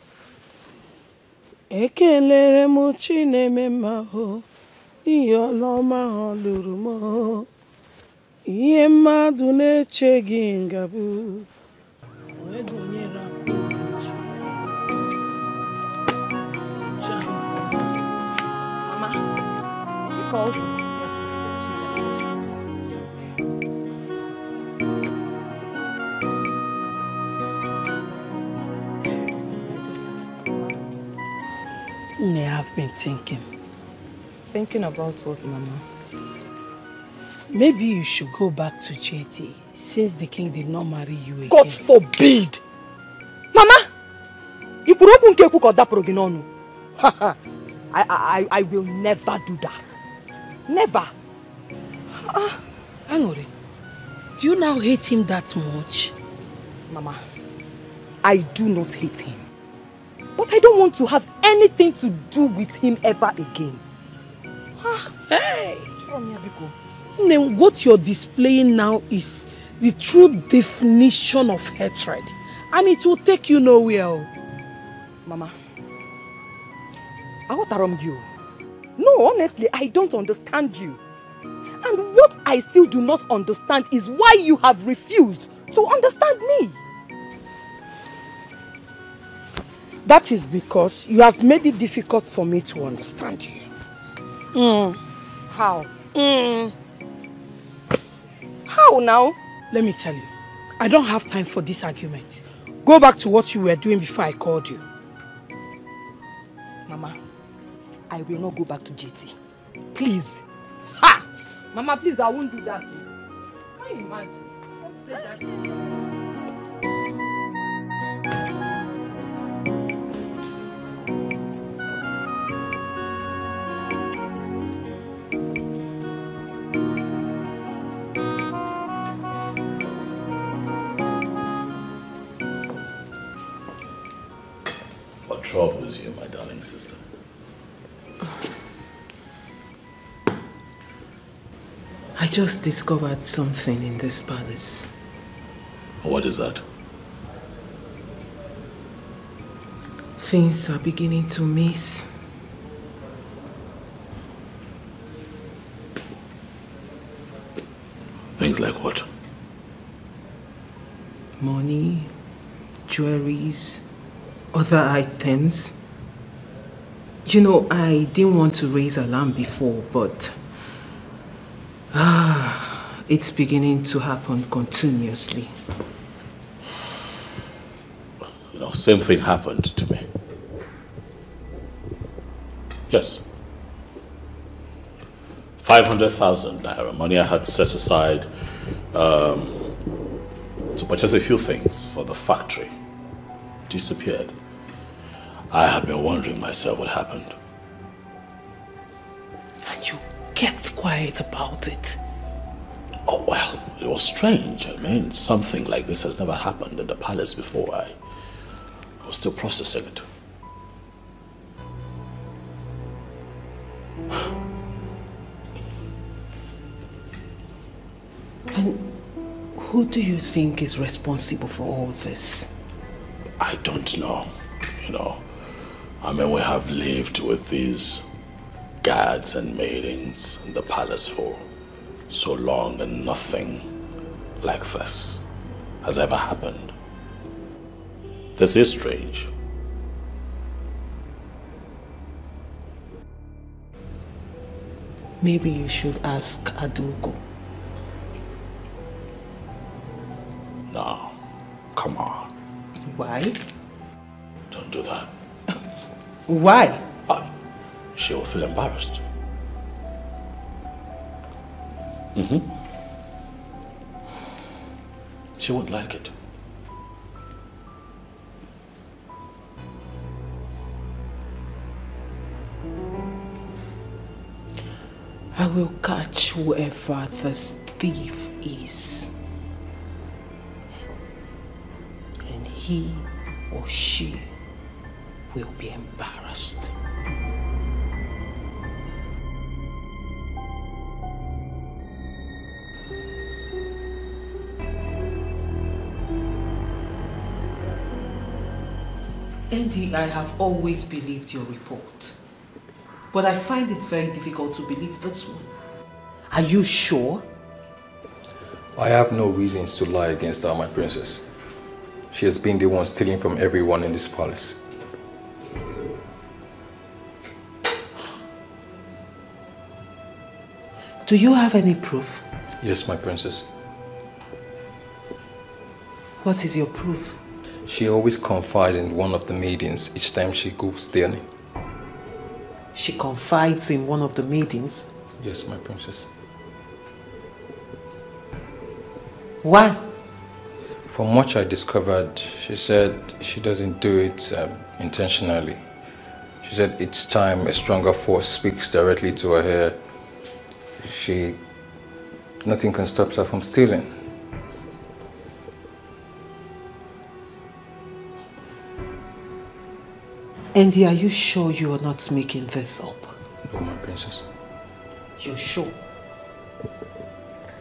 Ekelere m Chineme mma n'ihi ọlụ ọma ọ lụrụ m. Ihe mmadụ na-echeghị ngabụ wee gụnyere m. Called? I've been thinking. Thinking about what, Mama? Maybe you should go back to JT since the king did not marry you again. God forbid! Mama! You put up on keku koda proginono. I will never do that. Never. Angore, do you now hate him that much? Mama, I do not hate him. But I don't want to have anything to do with him ever again. Hey! Then what you're displaying now is the true definition of hatred. And it will take you nowhere. Mama, I want to wrong you. No, honestly, I don't understand you. And what I still do not understand is why you have refused to understand me. That is because you have made it difficult for me to understand you. How? How now? Let me tell you, I don't have time for this argument. Go back to what you were doing before I called you. Mama, I will not go back to JT. Please. Ha! Mama, please, I won't do that. Can you imagine? Just say that. What troubles you, my darling sister? I just discovered something in this palace. What is that? Things are beginning to miss. Things like what? Money, jewelries, other items. You know, I didn't want to raise alarm before, but it's beginning to happen continuously. You know, same thing happened to me. Yes. 500,000 naira money I had set aside to purchase a few things for the factory disappeared. I have been wondering myself what happened. And you kept quiet about it. Oh, well, it was strange. I mean, something like this has never happened in the palace before. I was still processing it. And who do you think is responsible for all this? I don't know, you know. I mean, we have lived with these guards and maidens in the palace for so long and nothing like this has ever happened. This is strange. Maybe you should ask Adugo. No, come on. Why? Don't do that. Why? She will feel embarrassed. She won't like it. I will catch whoever this thief is. And he or she will be embarrassed. Andy, I have always believed your report. But I find it very difficult to believe this one. Are you sure? I have no reasons to lie against her, my princess. She has been the one stealing from everyone in this palace. Do you have any proof? Yes, my princess. What is your proof? She always confides in one of the maidens each time she goes stealing. She confides in one of the maidens? Yes, my princess. Why? From what I discovered, she said she doesn't do it intentionally. She said each time a stronger force speaks directly to her hair, nothing can stop her from stealing. Andy, are you sure you are not making this up? No, my princess. You're sure?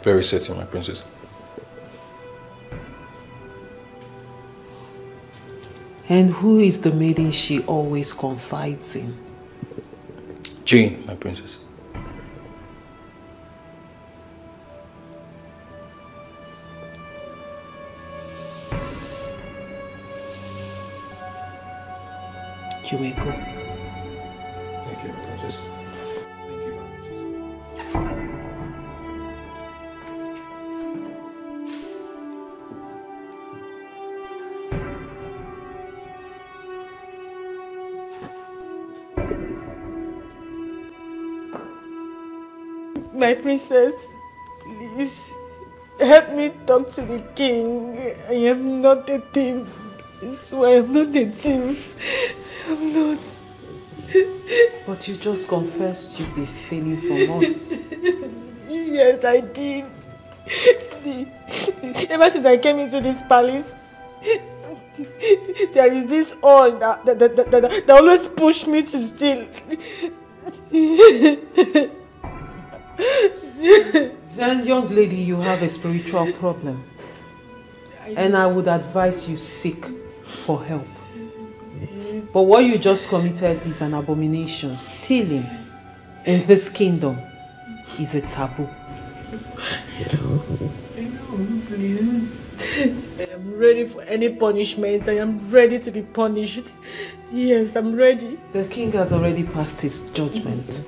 Very certain, my princess. And who is the maiden she always confides in? Jane, my princess. You may go. Thank you, princess. My princess, please help me talk to the king. I am not a thief. I swear I'm not a thief. I'm not. But you just confessed you've been stealing from us. Yes, I did. Ever since I came into this palace, there is this all that always push me to steal. Then, young lady, you have a spiritual problem. And I would advise you seek for help. But what you just committed is an abomination. Stealing in this kingdom is a taboo. I know, please. I am ready for any punishment. I am ready to be punished. Yes, I'm ready. The king has already passed his judgment.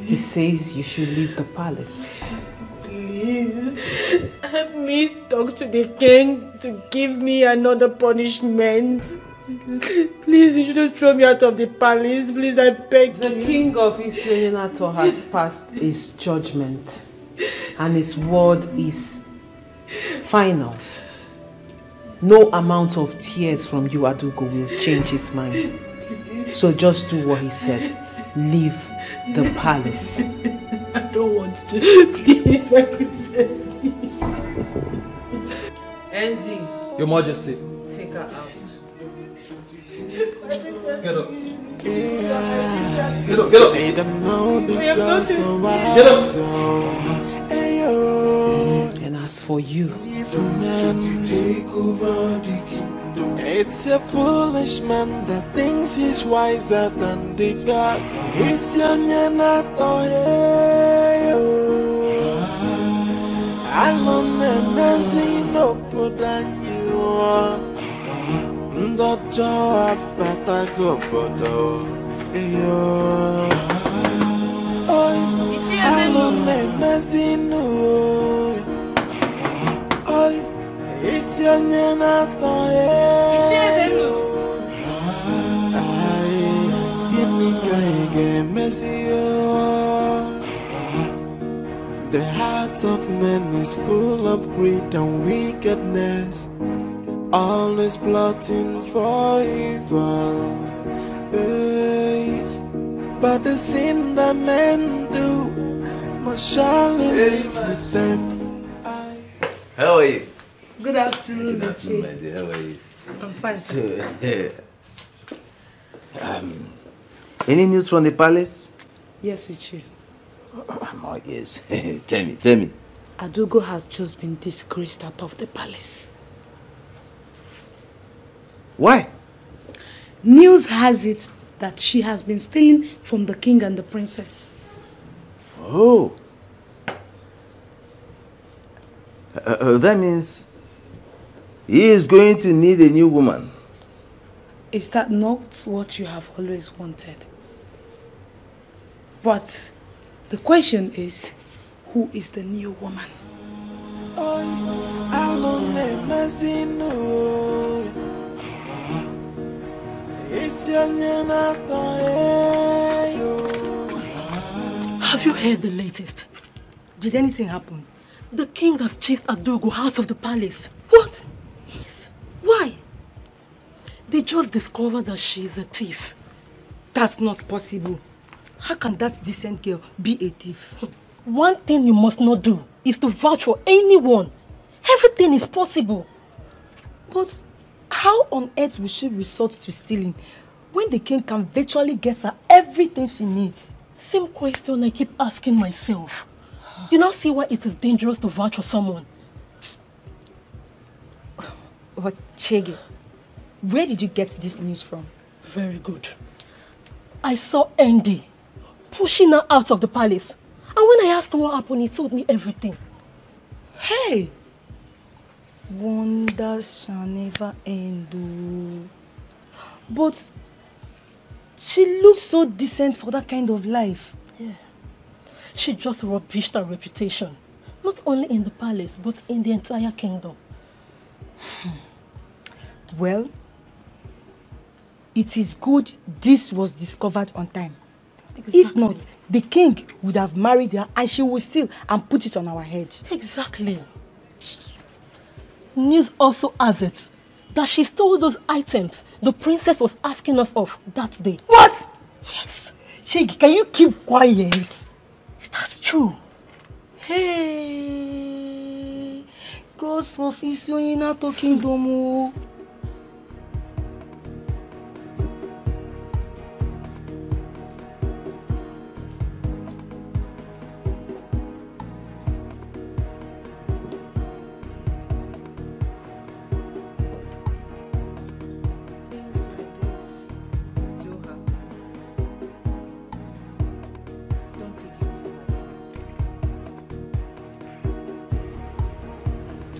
He says you should leave the palace. Please, help me talk to the king to give me another punishment. Please, you shouldn't throw me out of the palace. Please, I beg you. The king of Islenato has passed his judgment. And his word is final. No amount of tears from you, Adugo, will change his mind. So just do what he said. Leave the palace. I don't want to. Please, my princess. Andy. Your Majesty. Take her out. Get up. Get up, get up. They don't know because Get up. And as for you, to take over the kingdom. It's a foolish man that thinks he's wiser than the gods. It's young and not alone and messy no put on you. Ndojo apata go bodo. Alone and messy no. It's young and not the heart of man is full of greed and wickedness, always plotting for evil. But the sin that men do must surely live with them. How are you? Good afternoon, my dear. How are you? I'm fine. So, any news from the palace? Yes, Ichi. I'm all ears. Tell me. Adugo has just been disgraced out of the palace. Why? News has it that she has been stealing from the king and the princess. Oh. That means he is going to need a new woman. Is that not what you have always wanted? But the question is, who is the new woman? Have you heard the latest? Did anything happen? The king has chased Adugo out of the palace. What? Yes. Why? They just discovered that she is a thief. That's not possible. How can that decent girl be a thief? One thing you must not do is to vouch for anyone. Everything is possible. But how on earth will she resort to stealing when the king can virtually get her everything she needs? Same question I keep asking myself. You now see why it is dangerous to vouch for someone. But Chege, where did you get this news from? Very good. I saw Andy pushing her out of the palace. And when I asked what happened, he told me everything. Hey! Wonders shall never end. But she looks so decent for that kind of life. Yeah. She just rubbished her reputation. Not only in the palace, but in the entire kingdom. Well, it is good this was discovered on time. Exactly. If not, the king would have married her and she would steal and put it on our head. Exactly. News also has it that she stole those items the princess was asking us of that day. What? Yes. Shege, can you keep quiet? That's true. Hey, Ghost of Isioina talking domo.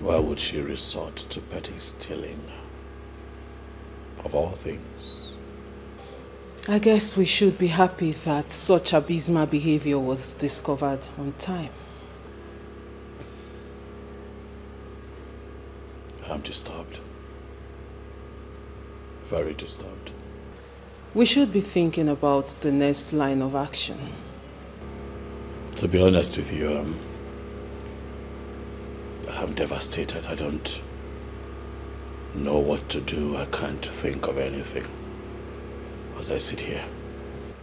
Why would she resort to petty stealing? Of all things. I guess we should be happy that such abysmal behavior was discovered on time. I'm disturbed. Very disturbed. We should be thinking about the next line of action. To be honest with you, I'm devastated. I don't know what to do. I can't think of anything as I sit here.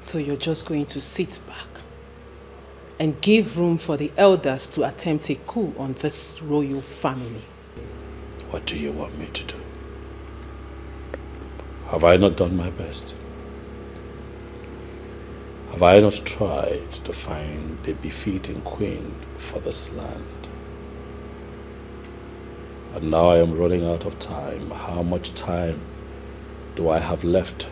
So you're just going to sit back and give room for the elders to attempt a coup on this royal family? What do you want me to do? Have I not done my best? Have I not tried to find a befitting queen for this land? And now I am running out of time. How much time do I have left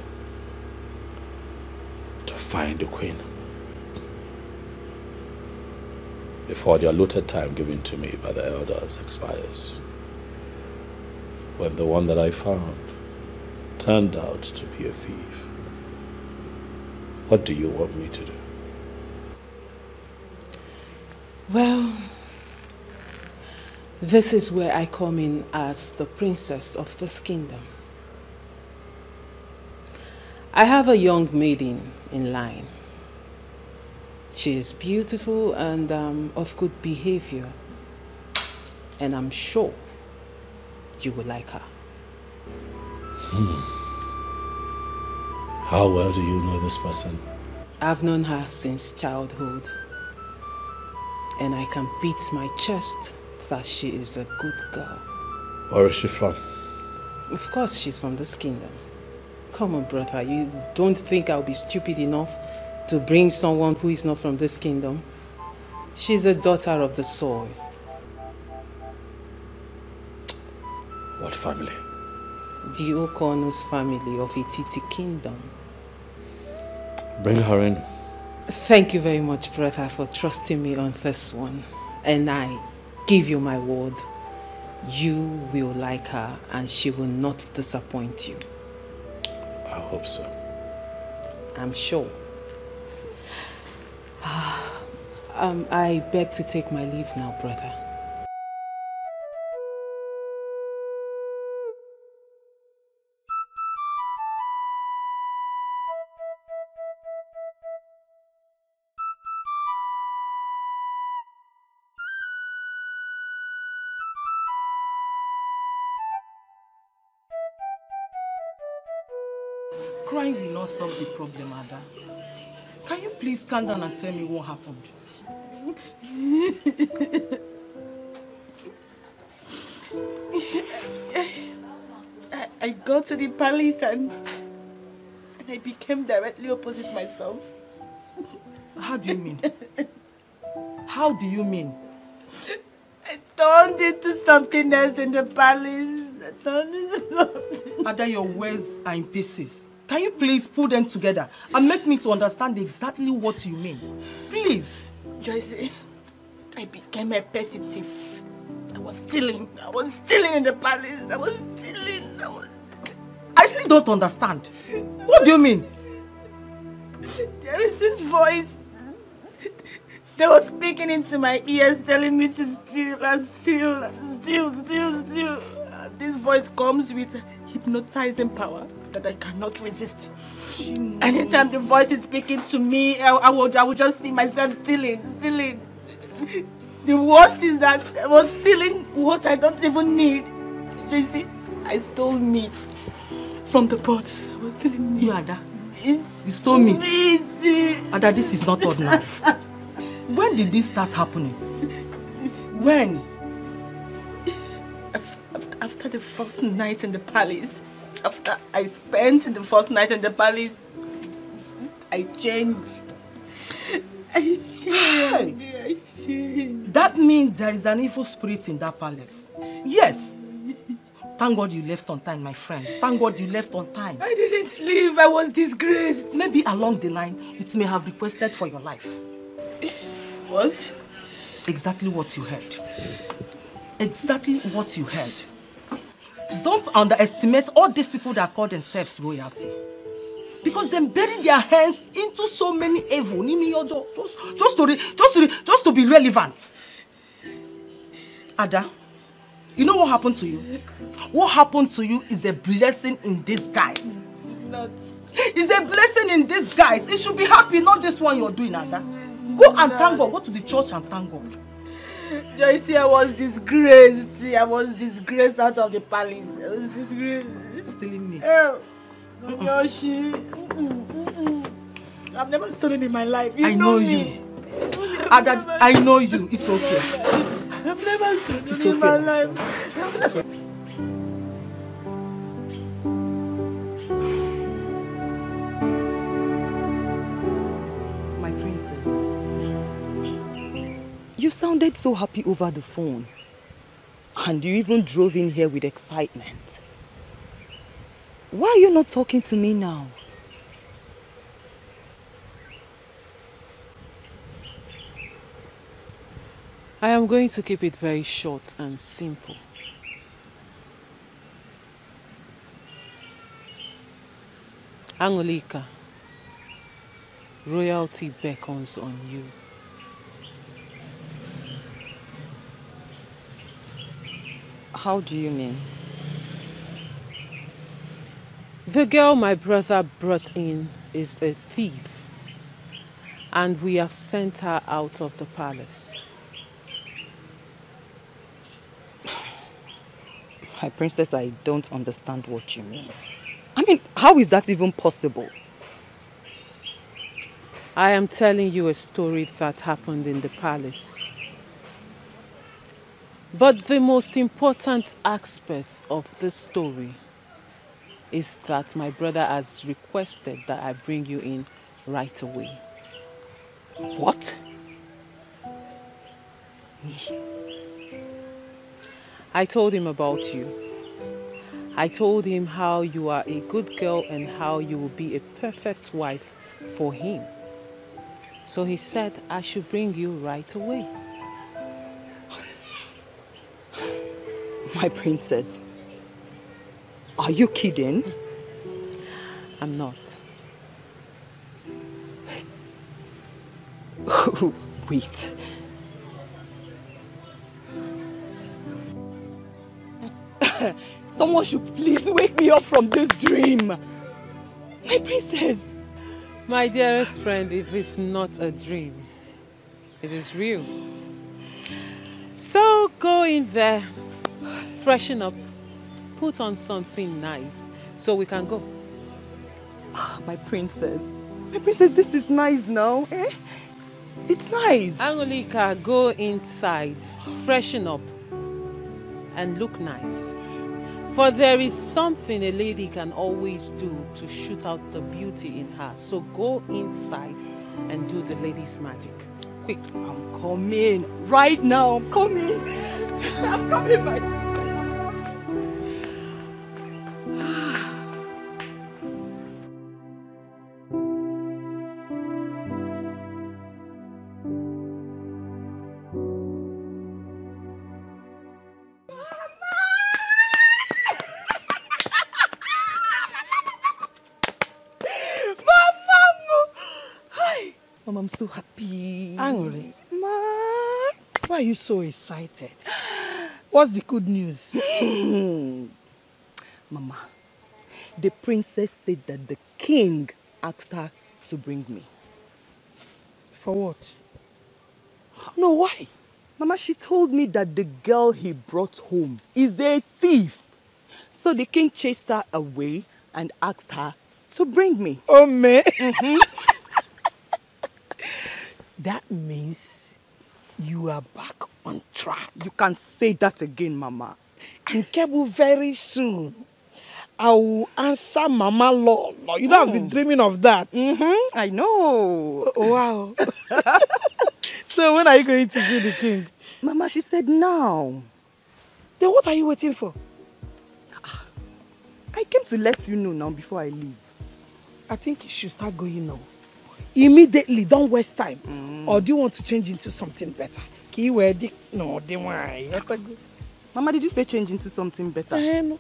to find the queen before the allotted time given to me by the elders expires? When the one that I found turned out to be a thief. What do you want me to do? Well, this is where I come in as the princess of this kingdom. I have a young maiden in line. She is beautiful and of good behavior, and I'm sure you will like her. How well do you know this person? I've known her since childhood, and I can beat my chest that she is a good girl. Where is she from? Of course she's from this kingdom. Come on, brother, you don't think I'll be stupid enough to bring someone who is not from this kingdom? She's a daughter of the soil. What family? The Okono's family of Ititi Kingdom. Bring her in. Thank you very much, brother, for trusting me on this one. And I give you my word, you will like her and she will not disappoint you. I hope so. I'm sure. I beg to take my leave now, brother. Crying will not solve the problem, Ada. Can you please calm down and tell me what happened? I got to the palace and I became directly opposite myself. How do you mean? How do you mean? I turned into something else in the palace. I turned into something. Ada, your words are in pieces. Can you please put them together and make me to understand exactly what you mean? Please. Joyce, I became a petty thief. I was stealing in the palace. I still don't understand. What do you mean? There is this voice that was speaking into my ears telling me to steal and steal and steal. This voice comes with hypnotizing power that I cannot resist. Anytime the voice is speaking to me, I would just see myself stealing. The worst is that I was stealing what I don't even need. You see, I stole meat from the pot. I was stealing meat. You, Ada? You stole meat? Ada, this is not ordinary. When did this start happening? When? After the first night in the palace. After I spent the first night in the palace, I changed. That means there is an evil spirit in that palace. Yes. Thank God you left on time, my friend. Thank God you left on time. I didn't leave. I was disgraced. Maybe along the line, it may have requested for your life. What? Exactly what you heard. Exactly what you heard. Don't underestimate all these people that call themselves royalty. Because they bury their hands into so many evil. Just to be relevant. Ada, you know what happened to you? What happened to you is a blessing in disguise. It's not. It's a blessing in disguise. It should be happy, not this one you're doing, Ada. Go and thank God. Go to the church and thank God. Joyce, I was disgraced. I was disgraced out of the palace. I was disgraced. Stealing me. Yoshi. I've never stolen in my life. I know you. Ada, I know you. It's okay. I've never stolen in my life. My princess. You sounded so happy over the phone. And you even drove in here with excitement. Why are you not talking to me now? I am going to keep it very short and simple. Angolika, royalty beckons on you. How do you mean? The girl my brother brought in is a thief, and we have sent her out of the palace. My princess, I don't understand what you mean. I mean, how is that even possible? I am telling you a story that happened in the palace. But the most important aspect of this story is that my brother has requested that I bring you in right away. What? I told him about you. I told him how you are a good girl and how you will be a perfect wife for him. So he said I should bring you right away. My princess, are you kidding? I'm not. Wait. Someone should please wake me up from this dream. My princess. My dearest friend, it is not a dream. It is real. So go in there, freshen up, put on something nice so we can go. My princess. My princess, this is nice now. Eh? It's nice. Angolika, go inside, freshen up, and look nice. For there is something a lady can always do to shoot out the beauty in her. So go inside and do the lady's magic. Quick. I'm coming. Right now, I'm coming. I'm coming, my princess. Mama, I'm so happy. Angry? Ma, why are you so excited? What's the good news? Mama, the princess said that the king asked her to bring me. For what? No, why? Mama, she told me that the girl he brought home is a thief. So the king chased her away and asked her to bring me. Oh, me? That means you are back on track. You can say that again, Mama. In Kebu, very soon, I will answer Mama Law. You know, I've been dreaming of that. I know. Oh, wow. So when are you going to see the king? Mama, she said now. Then what are you waiting for? I came to let you know now before I leave. I think you should start going now. Immediately, don't waste time. Or do you want to change into something better? No, they want. Mama, did you say change into something better? No.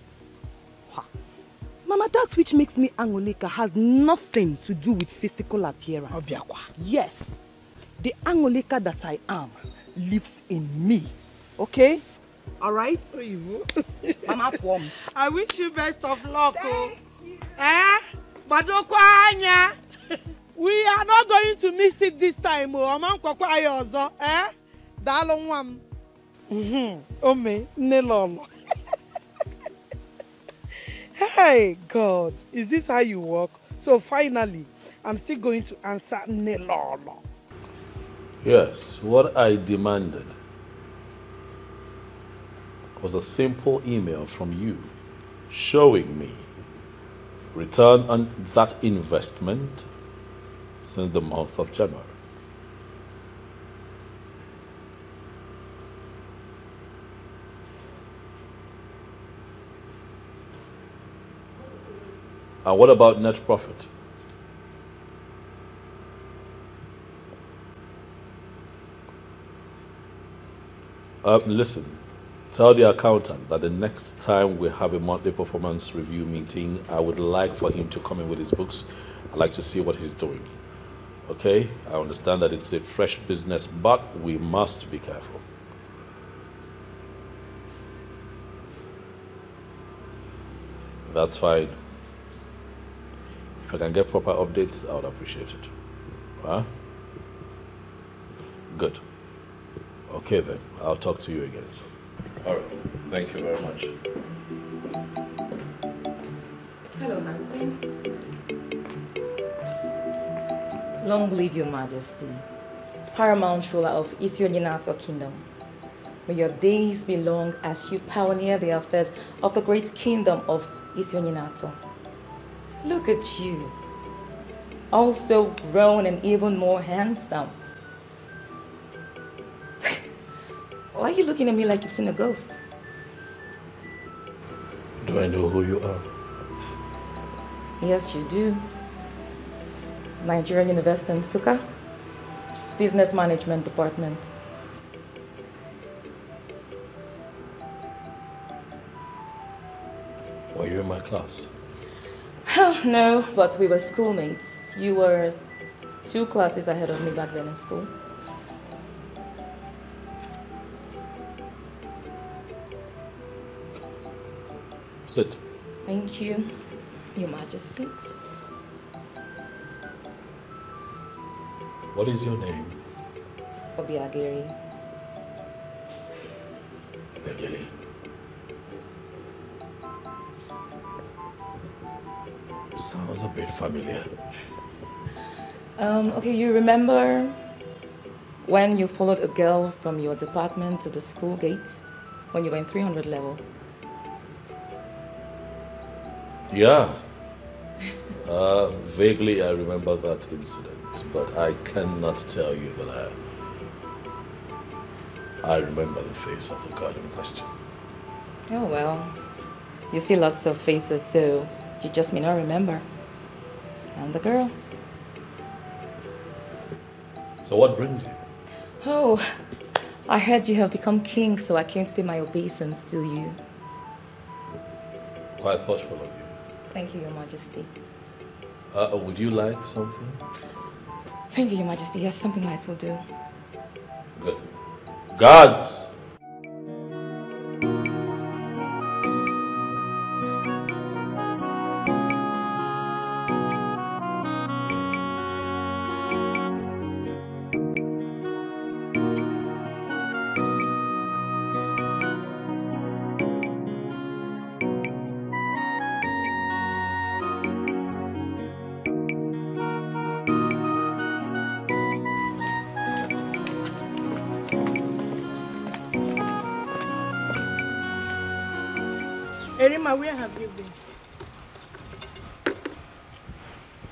Mama, that which makes me Angolika has nothing to do with physical appearance. Obiakwa. Yes. The Angolika that I am lives in me. Okay? Alright? Mama, come. I wish you best of luck. Badokwanya. We are not going to miss it this time. Dalonwam. Ome, Nelolo. Hey, God, is this how you walk? So finally, I'm still going to answer Nelolo. Yes, what I demanded was a simple email from you showing me return on that investment since the month of January. And what about net profit? Listen, tell the accountant that the next time we have a monthly performance review meeting, I would like for him to come in with his books. I'd like to see what he's doing. Okay? I understand that it's a fresh business, but we must be careful. That's fine. If I can get proper updates, I would appreciate it. Huh? Good. Okay then, I'll talk to you again soon. All right, thank you very much. Hello, Hansi. Long live your majesty, paramount ruler of Isonyenato Kingdom. May your days be long as you pioneer the affairs of the great kingdom of Isonyenato. Look at you, also grown and even more handsome. Why are you looking at me like you've seen a ghost? Do I know who you are? Yes, you do. Nigerian University in Nsukka, Business Management Department. Were you in my class? No, but we were schoolmates. You were 2 classes ahead of me back then in school. Sit. Thank you, Your Majesty. What is your name? Obiageri. Begili. Sounds a bit familiar. Okay, you remember when you followed a girl from your department to the school gates when you were in 300 level? Yeah. Vaguely I remember that incident, but I cannot tell you that I remember the face of the girl in question. Oh well, you see lots of faces, so you just may not remember. And the girl. So what brings you? Oh, I heard you have become king, so I came to pay my obeisance to you. Quite thoughtful of you. Thank you, Your Majesty. Would you like something? Thank you, Your Majesty. Yes, something light will do. Good. Guards! Erima, where have you been?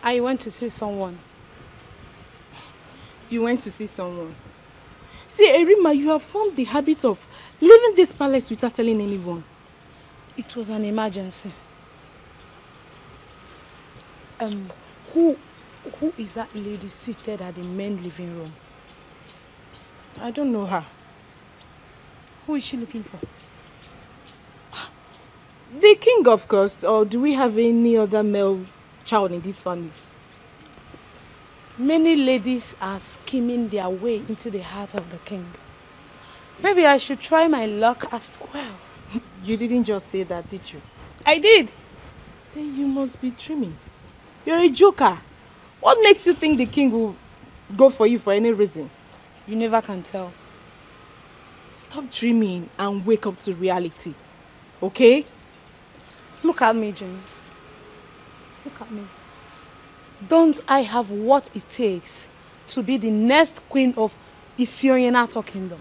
I went to see someone. You went to see someone? See, Erima, you have formed the habit of leaving this palace without telling anyone. It was an emergency. Who is that lady seated at the main living room? I don't know her. Who is she looking for? The king, of course. Or do we have any other male child in this family? Many ladies are scheming their way into the heart of the king. Maybe I should try my luck as well. You didn't just say that, did you? I did. Then you must be dreaming. You're a joker. What makes you think the king will go for you for any reason? You never can tell. Stop dreaming and wake up to reality. Okay? Look at me, Jane. Look at me. Don't I have what it takes to be the next queen of Isonyenato Kingdom?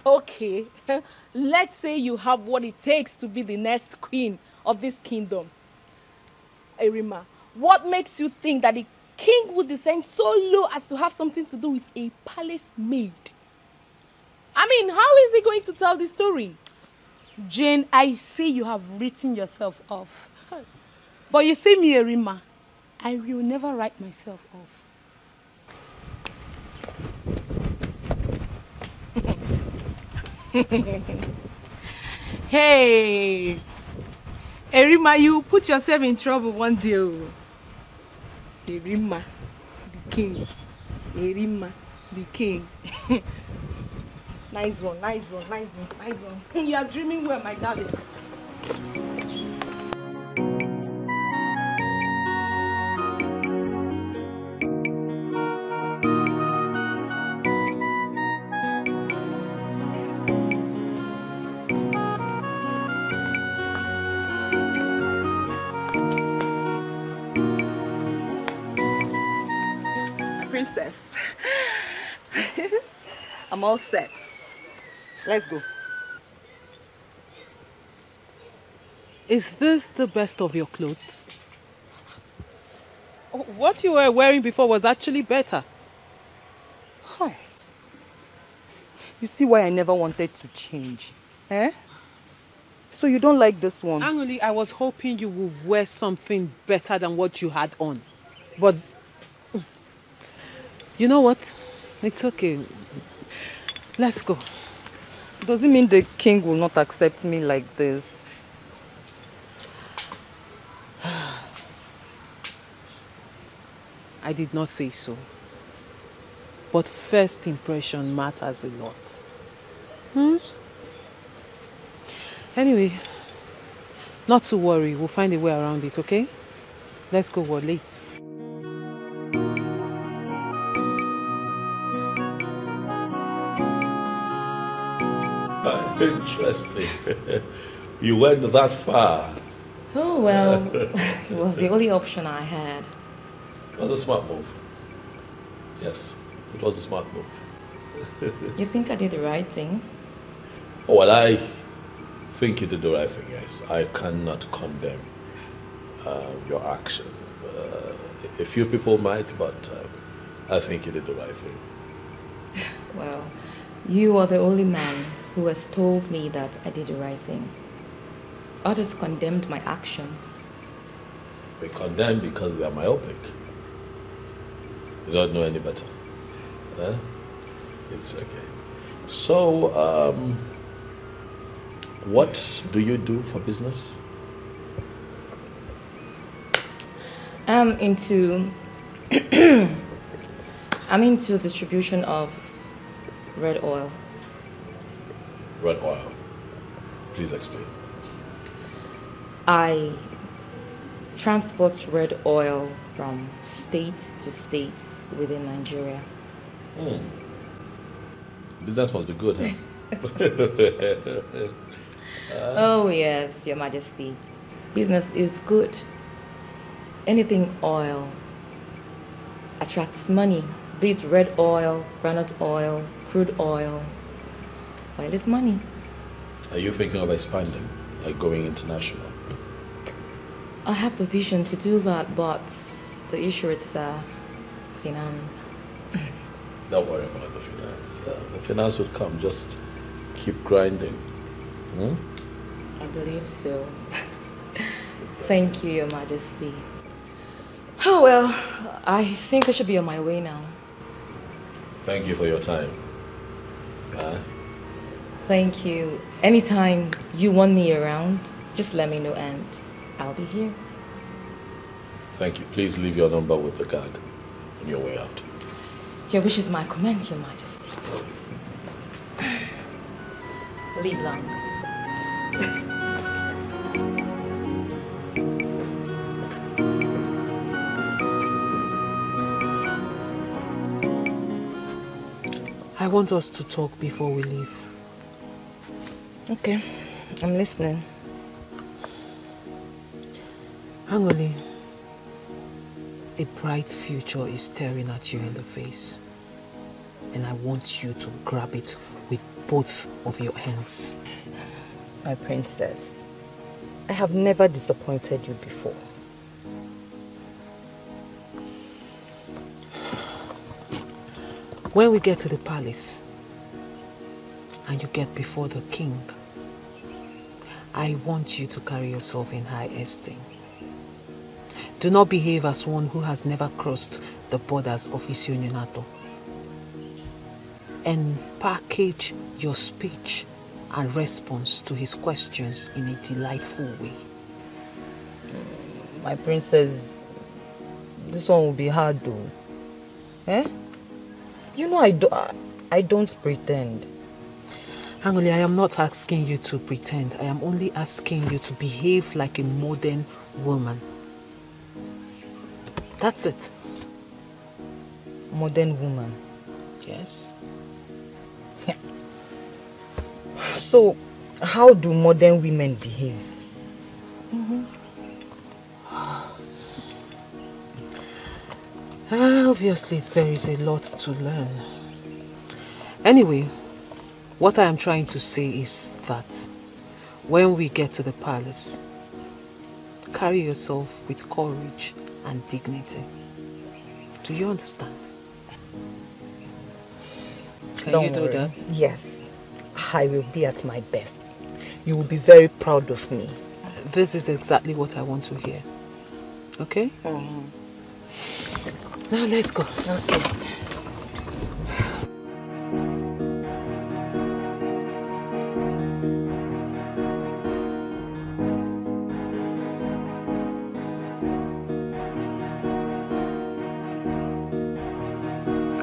Okay. Let's say you have what it takes to be the next queen of this kingdom. Erima, what makes you think that the king would descend so low as to have something to do with a palace maid? I mean, how is he going to tell the story? Jane, I see you have written yourself off. But you see me, Erima, I will never write myself off. Hey, Erima, you put yourself in trouble one day. Erima, the king. Erima, the king. Nice one, nice one, nice one, nice one. You are dreaming well, my darling. Princess. I'm all set. Let's go. Is this the best of your clothes? What you were wearing before was actually better. Hi. You see why I never wanted to change, eh? So you don't like this one? Angoli, I was hoping you would wear something better than what you had on. But, you know what? It's okay. Let's go. Does it mean the king will not accept me like this? I did not say so. But first impression matters a lot. Anyway, not to worry. We'll find a way around it, okay? Let's go, we're late. Interesting. You went that far. Oh, well, it was the only option I had. It was a smart move. Yes, it was a smart move. You think I did the right thing? Oh, well, I think you did the right thing, yes. I cannot condemn your action. A few people might, but I think you did the right thing. Well, you are the only man who has told me that I did the right thing. Others condemned my actions. They condemn because they are myopic. They don't know any better. It's okay. So, what do you do for business? I'm into distribution of red oil. Red oil. Please explain. I transport red oil from state to state within Nigeria. Business must be good, huh? Oh yes, Your Majesty. Business is good. Anything oil attracts money. Be it red oil, granite oil, crude oil. Oil is money. Are you thinking of expanding, like going international? I have the vision to do that, but the issue is finance. Don't worry about the finance. The finance will come. Just keep grinding. I believe so. Thank you, Your Majesty. Oh well, I think I should be on my way now. Thank you for your time. Thank you. Anytime you want me around, just let me know and I'll be here. Thank you. Please leave your number with the guard on your way out. Your wish is my command, Your Majesty. Leave long. I want us to talk before we leave. Okay, I'm listening. Angoli, a bright future is staring at you in the face. And I want you to grab it with both of your hands. My princess, I have never disappointed you before. When we get to the palace and you get before the king, I want you to carry yourself in high esteem. Do not behave as one who has never crossed the borders of Isionyonato. And package your speech and response to his questions in a delightful way. My princess, this one will be hard though. Eh? You know I don't pretend. Angoli, I am not asking you to pretend. I am only asking you to behave like a modern woman. That's it. Modern woman? Yes. So, how do modern women behave? Obviously, there is a lot to learn. Anyway, what I am trying to say is that when we get to the palace, carry yourself with courage and dignity. Do you understand? Can you do that? Yes, I will be at my best. You will be very proud of me. This is exactly what I want to hear. Okay? Now let's go. Okay.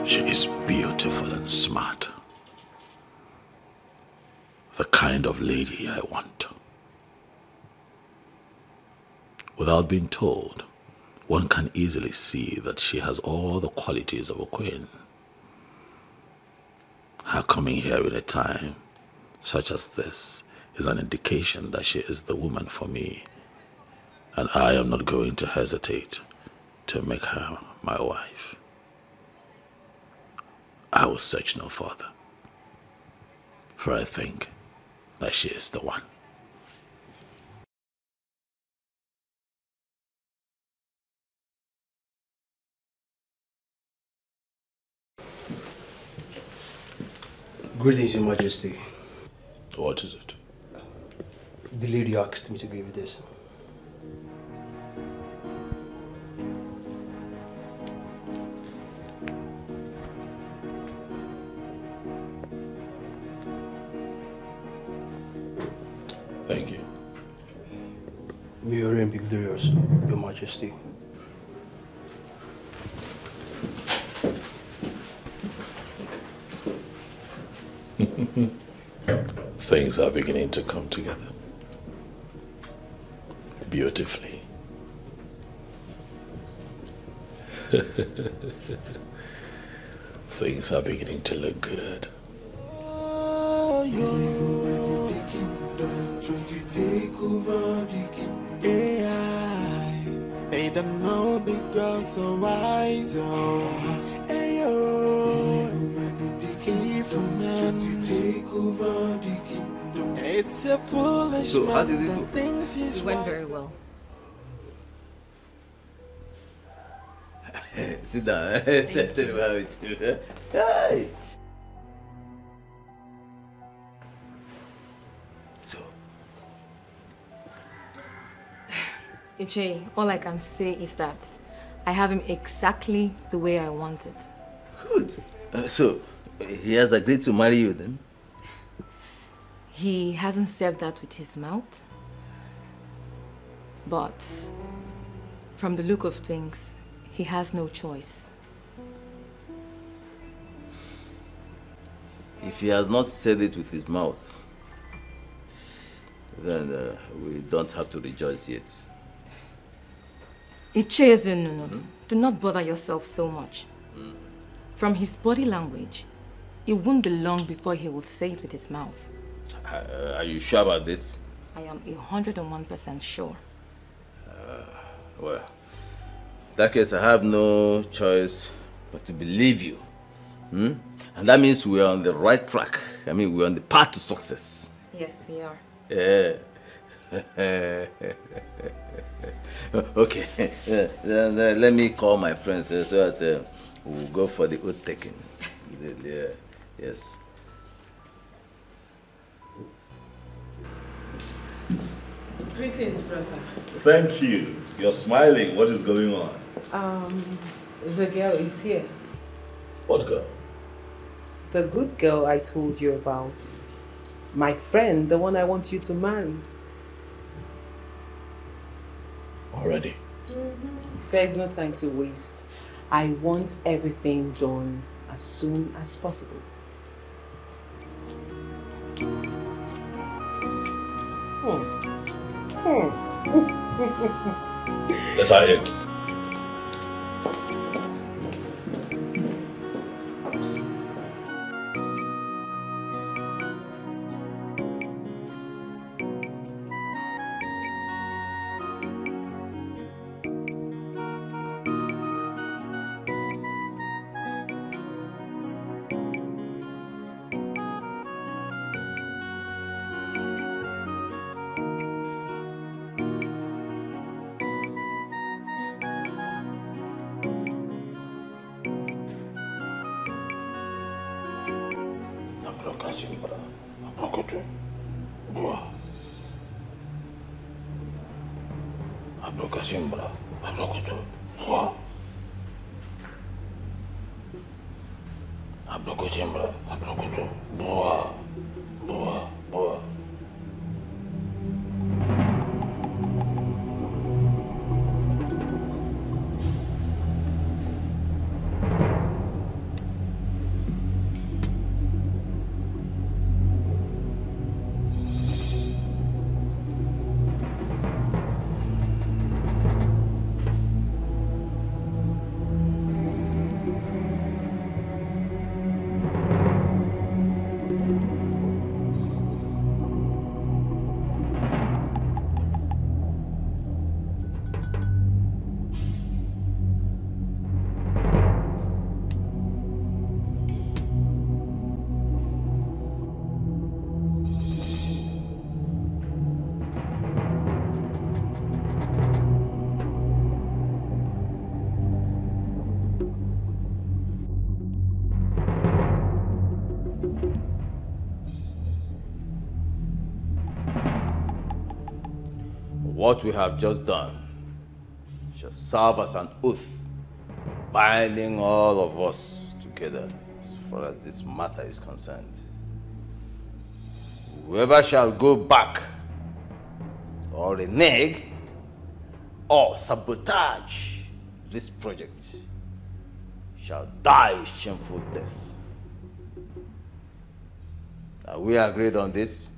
She is beautiful and smart. The kind of lady I want. Without being told, one can easily see that she has all the qualities of a queen. Her coming here in a time such as this is an indication that she is the woman for me, and I am not going to hesitate to make her my wife. I will search no further, for I think that she is the one. Greetings, Your Majesty. What is it? The lady asked me to give you this. Thank you. May you reign victorious, Your Majesty. Things are beginning to come together beautifully. Things are beginning to look good. Trying to take over the kingdom. AI made them know the girls so wise. Trying to take over the kingdom. It's a foolish man that thinks he's It went very well. Sit down. Tell me how it is. Hi. So. Iche, all I can say is that I have him exactly the way I want it. Good. So, he has agreed to marry you then? He hasn't said that with his mouth, but from the look of things, he has no choice. If he has not said it with his mouth, then we don't have to rejoice yet. Iche, no. Do not bother yourself so much. From his body language, it won't be long before he will say it with his mouth. Are you sure about this? I am 101% sure. Well, in that case, I have no choice but to believe you. And that means we are on the right track. I mean, we're on the path to success. Yes, we are. Yeah. Okay. Then let me call my friends so that we'll go for the oath taking. Yeah. Yes. Greetings, brother. Thank you. You're smiling. What is going on? The girl is here. What girl? The good girl I told you about. My friend, the one I want you to marry. Already? There is no time to waste. I want everything done as soon as possible. Let's have it. What we have just done shall serve as an oath, binding all of us together as far as this matter is concerned. Whoever shall go back or renege or sabotage this project shall die a shameful death. Are we agreed on this?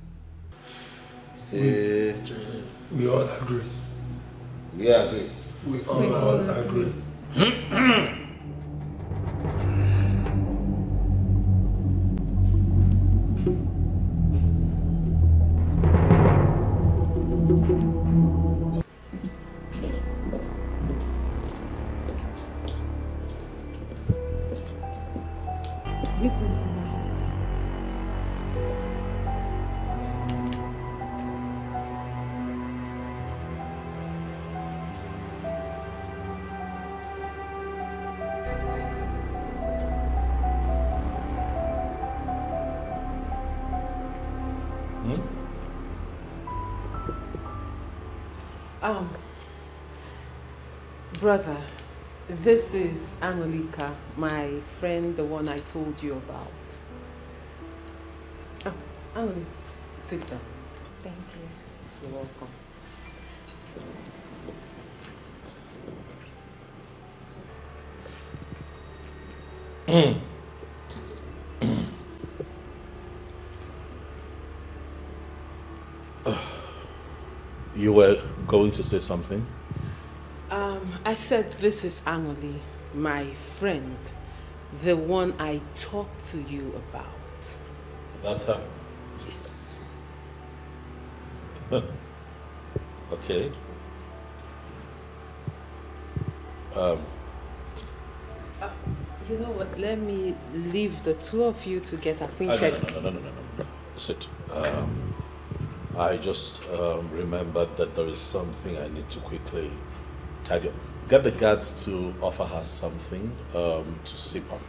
Say... We all agree. We agree. We all agree. Brother, this is Angelica, my friend, the one I told you about. Oh, Angelica, sit down. Thank you. You're welcome. You were going to say something? I said this is Angeli, my friend, the one I talked to you about. That's her? Yes. Okay. You know what, let me leave the two of you to get acquainted. No. Sit. I just remembered that there is something I need to quickly tidy up. Get the guards to offer her something to sip on.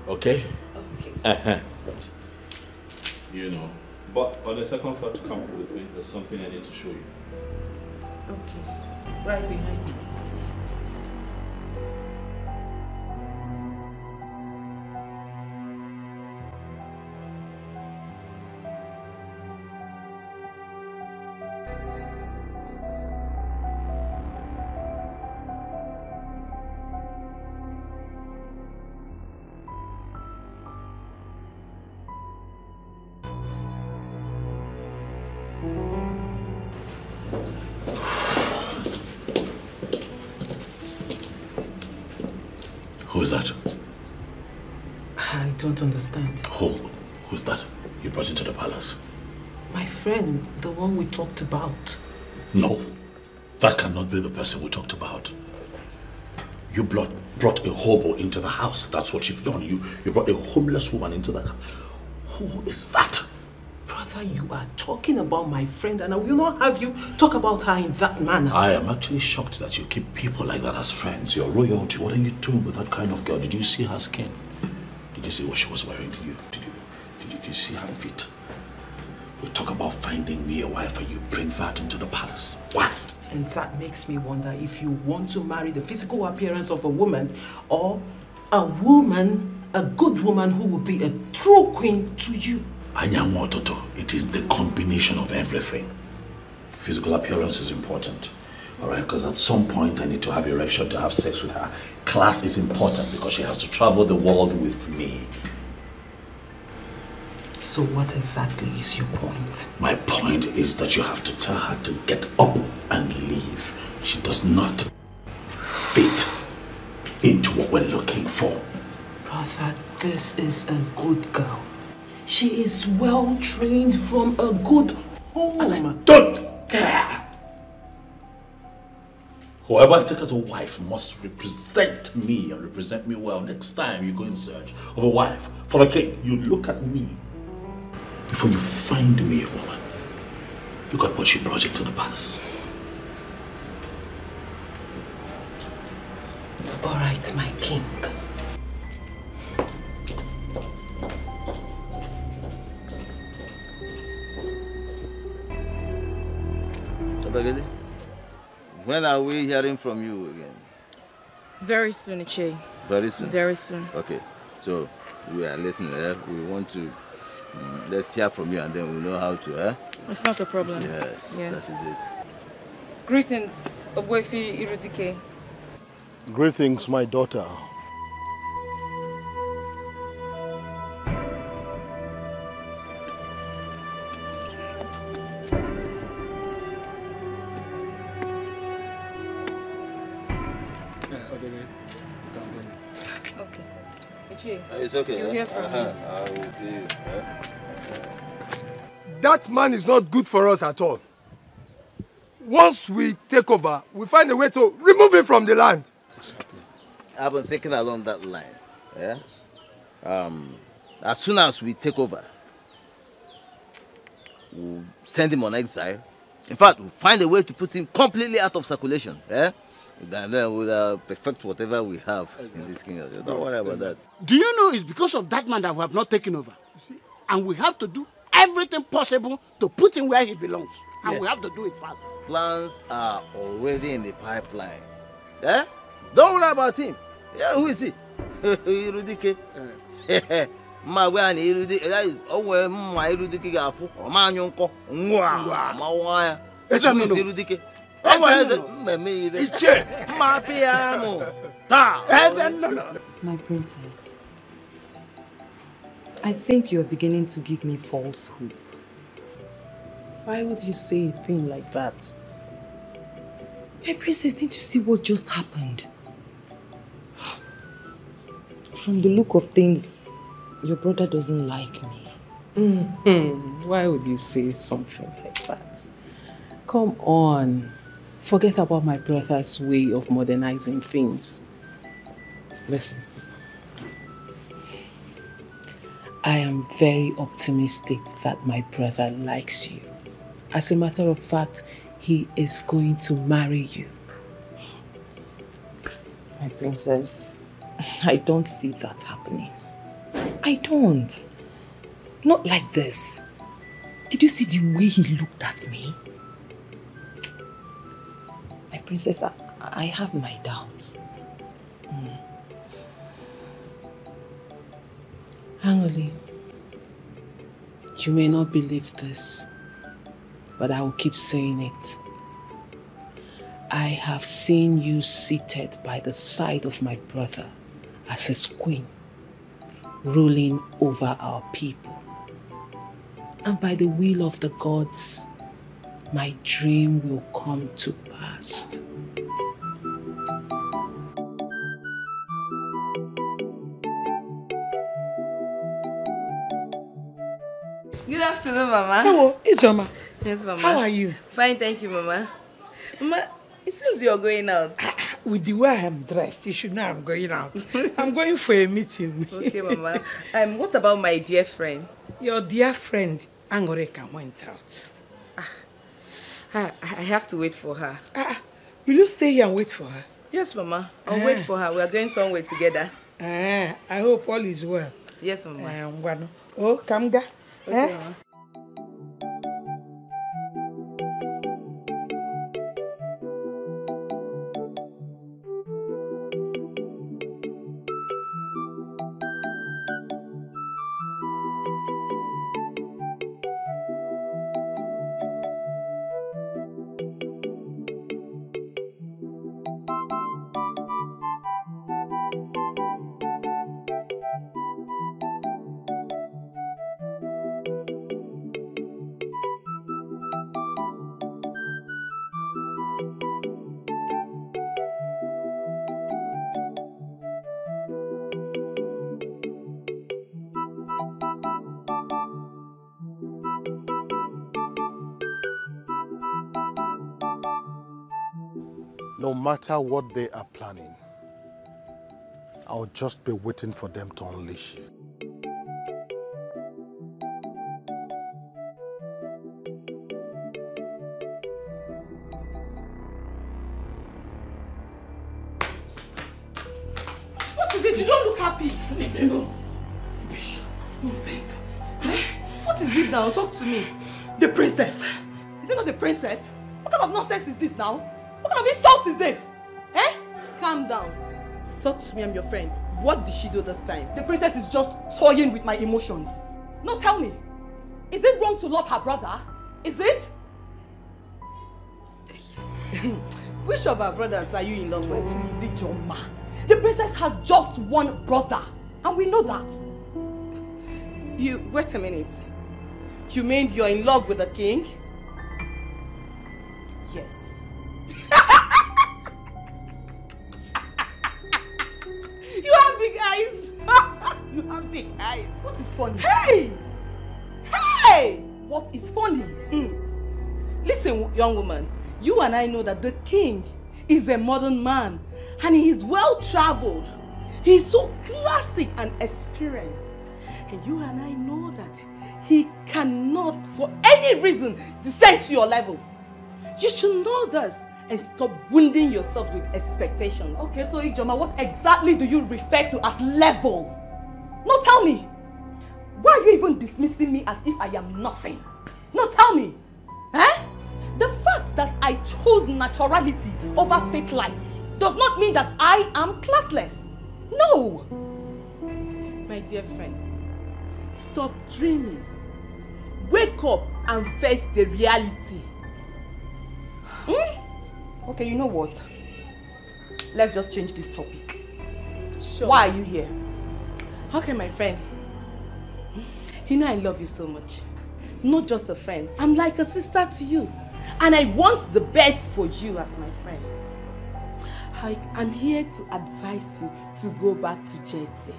Okay? Okay. You know. But on the second thought, come with me. There's something I need to show you. Okay. Right behind you. Who is that? I don't understand. Who's that you brought into the palace? My friend, the one we talked about. No, that cannot be the person we talked about. You brought a hobo into the house. That's what you've done. You brought a homeless woman into the house. Who is that? Brother, you are talking about my friend and I will not have you talk about her in that manner. I am actually shocked that you keep people like that as friends. You're royalty. What are you doing with that kind of girl? Did you see her skin? Did you see what she was wearing? Did you see her feet? We talk about finding me a wife and you bring that into the palace. Why? And that makes me wonder if you want to marry the physical appearance of a woman or a woman, a good woman who will be a true queen to you. Anyanwu Ototo, it is the combination of everything. Physical appearance is important. Alright, because at some point I need to have erection to have sex with her. Class is important because she has to travel the world with me. So what exactly is your point? My point is that you have to tell her to get up and leave. She does not fit into what we're looking for. Brother, this is a good girl. She is well trained from a good home. And I don't care. Whoever I take as a wife must represent me and represent me well. Next time you go in search of a wife for a king, you look at me before you find me a woman. Look at what she brought into the palace. All right, my king. When are we hearing from you again? Very soon, Iche. Very soon? Very soon. Okay, so we are listening. We want to, let's hear from you and then we'll know how to, It's not a problem. Yes, Yeah. that is it. Greetings, Ogbuefi Irudike. Greetings, my daughter. It's okay. You'll hear from me. I will see you. That man is not good for us at all. Once we take over, we find a way to remove him from the land. I've been thinking along that line. Yeah. As soon as we take over, we'll send him on exile. In fact, we'll find a way to put him completely out of circulation. Yeah. And then we'll perfect whatever we have in this kingdom. Don't worry about that. Do you know it's because of that man that we have not taken over? And we have to do everything possible to put him where he belongs. And Yes. we have to do it fast. Plans are already in the pipeline. Eh? Don't worry about him. Yeah, who is he? Irudike. That is always my Irudike gafu. Omanyonko. Mwa. Mawaya. Who is Irudike? My princess, I think you are beginning to give me false hope. Why would you say a thing like that? My princess, didn't you see what just happened? From the look of things, your brother doesn't like me. Why would you say something like that? Come on. Forget about my brother's way of modernizing things. Listen. I am very optimistic that my brother likes you. As a matter of fact, he is going to marry you. My princess, I don't see that happening. I don't. Not like this. Did you see the way he looked at me? Princess, I have my doubts. Angoli, you may not believe this, but I will keep saying it. I have seen you seated by the side of my brother as his queen, ruling over our people. And by the will of the gods, my dream will come to pass. Good afternoon, Mama. Hello, Ijoma. Yes, Mama. How are you? Fine, thank you, Mama. Mama, it seems you're going out. With the way I am dressed, you should know I'm going out. I'm going for a meeting. Okay, Mama. What about my dear friend? Your dear friend, Angoreka, went out. I have to wait for her. Will you stay here and wait for her? Yes, Mama. I'll wait for her. We are going somewhere together. I hope all is well. Yes, Mama. Oh, Kamga. Okay, Mama. No matter what they are planning, I'll just be waiting for them to unleash you. What is it? You don't look happy. No. Nonsense. What is it now? Talk to me. The princess. Is it not the princess? What kind of nonsense is this now? What kind of insult is this? Calm down. Talk to me, I'm your friend. What did she do this time? The princess is just toying with my emotions. Now tell me, is it wrong to love her brother? Is it? Which of our brothers are you in love with? Is it Joma? The princess has just one brother, and we know that. Wait a minute. You mean you're in love with the king? Yes. You have big eyes. You have big eyes. What is funny? Hey! Hey! What is funny? Listen, young woman. You and I know that the king is a modern man and he is well traveled. He is so classic and experienced. And you and I know that he cannot, for any reason, descend to your level. You should know this and stop wounding yourself with expectations. Okay, so Ijoma, what exactly do you refer to as level? No, tell me. Why are you even dismissing me as if I am nothing? No, tell me. The fact that I chose naturality over fake life does not mean that I am classless. No. My dear friend, stop dreaming. Wake up and face the reality. Okay, you know what? Let's just change this topic. Sure. Why are you here? Okay, my friend. You know I love you so much. Not just a friend. I'm like a sister to you. And I want the best for you as my friend. I'm here to advise you to go back to JT.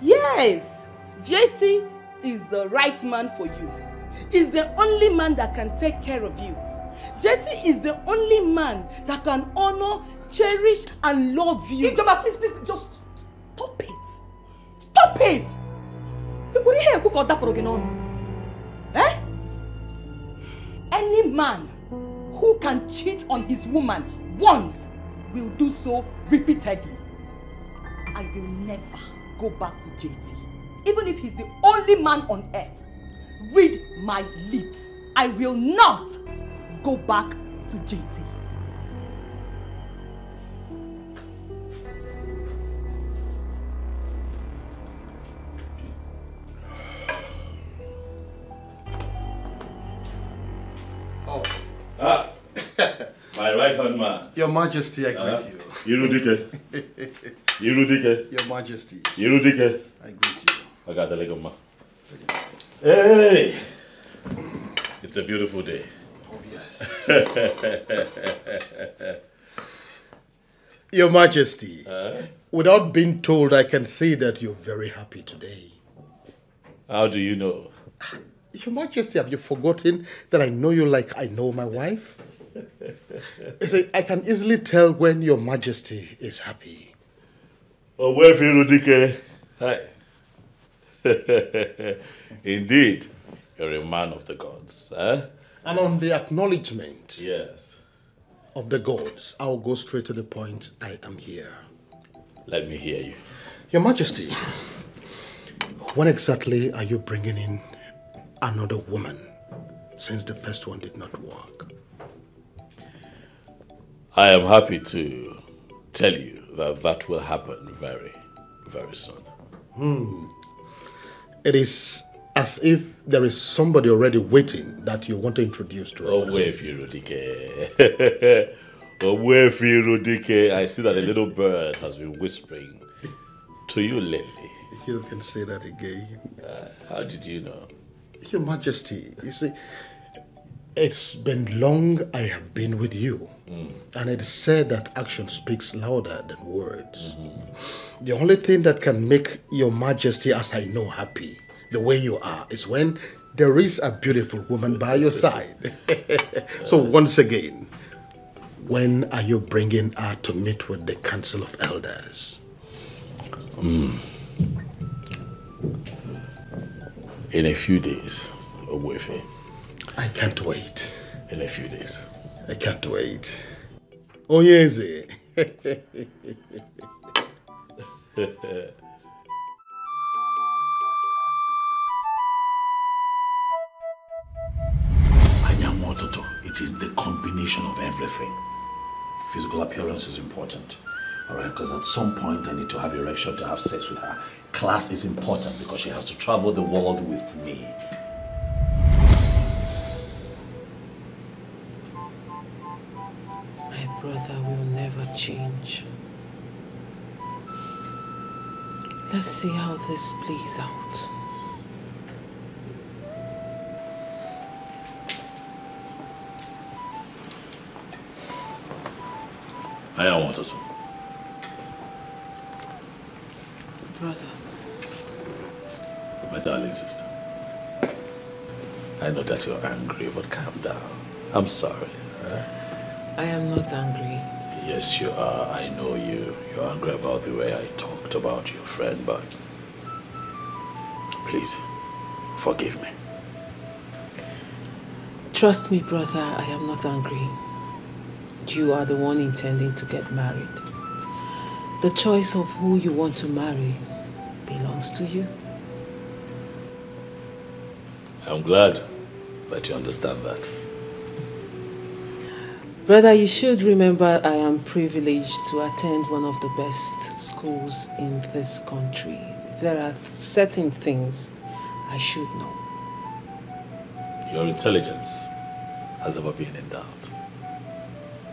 Yes! JT is the right man for you. He's the only man that can take care of you. JT is the only man that can honor, cherish, and love you. Ijoma, please, just stop it. Stop it! Any man who can cheat on his woman once will do so repeatedly. I will never go back to JT. Even if he's the only man on earth. Read my lips. I will not go back to JT. young man. Your Majesty, I greet you. Irudike. Irudike. Your Majesty. Irudike. I greet you. I got the leg of man. Hey! It's a beautiful day. Oh, yes. Your Majesty, without being told, I can see that you're very happy today. How do you know? Your Majesty, have you forgotten that I know you like I know my wife? You see, I can easily tell when Your Majesty is happy. Oh, where Irudike? Hi. Indeed, you're a man of the gods, eh? And on the acknowledgement of the gods, I'll go straight to the point. I am here. Let me hear you. Your Majesty, when exactly are you bringing in another woman, since the first one did not work? I am happy to tell you that that will happen very, very soon. It is as if there is somebody already waiting that you want to introduce to us. Oh, where Irudike? Oh, where Irudike? I see that a little bird has been whispering to you lately. You can say that again. How did you know? Your Majesty, you see, it's been long I have been with you. And it's said that action speaks louder than words. The only thing that can make Your Majesty, as I know, happy, the way you are, is when there is a beautiful woman by your side. So once again, when are you bringing her to meet with the Council of Elders? In a few days, Ogbuefi. I can't wait. In a few days. I can't wait. Oh, yes. Anyamototo, it is the combination of everything. Physical appearance is important. Alright, because at some point I need to have erection to have sex with her. Class is important because she has to travel the world with me. My brother will never change. Let's see how this plays out. I don't want to. Brother. My darling sister. I know that you're angry, but calm down. I'm sorry. I am not angry. Yes, you are. I know you. You're angry about the way I talked about your friend, but please, forgive me. Trust me, brother, I am not angry. You are the one intending to get married. The choice of who you want to marry belongs to you. I'm glad that you understand that. Brother, you should remember I am privileged to attend one of the best schools in this country. There are certain things I should know. Your intelligence has never been in doubt.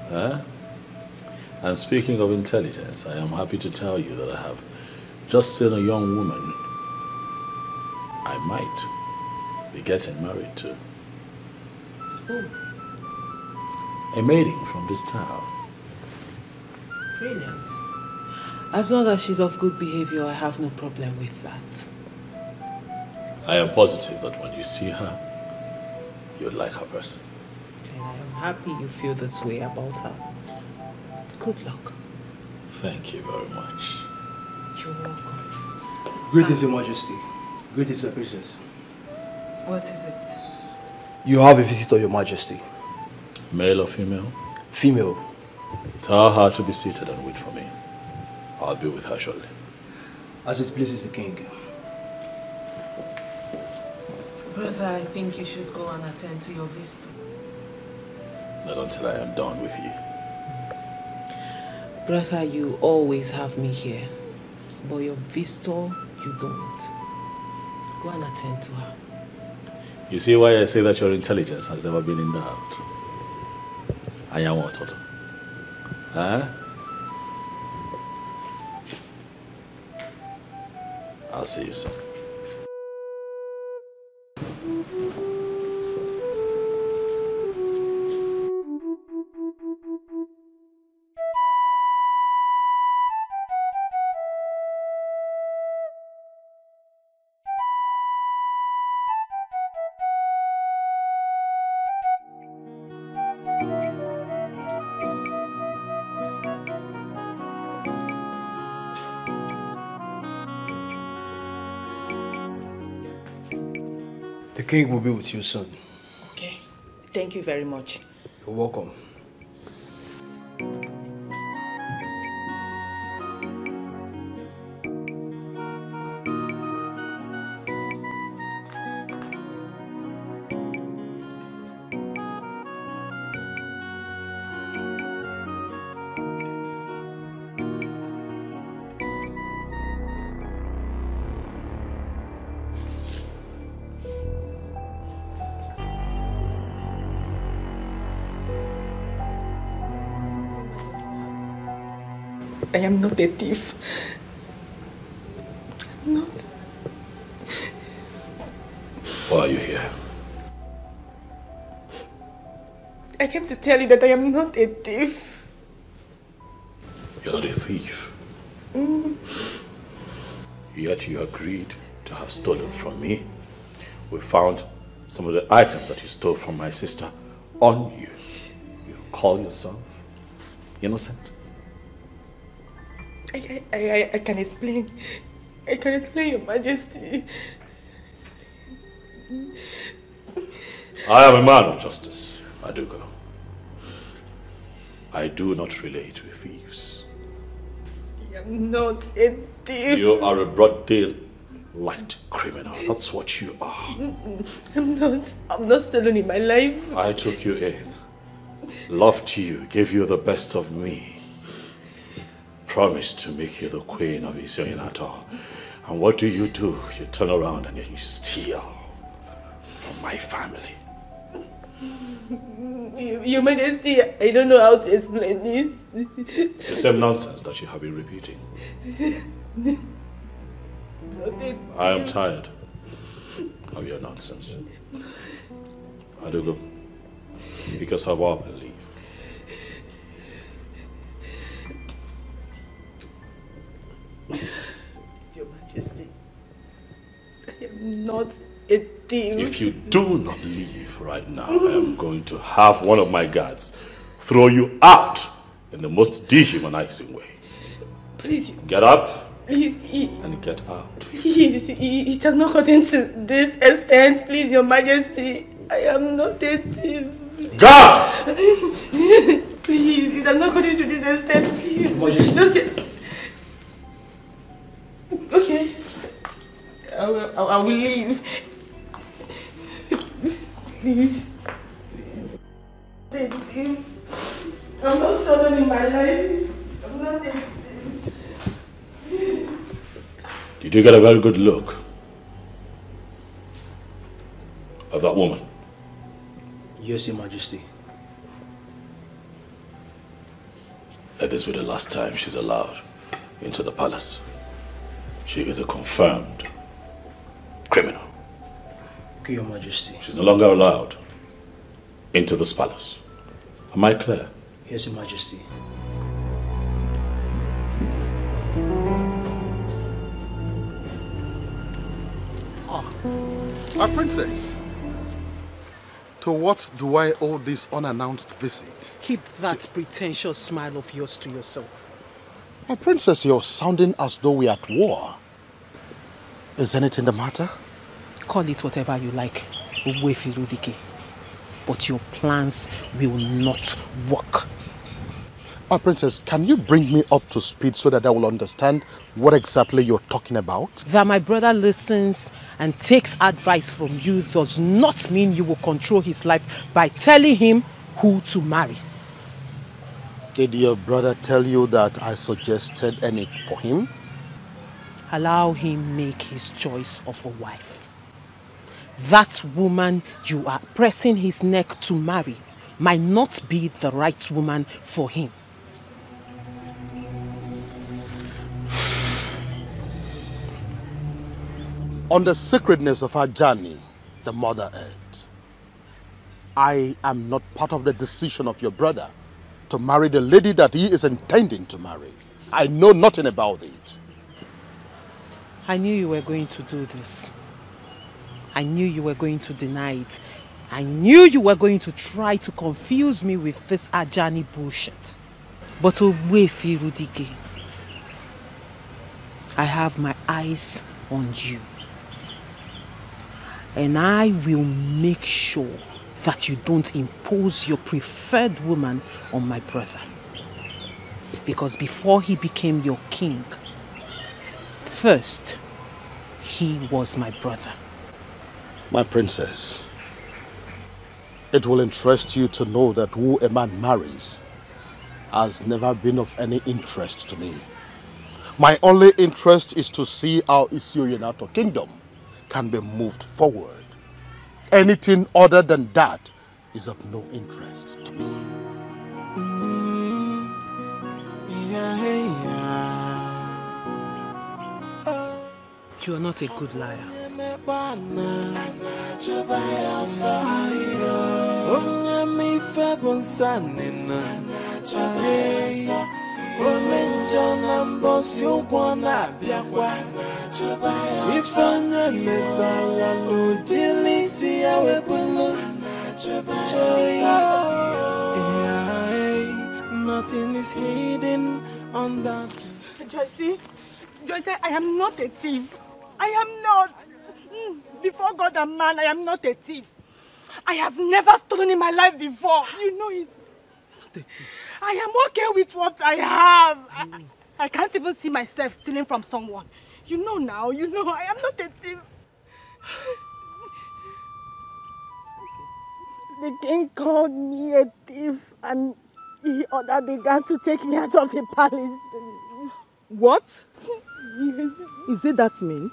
Huh? And speaking of intelligence, I am happy to tell you that I have just seen a young woman I might be getting married to. Oh. A maiden from this town. Brilliant. As long as she's of good behavior, I have no problem with that. I am positive that when you see her, you'd like her person. And I am happy you feel this way about her. Good luck. Thank you very much. You're welcome. Greetings, Your Majesty. Greetings, my princess. What is it? You have a visitor, Your Majesty. Male or female? Female. Tell her to be seated and wait for me. I'll be with her shortly. As it pleases the king. Brother, I think you should go and attend to your visitor. Not until I am done with you. Brother, you always have me here. But your visitor, you don't. Go and attend to her. You see why I say that your intelligence has never been in doubt? I am what, Toto? Huh? I'll see you soon. The king will be with you soon. Okay. Thank you very much. You're welcome. I am not a thief. I'm not. Why are you here? I came to tell you that I am not a thief. You're not a thief. Mm. Yet you agreed to have stolen from me. We found some of the items that you stole from my sister on you. You call yourself innocent? I can explain. I can explain, Your Majesty. I am a man of justice, Adugo. I do not relate with thieves. I am not a thief. You are a broad daylight criminal. That's what you are. I'm not. I'm not stolen in my life. I took you in, loved you, gave you the best of me. Promised to make you the queen of Isioyinato. And what do? You turn around and you steal from my family. Your Majesty, I don't know how to explain this. The same nonsense that you have been repeating. I am tired of your nonsense. Adugo, because of our belief. Your Majesty, I am not a thief. If you do not leave right now, I am going to have one of my guards throw you out in the most dehumanizing way. Please. Get up Please. and get out. Please, it has not gotten to this extent. Please, Your Majesty, I am not a thief. God! Please, it has not gotten to this extent. Please. Just okay. I will leave. Please. I'm not stolen in my life. I'm not a thief. Did you get a very good look of that woman? Yes, Your Majesty. Let this be the last time she's allowed into the palace. She is a confirmed criminal. Okay, Your Majesty. She's no longer allowed into this palace. Am I clear? Yes, Your Majesty. My princess, to what do I owe this unannounced visit? Keep that pretentious smile of yours to yourself. My princess, you're sounding as though we're at war. Is anything the matter? Call it whatever you like, Uwefirudike. But your plans will not work. My princess, can you bring me up to speed so that I will understand what exactly you're talking about? That my brother listens and takes advice from you does not mean you will control his life by telling him who to marry. Did your brother tell you that I suggested any for him? Allow him make his choice of a wife. That woman you are pressing his neck to marry might not be the right woman for him. On the sacredness of our journey, the Mother Earth, I am not part of the decision of your brother to marry the lady that he is intending to marry. I know nothing about it. I knew you were going to do this. I knew you were going to deny it. I knew you were going to try to confuse me with this Ajani bullshit. But Ogbuefi Rudige, I have my eyes on you. And I will make sure that you don't impose your preferred woman on my brother. Because before he became your king, first, he was my brother. My princess, it will interest you to know that who a man marries has never been of any interest to me. My only interest is to see how Isioyenato kingdom can be moved forward. Anything other than that is of no interest to me. You are not a good liar. Nothing is hidden on that. Joyce, I am not a thief. I am not. Before God and man, I am not a thief. I have never stolen in my life before. You know it. I am okay with what I have. I can't even see myself stealing from someone. You know now, you know, I am not a thief. The king called me a thief and he ordered the guards to take me out of the palace. What? Yes. Is it that mean?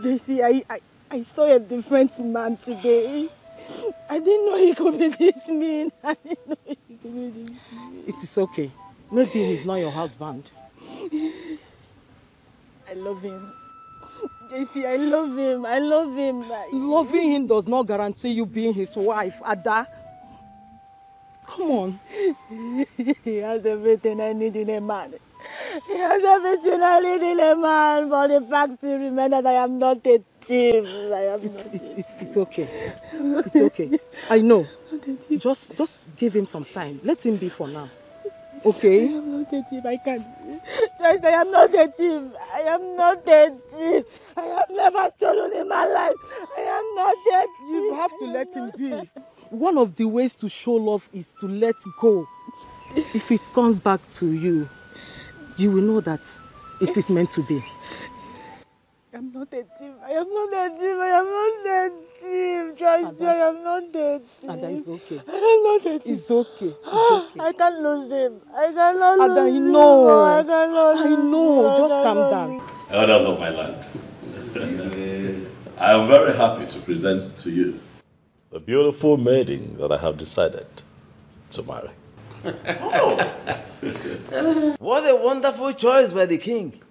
JC, I saw a different man today. I didn't know he could be this mean. I didn't know he could be this mean. It is okay. Maybe he's not your husband. Yes. I love him. JC, I love him. I love him. Loving him does not guarantee you being his wife, Ada. Come on. He has everything I need in a man. He has everything I need in a man, but the fact still remains that I am not a thief. It's okay. It's okay. I know. Just give him some time. Let him be for now. Okay? I am not a thief. I can't. Just, I am not a thief. I am not a thief. I have never stolen in my life. I am not a thief. You have to let him be. One of the ways to show love is to let go. If it comes back to you, you will know that it is meant to be. I am not a thief. I am not a thief. I am not a thief. Just I am not a thief. Ada, it's okay. I am not a thief. It's okay. It's okay. I can't lose him. I cannot lose Ada, him. know. I cannot lose I know. him. Just calm down. Elders of my land, I am very happy to present to you the beautiful maiden that I have decided to marry. What a wonderful choice by the king.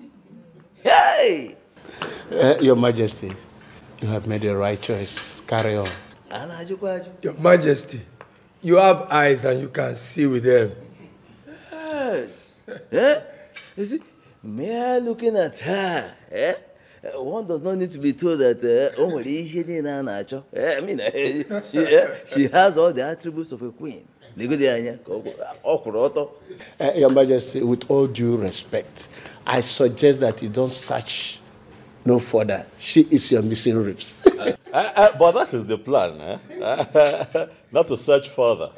Hey! Your Majesty, you have made the right choice. Carry on. Your Majesty, you have eyes and you can see with them. Yes. Eh? You see, mere looking at her, one does not need to be told that she has all the attributes of a queen. Your Majesty, with all due respect, I suggest that you don't search no further. She is your missing ribs. But that is the plan, not to search further.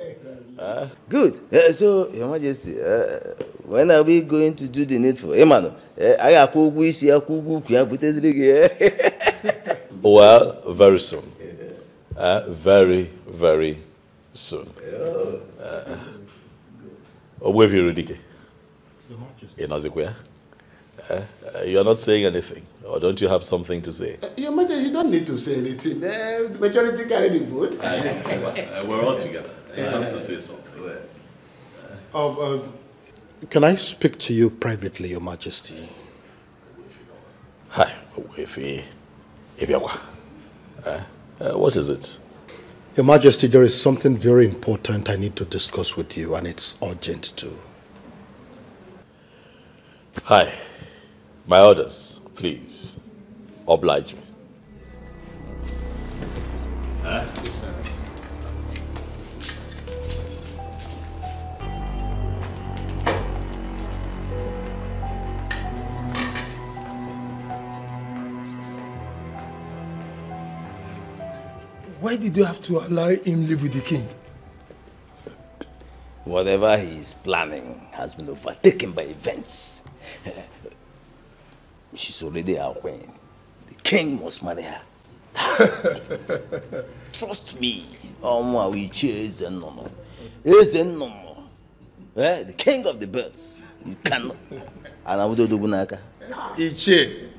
Good. So, Your Majesty, when are we going to do the needful? Emmanuel, well, very soon. Very, very soon. Ogbuefi Rudige. You are not saying anything, or don't you have something to say? Your Majesty, you don't need to say anything. The majority carry the vote. We're all together. He has to say something. Can I speak to you privately, Your Majesty? Hi, what is it? Your Majesty, there is something very important I need to discuss with you, and it's urgent too. Hi, my orders, please. Oblige me. Why did you have to allow him live with the king? Whatever he is planning has been overtaken by events. She's already our queen. The king must marry her. Trust me. The king of the birds. You cannot. And I would do Bunaka. Iche.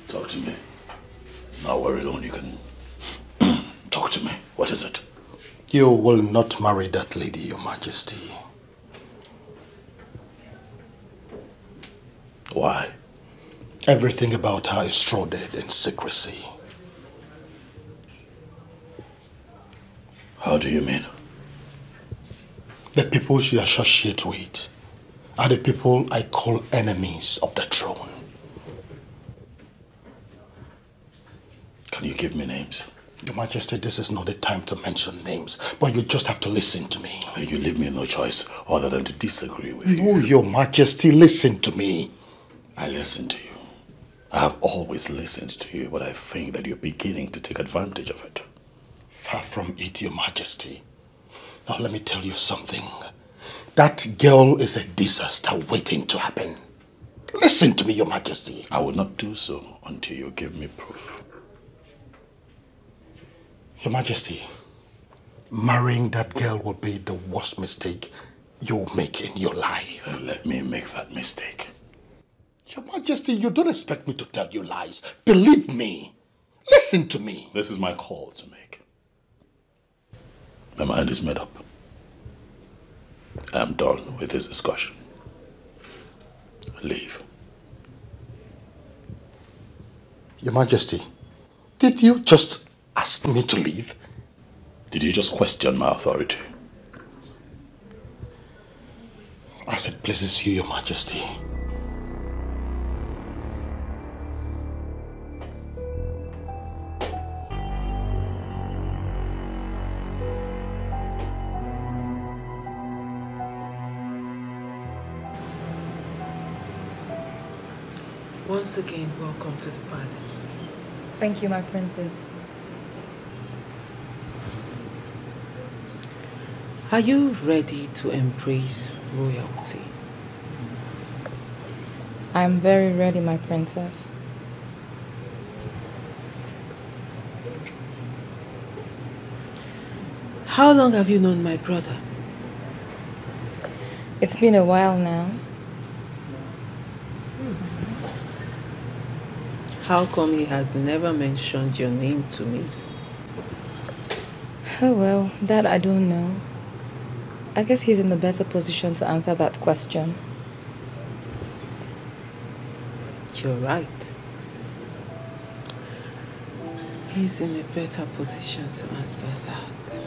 Talk to me. Now we're alone, you can talk to me. What is it? You will not marry that lady, Your Majesty. Why? Everything about her is shrouded in secrecy. How do you mean? The people she associates with are the people I call enemies of the throne. Can you give me names? Your Majesty, this is not the time to mention names, but you just have to listen to me. You leave me no choice other than to disagree with you. No, Your Majesty, listen to me. I listen to you. I have always listened to you, but I think that you're beginning to take advantage of it. Far from it, Your Majesty. Now let me tell you something. That girl is a disaster waiting to happen. Listen to me, Your Majesty. I will not do so until you give me proof. Your Majesty, marrying that girl will be the worst mistake you'll make in your life. Let me make that mistake. Your Majesty, you don't expect me to tell you lies. Believe me. Listen to me. This is my call to make. My mind is made up. I am done with this discussion. Leave. Your Majesty, did you just ask me to leave? Did you just question my authority? As it pleases you, Your Majesty. Once again, welcome to the palace. Thank you, my princess. Are you ready to embrace royalty? I'm very ready, my princess. How long have you known my brother? It's been a while now. How come he has never mentioned your name to me? Oh well, that I don't know. I guess he's in a better position to answer that question. You're right. He's in a better position to answer that.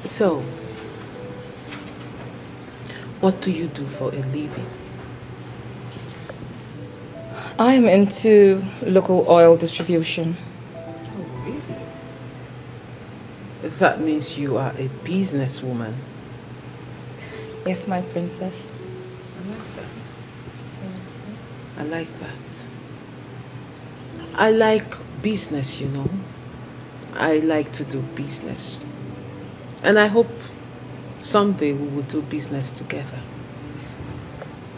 So, what do you do for a living? I'm into local oil distribution. Oh, really? That means you are a businesswoman. Yes, my princess. I like that. I like that. I like business, you know. I like to do business. And I hope someday we will do business together.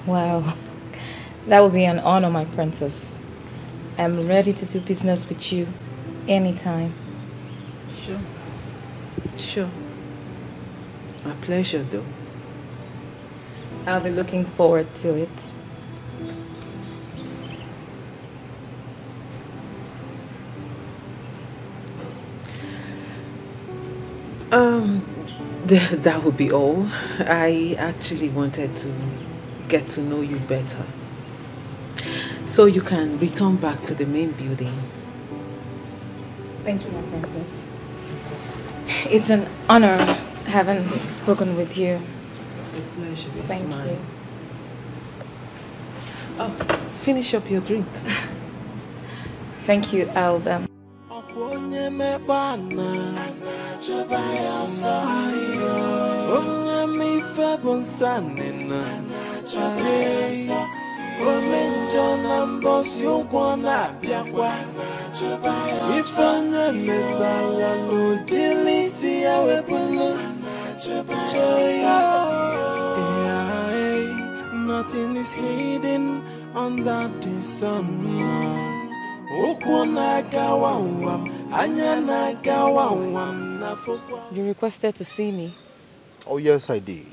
Wow. That would be an honor, my princess. I'm ready to do business with you anytime. Sure. Sure. My pleasure, though. I'll be looking forward to it. That would be all. I actually wanted to get to know you better. So you can return back to the main building. Thank you, my princess. It's an honor having spoken with you. Thank you. Oh, finish up your drink. Thank you, Alda. Nothing is hidden under the sun. You requested to see me. Oh, yes, I did.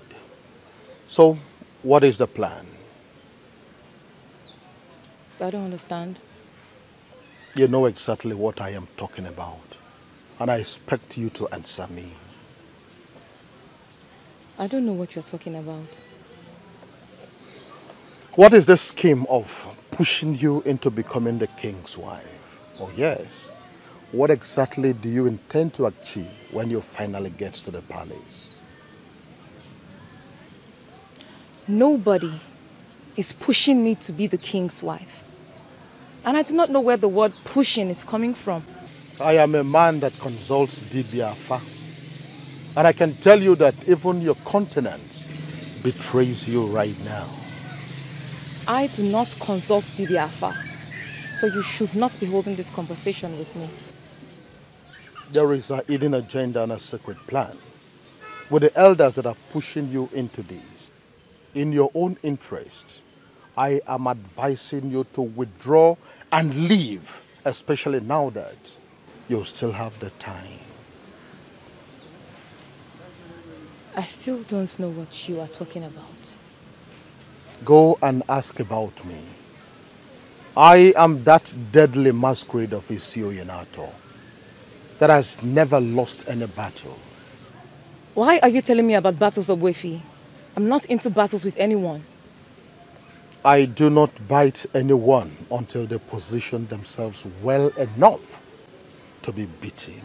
So, what is the plan? I don't understand. You know exactly what I am talking about, and I expect you to answer me. I don't know what you're talking about. What is the scheme of pushing you into becoming the king's wife? Oh, yes. What exactly do you intend to achieve when you finally get to the palace? Nobody is pushing me to be the king's wife. And I do not know where the word pushing is coming from. I am a man that consults Dibia Afa. And I can tell you that even your countenance betrays you right now. I do not consult Dibia Afa. So you should not be holding this conversation with me. There is a hidden agenda and a secret plan with the elders that are pushing you into this. In your own interest, I am advising you to withdraw and leave, especially now that you still have the time. I still don't know what you are talking about. Go and ask about me. I am that deadly masquerade of Isio Yanato that has never lost any battle. Why are you telling me about battles of Wefi? I'm not into battles with anyone. I do not bite anyone until they position themselves well enough to be beaten.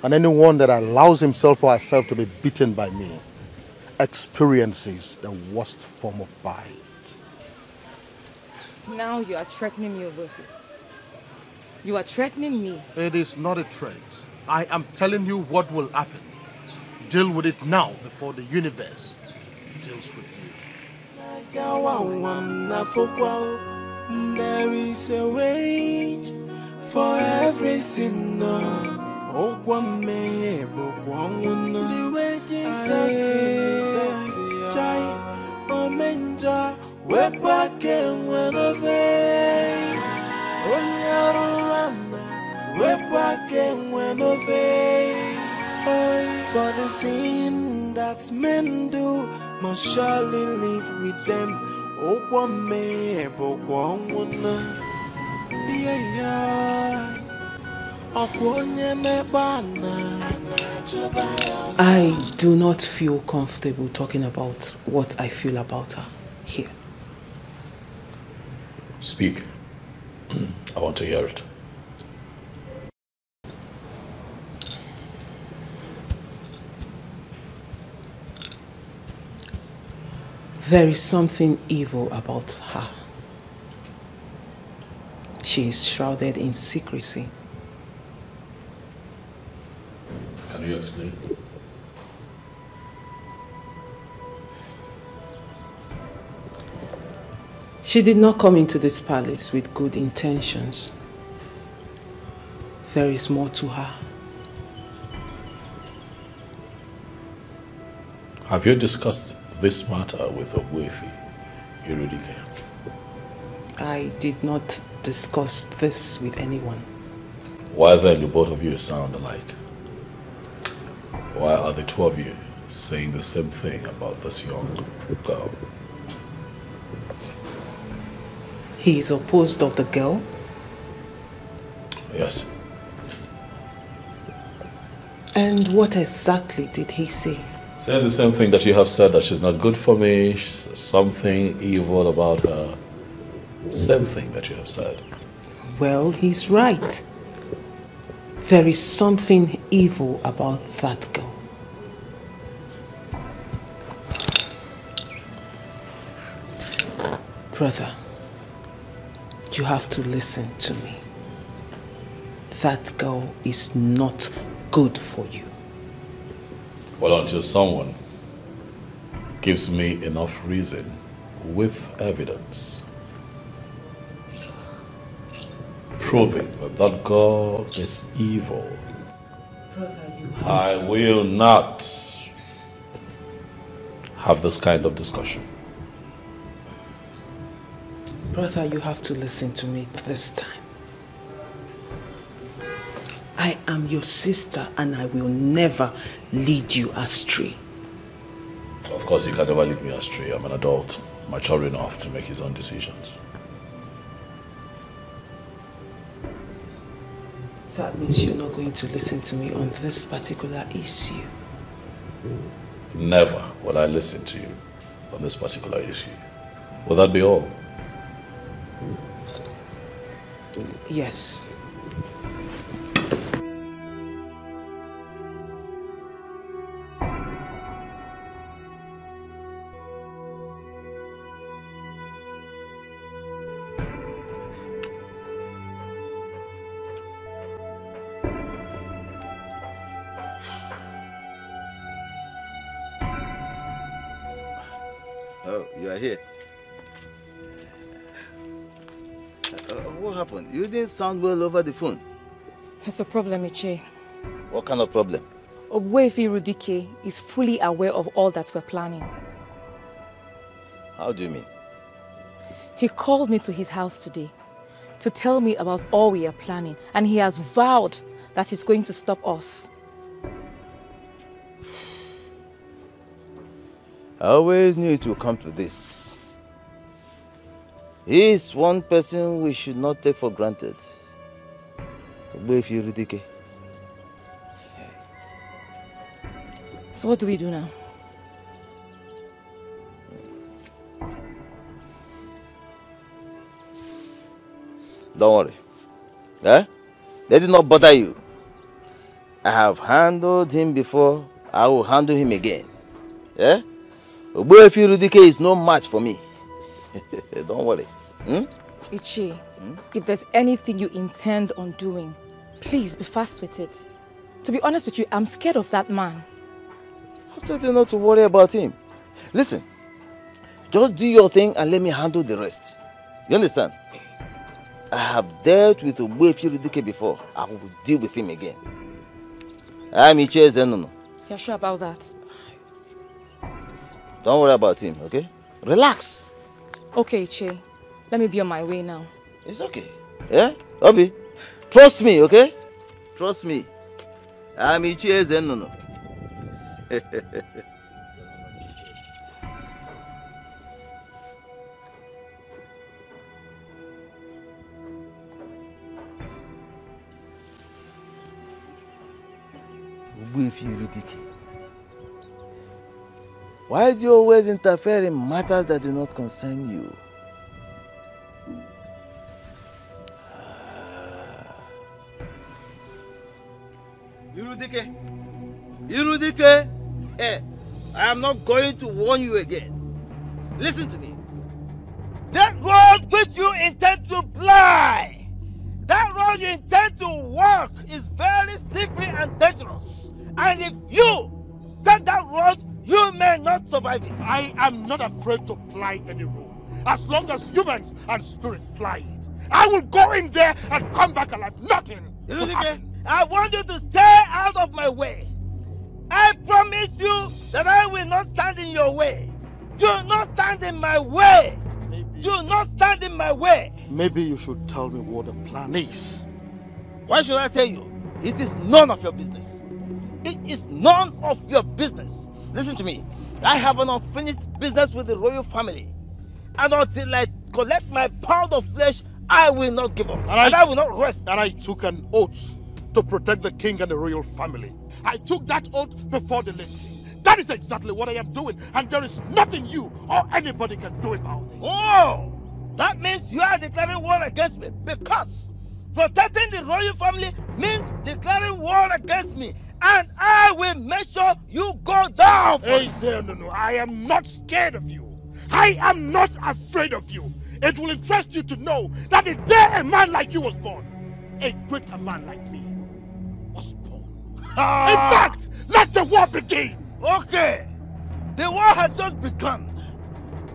And anyone that allows himself or herself to be beaten by me experiences the worst form of bite. Now you are threatening me, Wefi. You are threatening me. It is not a threat. I am telling you what will happen. Deal with it now before the universe deals with you. There is a wait for every sinner. Oh, one may the wages of sin. Jai, Omenja, we're back and when of it. We're back and when of it. For the sin that men do must surely live with them. Oh, one may I do not feel comfortable talking about what I feel about her here. Speak. I want to hear it. There is something evil about her. She is shrouded in secrecy. Can you explain? She did not come into this palace with good intentions. There is more to her. Have you discussed this matter with Ogbuefi, Irudike? I did not discuss this with anyone. Why then do both of you sound alike? Why are the two of you saying the same thing about this young girl? He is opposed of the girl? Yes. And what exactly did he say? Says the same thing that you have said, that she's not good for me, something evil about her. Same thing that you have said. Well, he's right. There is something evil about that girl. Brother, you have to listen to me. That girl is not good for you. Well, until someone gives me enough reason with evidence proving that that girl is evil, I will not have this kind of discussion. Brother, you have to listen to me this time. I am your sister and I will never lead you astray. Of course, you can never lead me astray. I'm an adult, mature enough to make his own decisions. That means you're not going to listen to me on this particular issue. Never will I listen to you on this particular issue. Will that be all? Yes. Oh, you are here. What happened? You didn't sound well over the phone. There's a problem, Ichie. What kind of problem? Ogbuefi Irudike is fully aware of all that we're planning. How do you mean? He called me to his house today to tell me about all we are planning, and he has vowed that he's going to stop us. I always knew it would come to this. He is one person we should not take for granted. Ogbuefi Irudike. So what do we do now? Don't worry. Eh? Let it not bother you. I have handled him before. I will handle him again. Eh? Ogbuefi Irudike is no match for me. Don't worry. Ichie, if there's anything you intend on doing, please be fast with it. To be honest with you, I'm scared of that man. I told you not to worry about him. Listen, just do your thing and let me handle the rest. You understand? I have dealt with Ogbuefi Irudike before. I will deal with him again. I'm Ichie Zenono. You're sure about that? Don't worry about him, okay? Relax. Okay, Ichie. Let me be on my way now. It's okay. Yeah? Obi, trust me, okay? Trust me. I'm Ichie Zenono. Ogbuefi Irudike. Why do you always interfere in matters that do not concern you? Irudike! Irudike! Hey, I am not going to warn you again. Listen to me. That road which you intend to ply, that road you intend to walk is very slippery and dangerous. And if you take that road, you may not survive it. I am not afraid to ply any road, as long as humans and spirit ply it. I will go in there and come back alive. Nothing. I want you to stay out of my way. I promise you that I will not stand in your way. Do not stand in my way. Do not stand in my way. Maybe you should tell me what the plan is. Why should I tell you? It is none of your business. It is none of your business. Listen to me. I have an unfinished business with the royal family. And until I collect my pound of flesh, I will not give up. And I will not rest. And I took an oath to protect the king and the royal family. I took that oath before the late king. That is exactly what I am doing, and there is nothing you or anybody can do about it. Oh! That means you are declaring war against me, because protecting the royal family means declaring war against me, and I will make sure you go down. Hey, no, I am not scared of you. I am not afraid of you. It will interest you to know that the day a man like you was born, a greater man like me was born. In fact, let the war begin. Okay, the war has just begun.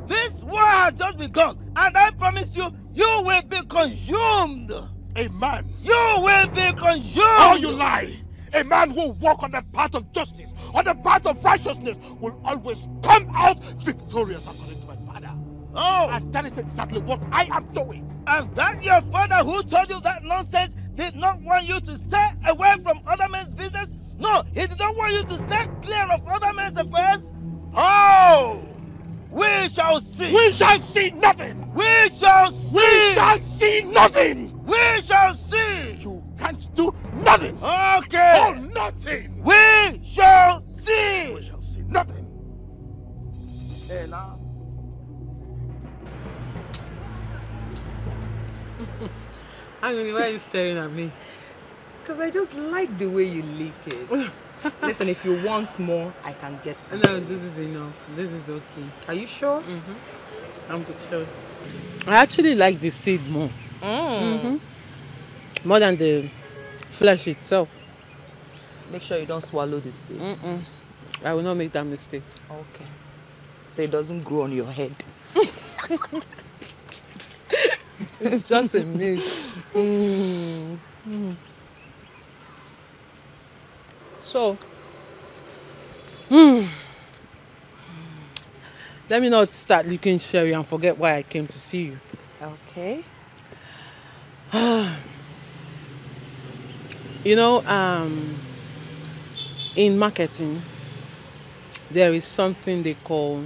This war has just begun, and I promise you, you will be consumed. A man? You will be consumed. Oh, you lie. A man who walk on the path of justice, on the path of righteousness, will always come out victorious according to my father. Oh! And that is exactly what I am doing. And that your father who told you that nonsense did not want you to stay away from other men's business? No, he did not want you to stay clear of other men's affairs? Oh! We shall see. We shall see nothing. We shall see. We shall see nothing. We shall see. You can't do nothing. Okay. Oh, nothing. We shall see. We shall see nothing. Hey, now. Angoni, why are you staring at me? Because I just like the way you lick it. Listen, if you want more, I can get some. No, this is enough. This is okay. Are you sure? I'm sure. I actually like the seed more. More than the flesh itself. Make sure you don't swallow the seed. I will not make that mistake. Okay. So it doesn't grow on your head. It's just a myth. So, let me not start licking Sherry and forget why I came to see you. Okay. You know, in marketing, there is something they call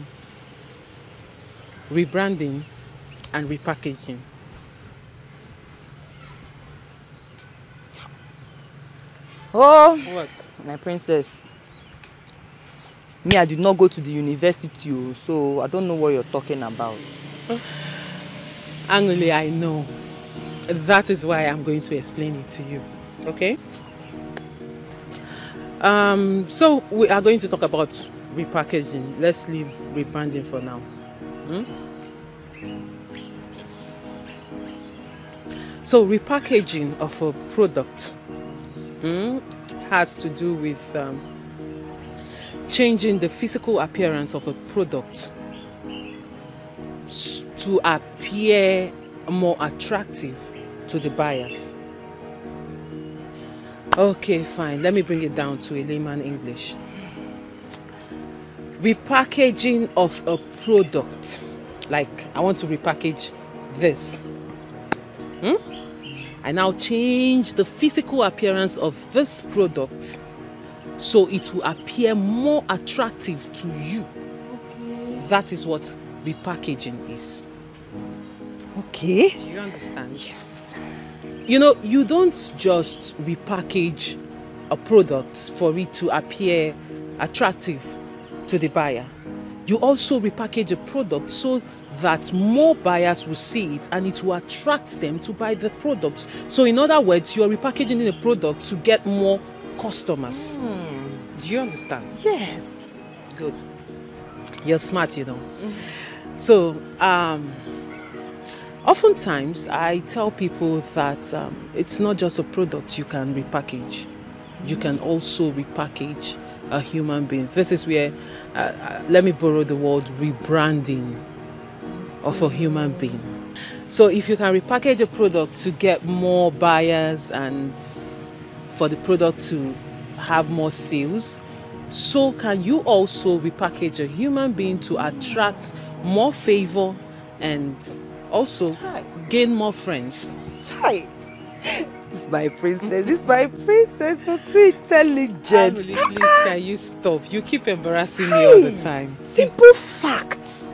rebranding and repackaging. Oh, what? My princess. Me, I did not go to the university, so I don't know what you're talking about. Angoli, I know. That is why I'm going to explain it to you. Okay? So we are going to talk about repackaging. Let's leave rebranding for now. So repackaging of a product has to do with changing the physical appearance of a product to appear more attractive to the buyers. Okay, fine. Let me bring it down to a layman English. Repackaging of a product. Like, I want to repackage this. I now change the physical appearance of this product so it will appear more attractive to you. Okay. That is what repackaging is. Okay. Do you understand? Yes. You know, you don't just repackage a product for it to appear attractive to the buyer. You also repackage a product so that more buyers will see it and it will attract them to buy the product. So in other words, you are repackaging a product to get more customers. Do you understand? Yes. Good. You're smart, you know. So, oftentimes I tell people that it's not just a product you can repackage. You can also repackage a human being. This is where, let me borrow the word rebranding of a human being. So if you can repackage a product to get more buyers and for the product to have more sales, so can you also repackage a human being to attract more favor and also gain more friends. Hi. This is my princess. This is my princess. You're too intelligent. Emily, please, can you stop? You keep embarrassing me all the time. Simple facts.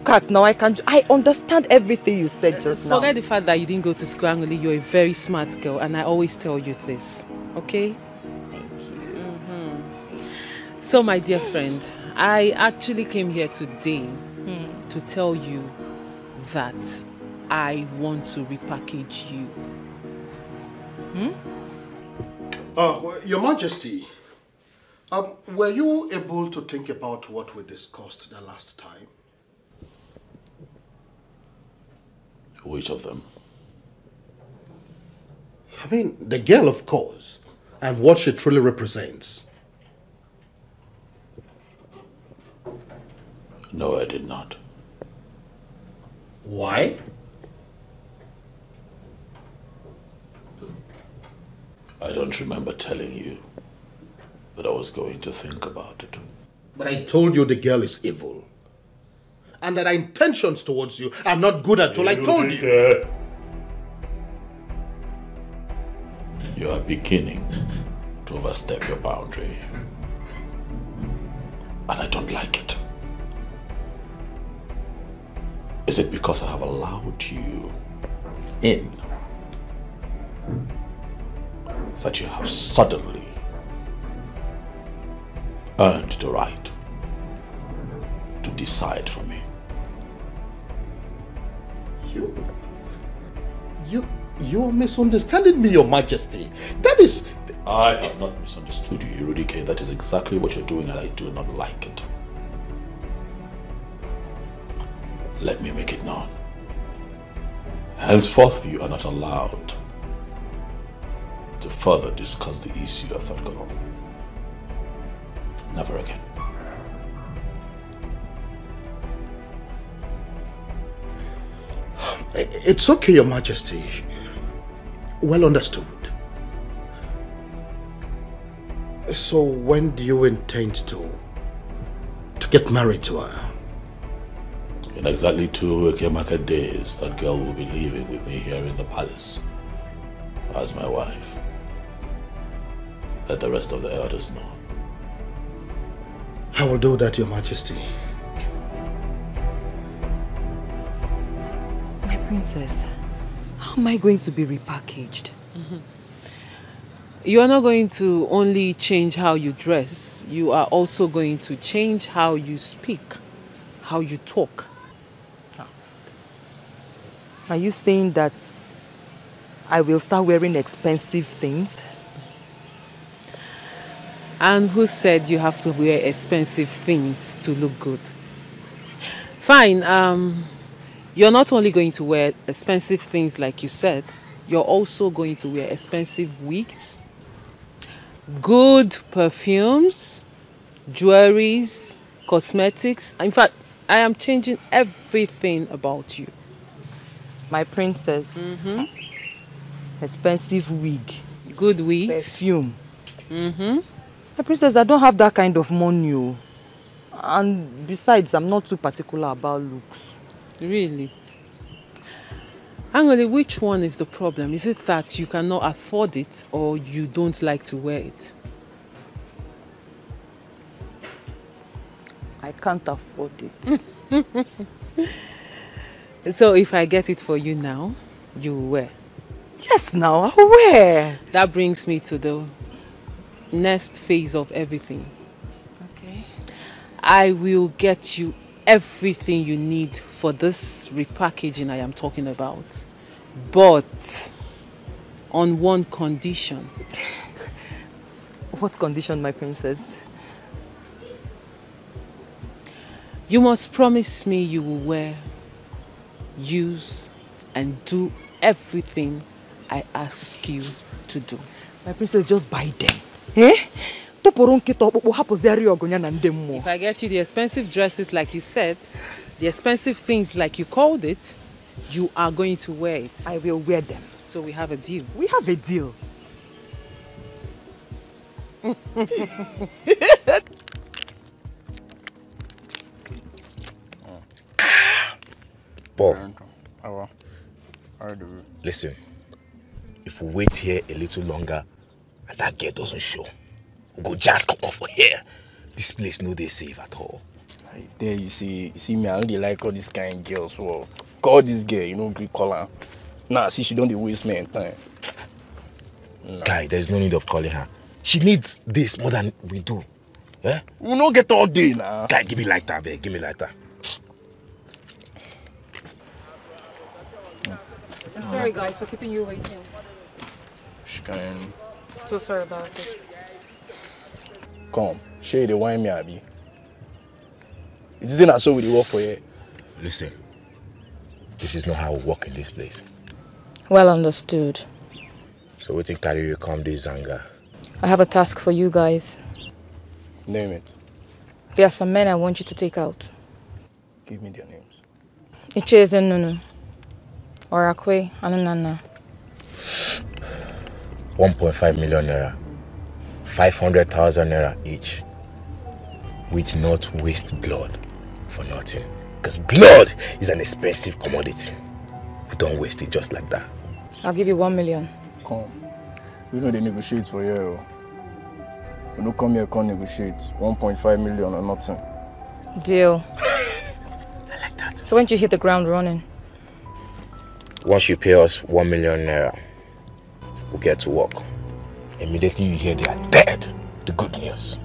look at now, I understand everything you said just now. Forget the fact that you didn't go to school, Angoli. You're a very smart girl, and I always tell you this, okay? Thank you. So, my dear friend, I actually came here today to tell you that I want to repackage you. Well, Your Majesty, were you able to think about what we discussed the last time? Which of them? I mean, the girl, of course, and what she truly represents. No, I did not. Why? I don't remember telling you that I was going to think about it. But I told you the girl is evil. And that our intentions towards you are not good at all. I told you. You are beginning to overstep your boundary. And I don't like it. Is it because I have allowed you in that you have suddenly earned the right to decide for me? You're misunderstanding me, Your Majesty. That is... I have not misunderstood you, Irudike. That is exactly what you're doing, and I do not like it. Let me make it known. Henceforth, you are not allowed to further discuss the issue of that girl. Never again. It's okay, Your Majesty. Well understood. So when do you intend to get married to her? In exactly 2 Ekemaka days, that girl will be living with me here in the palace as my wife. Let the rest of the elders know. I will do that, Your Majesty. My princess, how am I going to be repackaged? You are not going to only change how you dress, you are also going to change how you speak, how you talk. Are you saying that I will start wearing expensive things? And who said you have to wear expensive things to look good? Fine, you're not only going to wear expensive things like you said, you're also going to wear expensive wigs, good perfumes, jewelries, cosmetics. In fact, I am changing everything about you. My princess. Expensive wig. Good wigs. Perfume. My princess, I don't have that kind of money. And besides, I'm not too particular about looks. Really? Angoli, which one is the problem? Is it that you cannot afford it or you don't like to wear it? I can't afford it. So if I get it for you now, you will wear? Yes, now I'll wear. That brings me to the next phase of everything. Okay. I will get you everything you need for this repackaging I am talking about. But on one condition. What condition, my princess? You must promise me you will wear, use, and do everything I ask you to do. My princess, just buy them. Eh? If I get you the expensive dresses like you said, the expensive things like you called it, you are going to wear it. I will wear them. So we have a deal. We have a deal. Bob, listen, if we wait here a little longer and that girl doesn't show, we'll go just come off here. This place no dey safe at all. There you see me, I don't like all these kind of girls. So call this girl, you know, Greek call her. Nah, see, she don't waste my time. Nah. Guy, there's no need of calling her. She needs this more than we do. Eh? We don't get all day now. Guy, give me lighter, babe. Give me lighter. I'm sorry, guys, for keeping you waiting. She can. So sorry about it. Come, show you the wine me, Abby. It isn't as so with the work for you. Listen, this is not how we work in this place. Well understood. So we think carry you come this Zanga. I have a task for you guys. Name it. There are some men I want you to take out. Give me their names. Icheze Nunu, Orakwe, Anunana. 1.5 million naira. 500,000 naira each. We do not waste blood for nothing. Because blood is an expensive commodity. We don't waste it just like that. I'll give you 1 million. Come. We know they negotiate for you. We don't come here can't negotiate. 1.5 million or nothing. Deal. I like that. So when do you hit the ground running? Once you pay us 1 million naira, we'll get to work. Immediately you hear they are dead. The good news.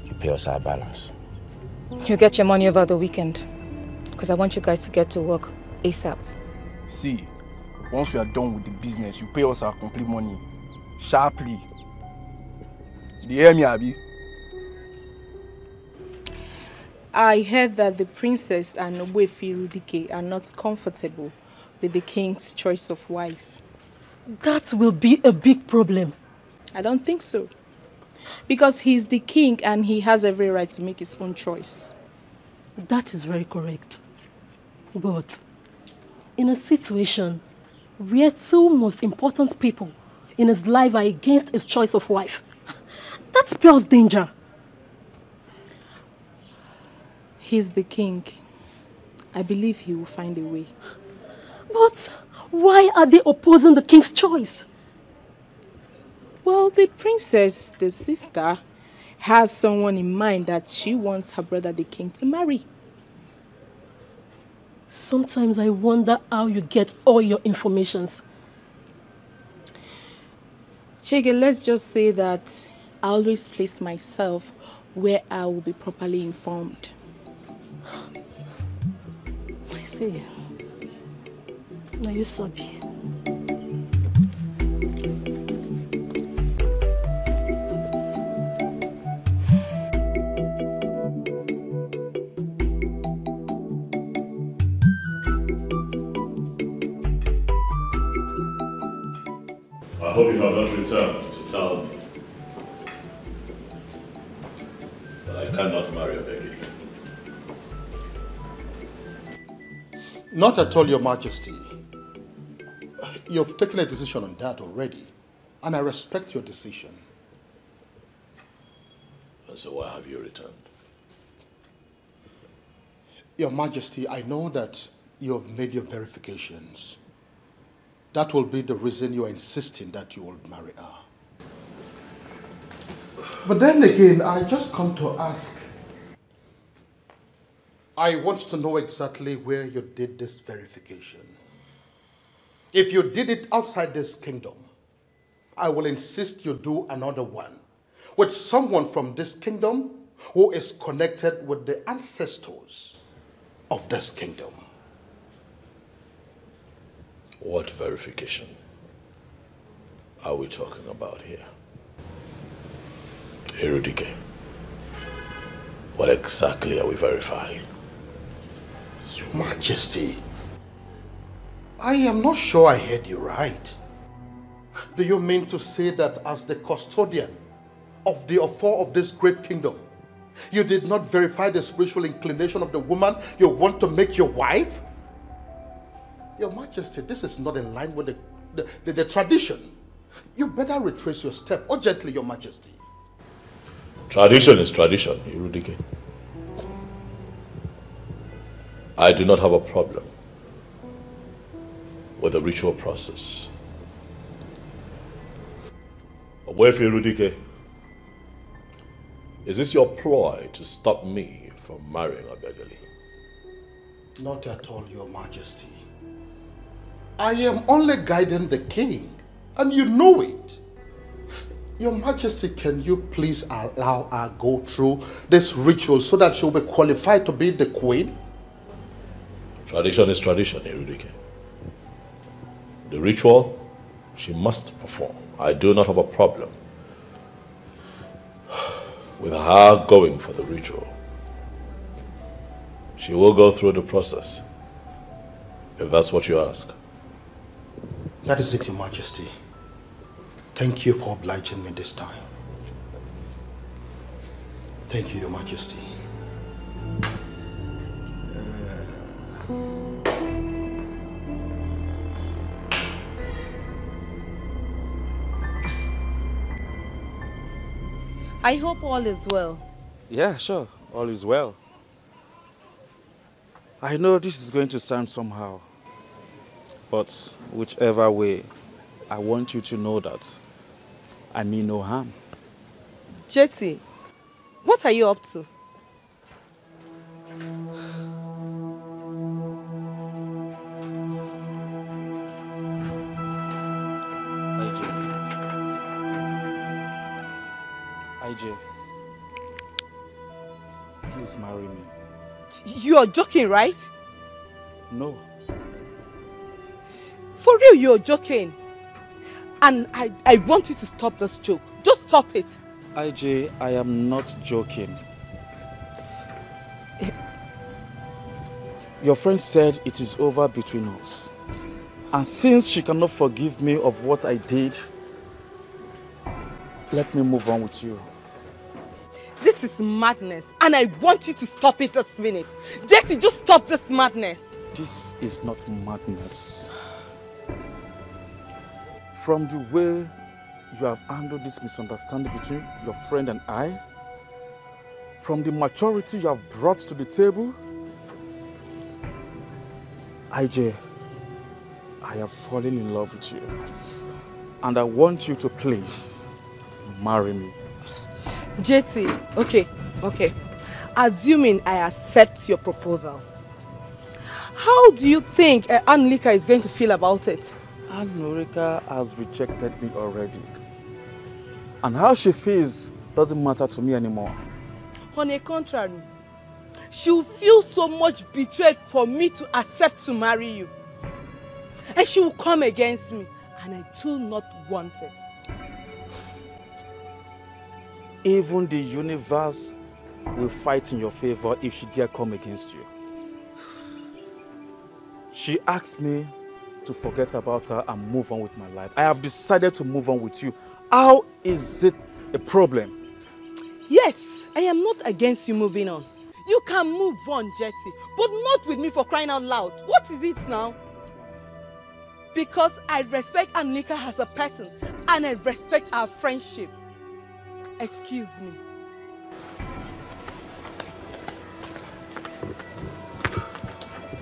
You pay us our balance. You'll get your money over the weekend. Because I want you guys to get to work ASAP. See, once we are done with the business, you pay us our complete money. Sharply. Do you hear me, Abby? I heard that the princess and Ogbuefi Irudike are not comfortable with the king's choice of wife. That will be a big problem. I don't think so. Because he's the king and he has every right to make his own choice. That is very correct. But in a situation where two most important people in his life are against his choice of wife, that spells danger. He's the king. I believe he will find a way. But why are they opposing the king's choice? Well, the princess, the sister, has someone in mind that she wants her brother, the king, to marry. Sometimes I wonder how you get all your informations. Chege, let's just say that I always place myself where I will be properly informed. I see. Now you sabi. I hope you have not returned to tell me that I cannot marry Obegi. Not at all, Your Majesty. You've taken a decision on that already, and I respect your decision. And so why have you returned? Your Majesty, I know that you have made your verifications. That will be the reason you are insisting that you will marry her. But then again, I just come to ask. I want to know exactly where you did this verification. If you did it outside this kingdom, I will insist you do another one with someone from this kingdom who is connected with the ancestors of this kingdom. What verification are we talking about here? Irudike, what exactly are we verifying? Your Majesty, I am not sure I heard you right. Do you mean to say that as the custodian of the affair of this great kingdom, you did not verify the spiritual inclination of the woman you want to make your wife? Your Majesty, this is not in line with the tradition. You better retrace your step urgently, Your Majesty. Tradition is tradition, Irudike. I do not have a problem with the ritual process. Ogbuefi Irudike, is this your ploy to stop me from marrying Obiageli. Not at all, Your Majesty. I am only guiding the king, and you know it. Your Majesty, can you please allow her go through this ritual so that she'll be qualified to be the queen? Tradition is tradition, Erudike. The ritual, she must perform. I do not have a problem with her going for the ritual. She will go through the process, if that's what you ask. That is it, Your Majesty. Thank you for obliging me this time. Thank you, Your Majesty. I hope all is well. Yeah, sure. All is well. I know this is going to sound somehow, but whichever way, I want you to know that I mean no harm. Jetty, what are you up to? IJ, please marry me. You are joking, right? No. For real, you're joking. And I want you to stop this joke. Just stop it. IJ, I am not joking. Your friend said it is over between us. And since she cannot forgive me of what I did, let me move on with you. This is madness, and I want you to stop it this minute. Jetty, just stop this madness. This is not madness. From the way you have handled this misunderstanding between your friend and I, from the maturity you have brought to the table, IJ, I have fallen in love with you. And I want you to please marry me. Jetty, okay. Assuming I accept your proposal, how do you think Anulika is going to feel about it? Anulika has rejected me already. And how she feels doesn't matter to me anymore. On the contrary, she will feel so much betrayed for me to accept to marry you. And she will come against me, and I do not want it. Even the universe will fight in your favor if she dare come against you. She asked me to forget about her and move on with my life. I have decided to move on with you. How is it a problem? Yes, I am not against you moving on. You can move on, Jetty, but not with me, for crying out loud. What is it now? Because I respect Anulika as a person, and I respect our friendship. Excuse me.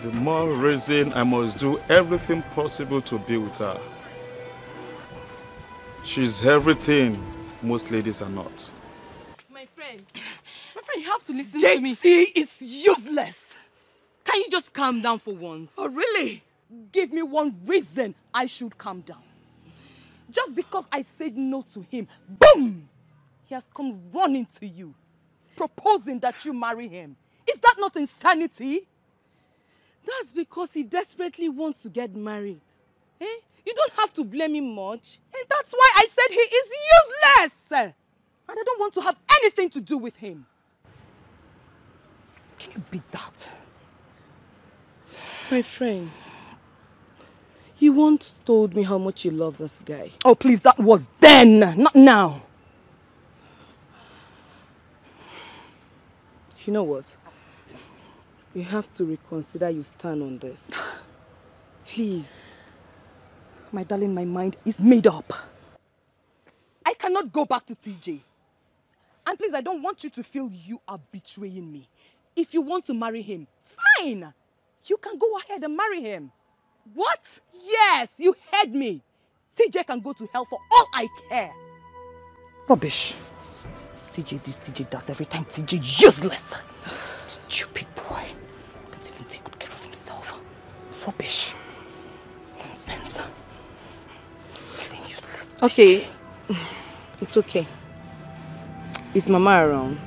The more reason I must do everything possible to be with her. She's everything most ladies are not. My friend, you have to listen to me. JT is useless. Can you just calm down for once? Oh, really? Give me one reason I should calm down. Just because I said no to him, boom! He has come running to you, proposing that you marry him. Is that not insanity? That's because he desperately wants to get married. Eh? You don't have to blame him much. And that's why I said he is useless. And I don't want to have anything to do with him. Can you beat that? My friend, you once told me how much you love this guy. Oh, please, that was then, not now. You know what? You have to reconsider your stand on this. Please. My darling, my mind is made up. I cannot go back to TJ. And please, I don't want you to feel you are betraying me. If you want to marry him, fine. You can go ahead and marry him. What? Yes, you heard me. TJ can go to hell for all I care. Rubbish. TJ this, TJ that, every time TJ useless. Stupid boy. Can't even take good care of himself. Rubbish. Nonsense. Silly, useless. Okay. It's okay. Is Mama around?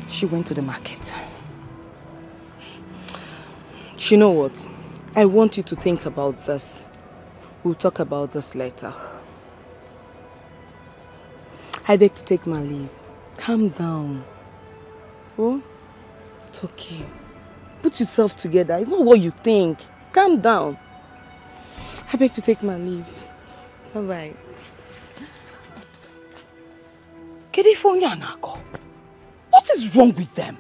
She went to the market. You know what? I want you to think about this. We'll talk about this later. I beg to take my leave. Calm down. Oh? It's okay. Put yourself together. It's not what you think. Calm down. I beg to take my leave. Bye-bye. What is wrong with them?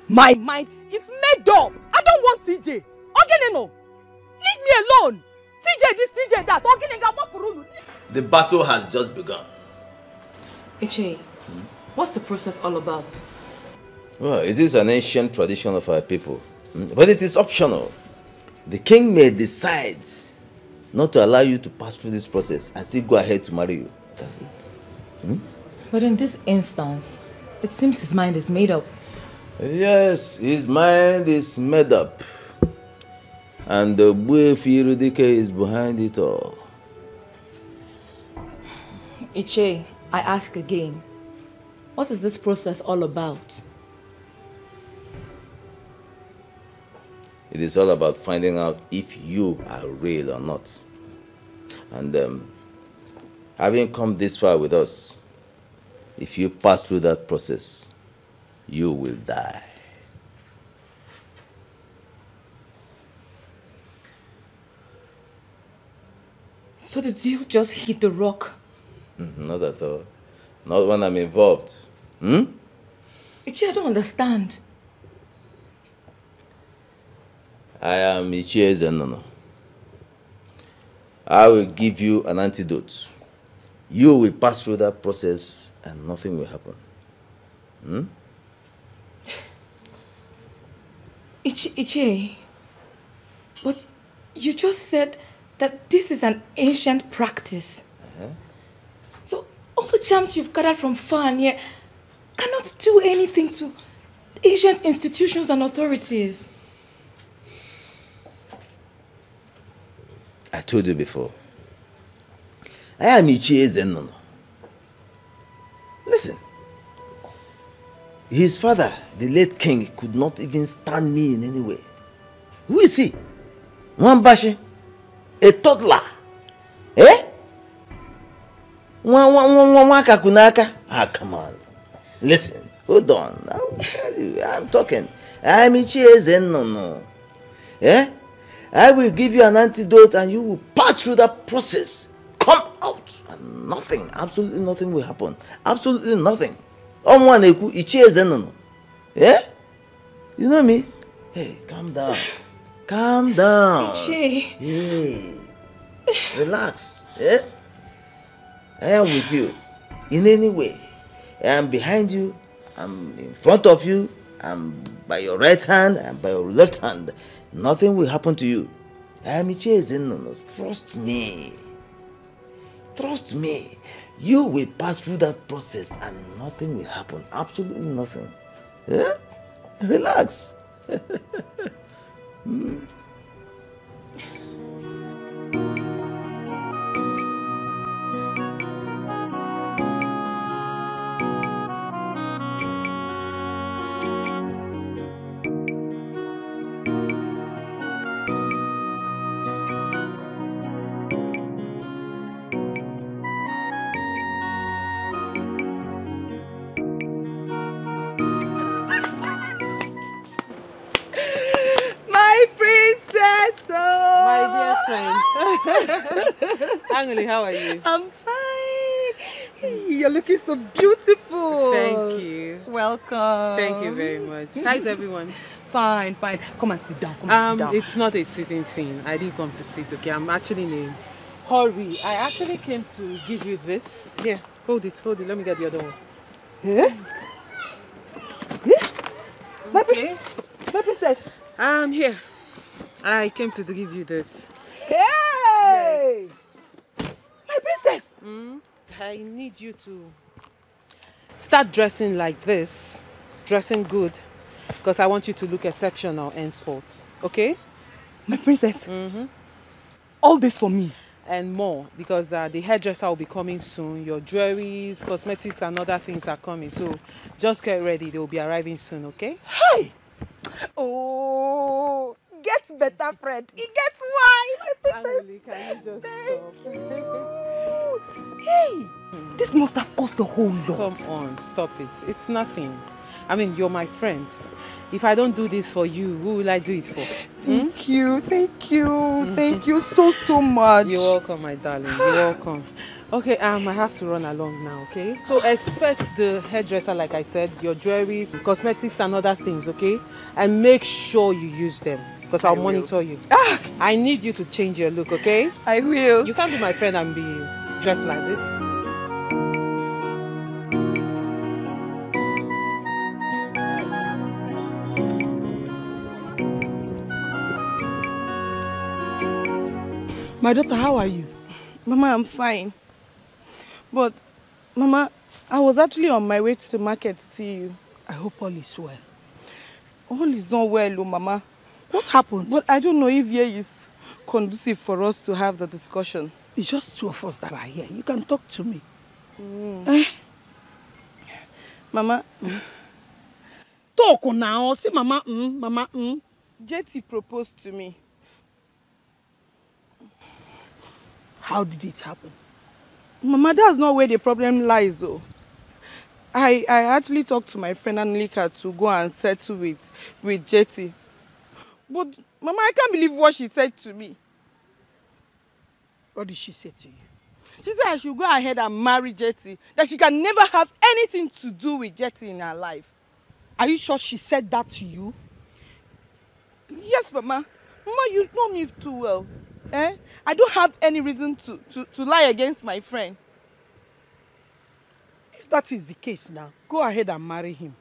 My mind is made up. I don't want TJ. Ogeneno, leave me alone. TJ this, TJ that. The battle has just begun. Iche, what's the process all about? Well, it is an ancient tradition of our people, but it is optional. The king may decide not to allow you to pass through this process and still go ahead to marry you. That's it. But in this instance, it seems his mind is made up. Yes, his mind is made up. And the Buefi Irudike is behind it all. Iche, I ask again, what is this process all about? It is all about finding out if you are real or not. And having come this far with us, if you pass through that process, you will die. So the deal just hit the rock? Not at all. Not when I'm involved. Ichi, I don't understand. I am Ichie Zenono. I will give you an antidote. You will pass through that process and nothing will happen. Ichie, but you just said that this is an ancient practice. So all the charms you've gathered from far and near cannot do anything to ancient institutions and authorities. I told you before. I am Ichie Zenono. Listen. His father, the late king, could not even stand me in any way. Who is he? Mwambashi? A toddler? Eh? Wakakunaka? Ah, come on. Listen, hold on. I will tell you. I'm talking. I'm Ichie Zenono. Eh? I will give you an antidote and you will pass through that process. Come out and nothing, absolutely nothing will happen. Absolutely nothing. Ichie Zenono. Yeah? You know me? Hey, calm down. Calm down. Ichie. Hey. Relax. Yeah? I am with you. In any way. I am behind you. I'm in front of you. I'm by your right hand and by your left hand. Nothing will happen to you. I am Ichie Zenono. Trust me. Trust me. You will pass through that process and nothing will happen. Absolutely nothing. Yeah? Relax. Angeli, how are you? I'm fine. You're looking so beautiful. Thank you. Welcome. Thank you very much. How's everyone? Fine, fine. Come and sit down. Come and sit down. It's not a sitting thing. I didn't come to sit, okay? I'm actually in a hurry. I actually came to give you this. Here, hold it. Let me get the other one. Yeah? Yeah? Okay. My princess. Here. I came to give you this. Hey! Yes. My princess! I need you to Start dressing like this, dressing good, because I want you to look exceptional henceforth, okay? My princess? All this for me? And more, because the hairdresser will be coming soon. Your jewelries, cosmetics and other things are coming. So just get ready. They will be arriving soon, okay? Hey! Oh, get better, friend. It gets why. Emily, can you just stop? Hey! This must have cost a whole lot. Come on, stop it. It's nothing. I mean, you're my friend. If I don't do this for you, who will I do it for? Thank you, thank you, thank you so much. You're welcome, my darling. You're welcome. Okay, I have to run along now, okay? So expect the hairdresser, like I said, your jewelries, cosmetics and other things, okay? And make sure you use them, because I'll monitor you. I need you to change your look, okay? I will. You can't be my friend and be dressed like this. My daughter, how are you? Mama, I'm fine. But, Mama, I was actually on my way to the market to see you. I hope all is well. All is not well, oh, Mama. What happened? But I don't know if here is conducive for us to have the discussion. It's just two of us that are here. You can talk to me. Mama. Talk now. Say Mama, Mama, Jetty proposed to me. How did it happen? Mama, that's not where the problem lies, though. I actually talked to my friend Anelika to go and settle with Jetty. But, Mama, I can't believe what she said to me. What did she say to you? She said I should go ahead and marry Jetty. That she can never have anything to do with Jetty in her life. Are you sure she said that to you? Yes, Mama. Mama, you know me too well. I don't have any reason to lie against my friend. If that is the case now, go ahead and marry him.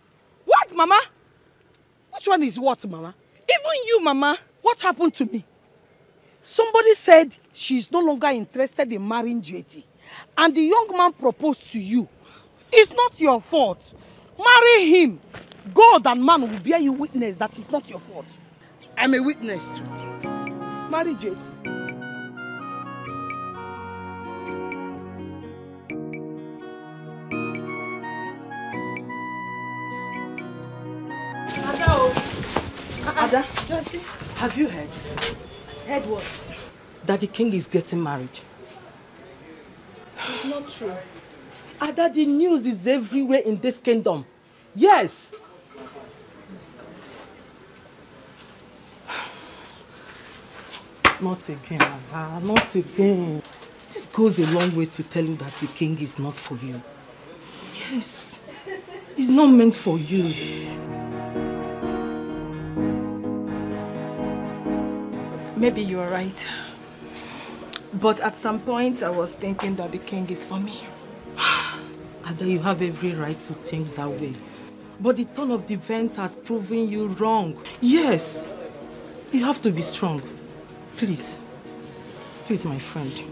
What, Mama? Which one is what, Mama? Even you, Mama. What happened to me? Somebody said she's no longer interested in marrying Jetty. And the young man proposed to you. It's not your fault. Marry him. God and man will bear you witness that it's not your fault. I'm a witness too. Marry Jetty. Ada, have you heard? Heard what? That the king is getting married. It's not true. Ada, the news is everywhere in this kingdom. Yes. Not again, Ada, not again. This goes a long way to tell you that the king is not for you. Yes. It's not meant for you. Maybe you are right. But at some point, I was thinking that the king is for me. Ada, you have every right to think that way. But the turn of the events has proven you wrong. Yes. You have to be strong. Please. Please, my friend.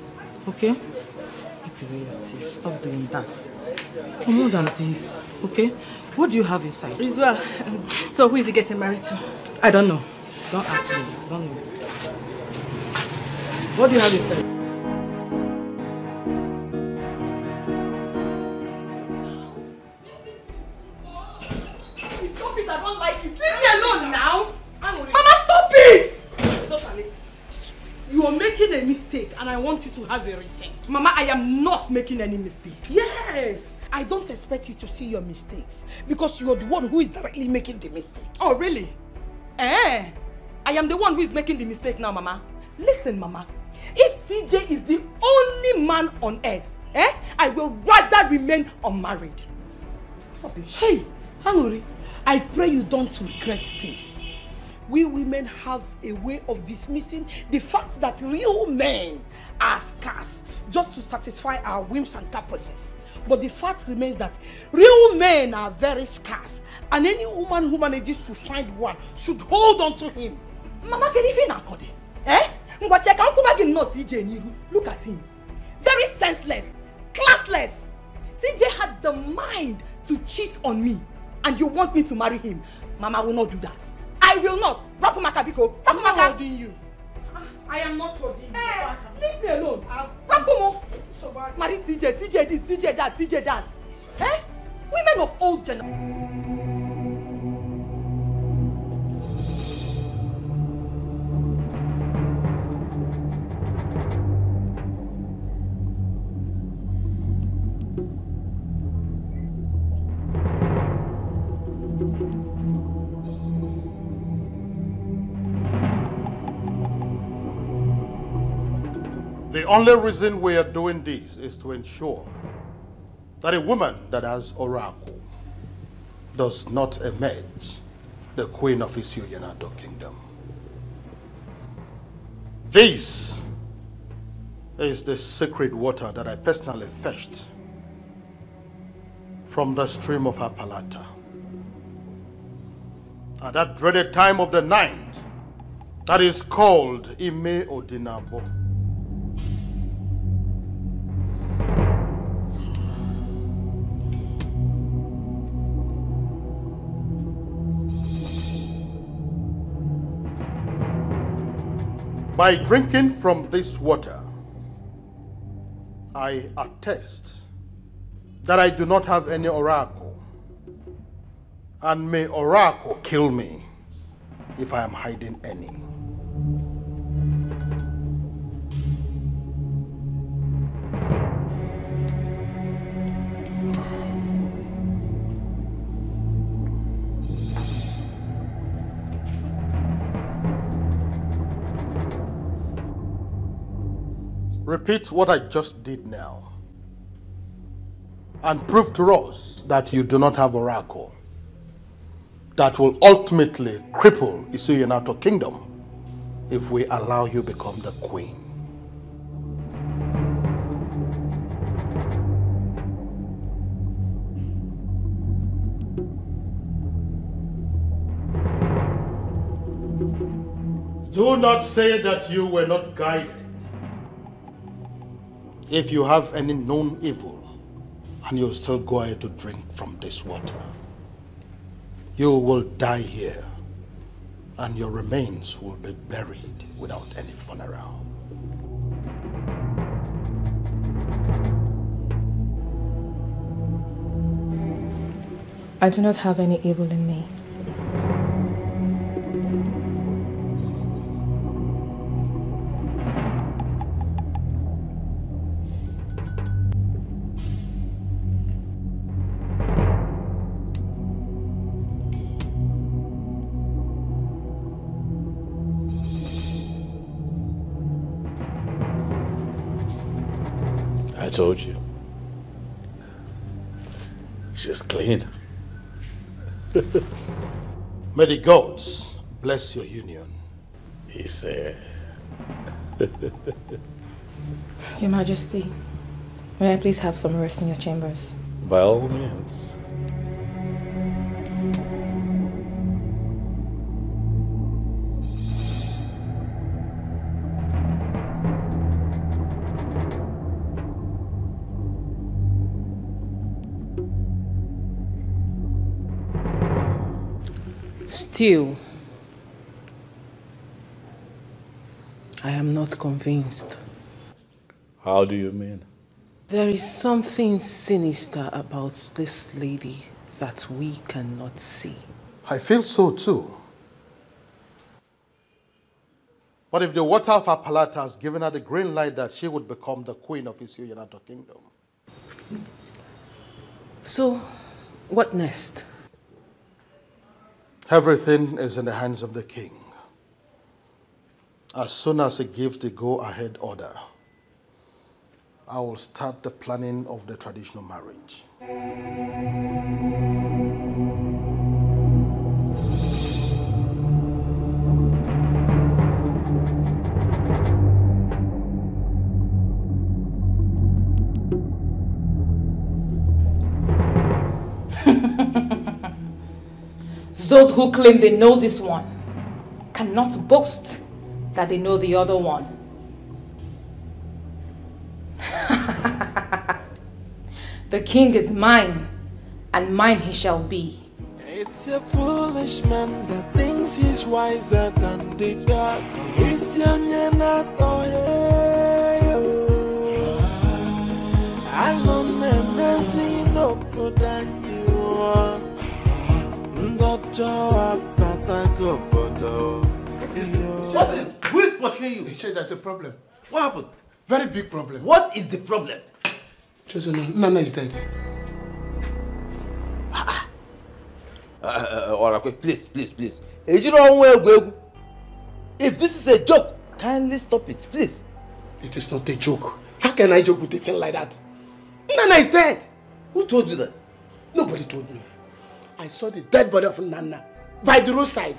Okay? Stop doing that. For more than this. Okay? What do you have inside? Well, so who is he getting married to? I don't know. Don't ask me. I don't know. What do you have inside? Stop it, I don't like it. Leave me alone now. Mama, stop it! Don't listen. You are making a mistake and I want you to have a rethink. Mama, I am not making any mistake. Yes! I don't expect you to see your mistakes because you are the one who is directly making the mistake. Oh, really? I am the one who is making the mistake now, Mama. Listen, Mama. If TJ is the only man on earth, I will rather remain unmarried. Hey, Hanuri, I pray you don't regret this. We women have a way of dismissing the fact that real men are scarce just to satisfy our whims and caprices. But the fact remains that real men are very scarce, and any woman who manages to find one should hold on to him. Mama, can you feel Look at him. Very senseless, classless. TJ had the mind to cheat on me and you want me to marry him, Mama will not do that. I will not. Rapumaka Biko. I'm not holding you. I am not holding you. Hey, leave me alone. Rapumo. Marry TJ, TJ this, TJ that, TJ that. Eh? Women of old generation. The only reason we are doing this is to ensure that a woman that has oracle does not emerge the queen of Isuyanato Kingdom. This is the sacred water that I personally fetched from the stream of Apalata. At that dreaded time of the night, that is called Ime Odinabo. By drinking from this water, I attest that I do not have any oracle, and may oracle kill me if I am hiding any. Repeat what I just did now and prove to us that you do not have oracle that will ultimately cripple Isuyanato Kingdom if we allow you become the queen. Do not say that you were not guided. If you have any known evil and you still go ahead to drink from this water, you will die here and your remains will be buried without any funeral. I do not have any evil in me. I told you. She's clean. May the gods bless your union. He said. Your Majesty, may I please have some rest in your chambers? By all means. Still, I am not convinced. How do you mean? There is something sinister about this lady that we cannot see. I feel so too. But if the water of Apalata has given her the green light that she would become the queen of Isuyanato Kingdom. So, what next? Everything is in the hands of the king. As soon as he gives the go-ahead order, I will start the planning of the traditional marriage. Those who claim they know this one cannot boast that they know the other one. The king is mine, and mine he shall be. It's a foolish man that thinks he's wiser than the gods. It's young and not alone and messy no good than you are. What is it? Who is pursuing you? There's a problem. What happened? Very big problem. What is the problem? Nana is dead. Alright, please. If this is a joke, kindly stop it, please. It is not a joke. How can I joke with a thing like that? Nana is dead. Who told you that? Nobody told me. I saw the dead body of Nana by the roadside.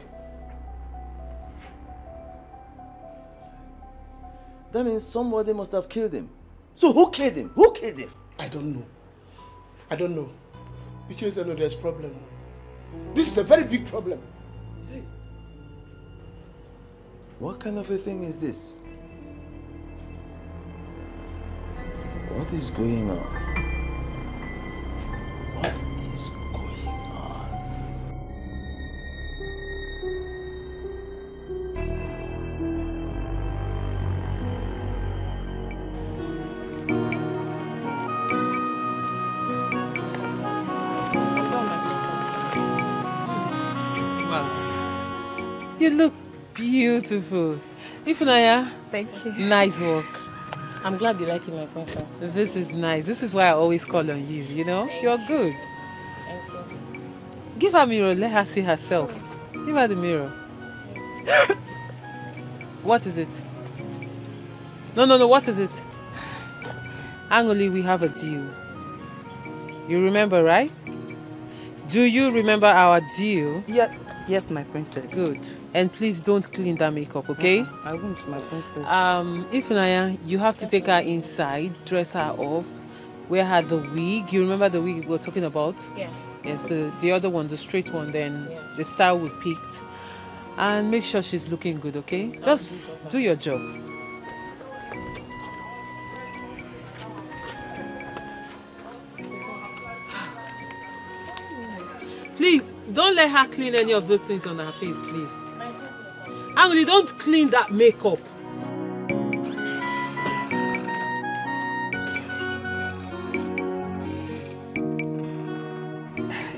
That means somebody must have killed him. So who killed him? Who killed him? I don't know. You just don't know there's a problem. This is a very big problem. Hey. What kind of a thing is this? What is going on? What is going on? You look beautiful. Ifunanya. Thank you. Nice work. I'm glad you like it, my princess. This is nice. This is why I always call on you, you know? You're good. Thank you. Give her a mirror. Let her see herself. Give her the mirror. What is it? No. What is it? Angoli, we have a deal. You remember, right? Do you remember our deal? Yeah. Yes, my princess. Good. And please don't clean that makeup, okay? I won't, my princess. Ifunanya, you have to take her inside, dress her up, wear her the wig. You remember the wig we were talking about? Yeah. Yes, the other one, the straight one, then the style we picked. And make sure she's looking good, okay? Just do your job. Please, don't let her clean any of those things on her face, please. Angoli, don't clean that makeup.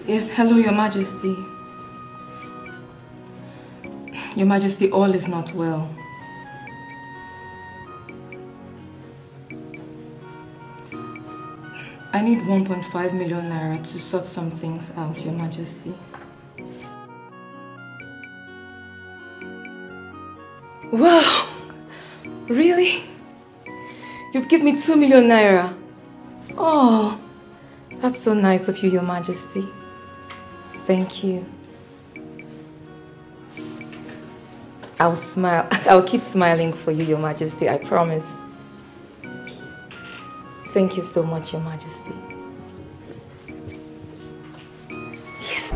Yes, hello, Your Majesty. Your Majesty, all is not well. I need 1.5 million naira to sort some things out, Your Majesty. Wow! Really? You'd give me 2 million naira? Oh, that's so nice of you, Your Majesty. Thank you. I'll smile. I'll keep smiling for you, Your Majesty, I promise. Thank you so much, Your Majesty. Yes.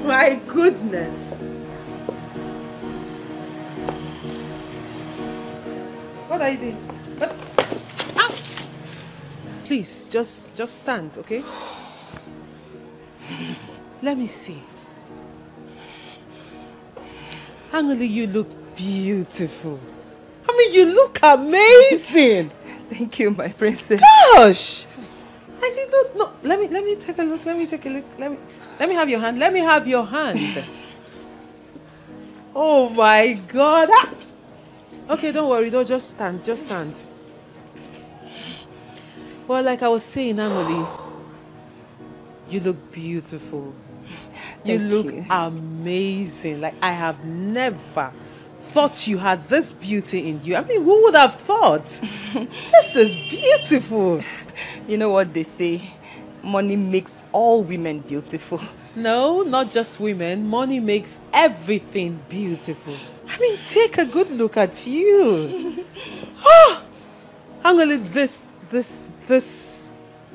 My goodness. What are you doing? What? Ah! Please, just stand, okay? Let me see. Angoli, you look beautiful. I mean, you look amazing. Thank you, my princess. Gosh! I did not know. Let me take a look. Let me take a look. Let me have your hand. Let me have your hand. Oh my God. Ah! Okay, don't worry. Don't just stand. Just stand. Well, like I was saying, Angoli, you look beautiful. You look amazing. Like, I have never thought you had this beauty in you. I mean, who would have thought? This is beautiful. You know what they say? Money makes all women beautiful. No, not just women. Money makes everything beautiful. I mean, take a good look at you. Oh, Angeli, this.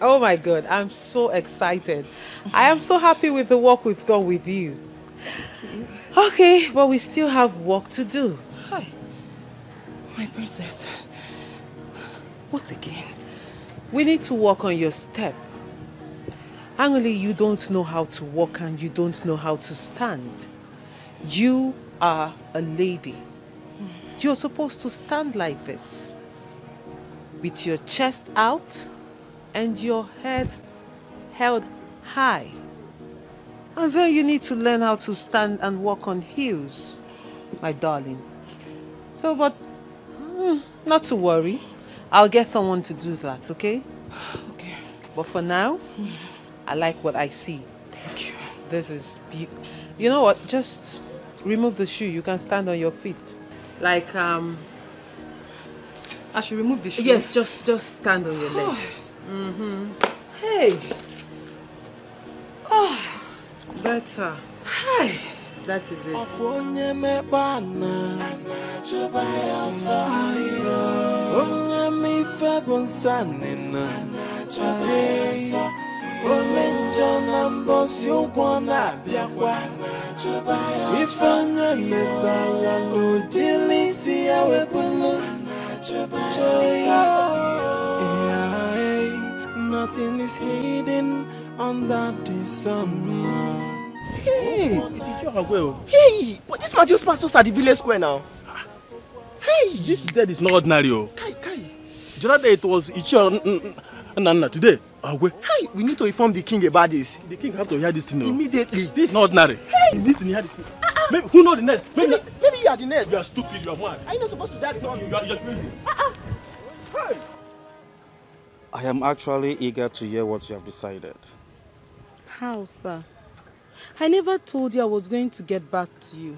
Oh my God, I'm so excited. I am so happy with the work we've done with you. Okay, but we still have work to do. Hi. My princess. What again? We need to work on your step. Angeli, you don't know how to walk and you don't know how to stand. You are a lady. You're supposed to stand like this, with your chest out and your head held high. And then you need to learn how to stand and walk on heels, my darling. So, but not to worry. I'll get someone to do that, okay? Okay. But for now, I like what I see. Thank you. This is beautiful. You know what? Just remove the shoe. You can stand on your feet. Like, I should remove the shoe? Yes, just stand on your leg. Hey. Oh, better. Hi. That is it. Nothing is hidden under the sun. Hey, Hey, but this man just passed us at the village square now. Hey, this dead is not ordinary. The other day it was Ichi and today, hey, we need to inform the king about this. The king have to hear this thing now. Immediately. This is not ordinary. Hey, he needs to hear this thing. Maybe, who knows the next? Maybe you are the next. You are stupid, you are mad. Are you not supposed to die before me? You are crazy. Hey. I am actually eager to hear what you have decided. How, sir? I never told you I was going to get back to you.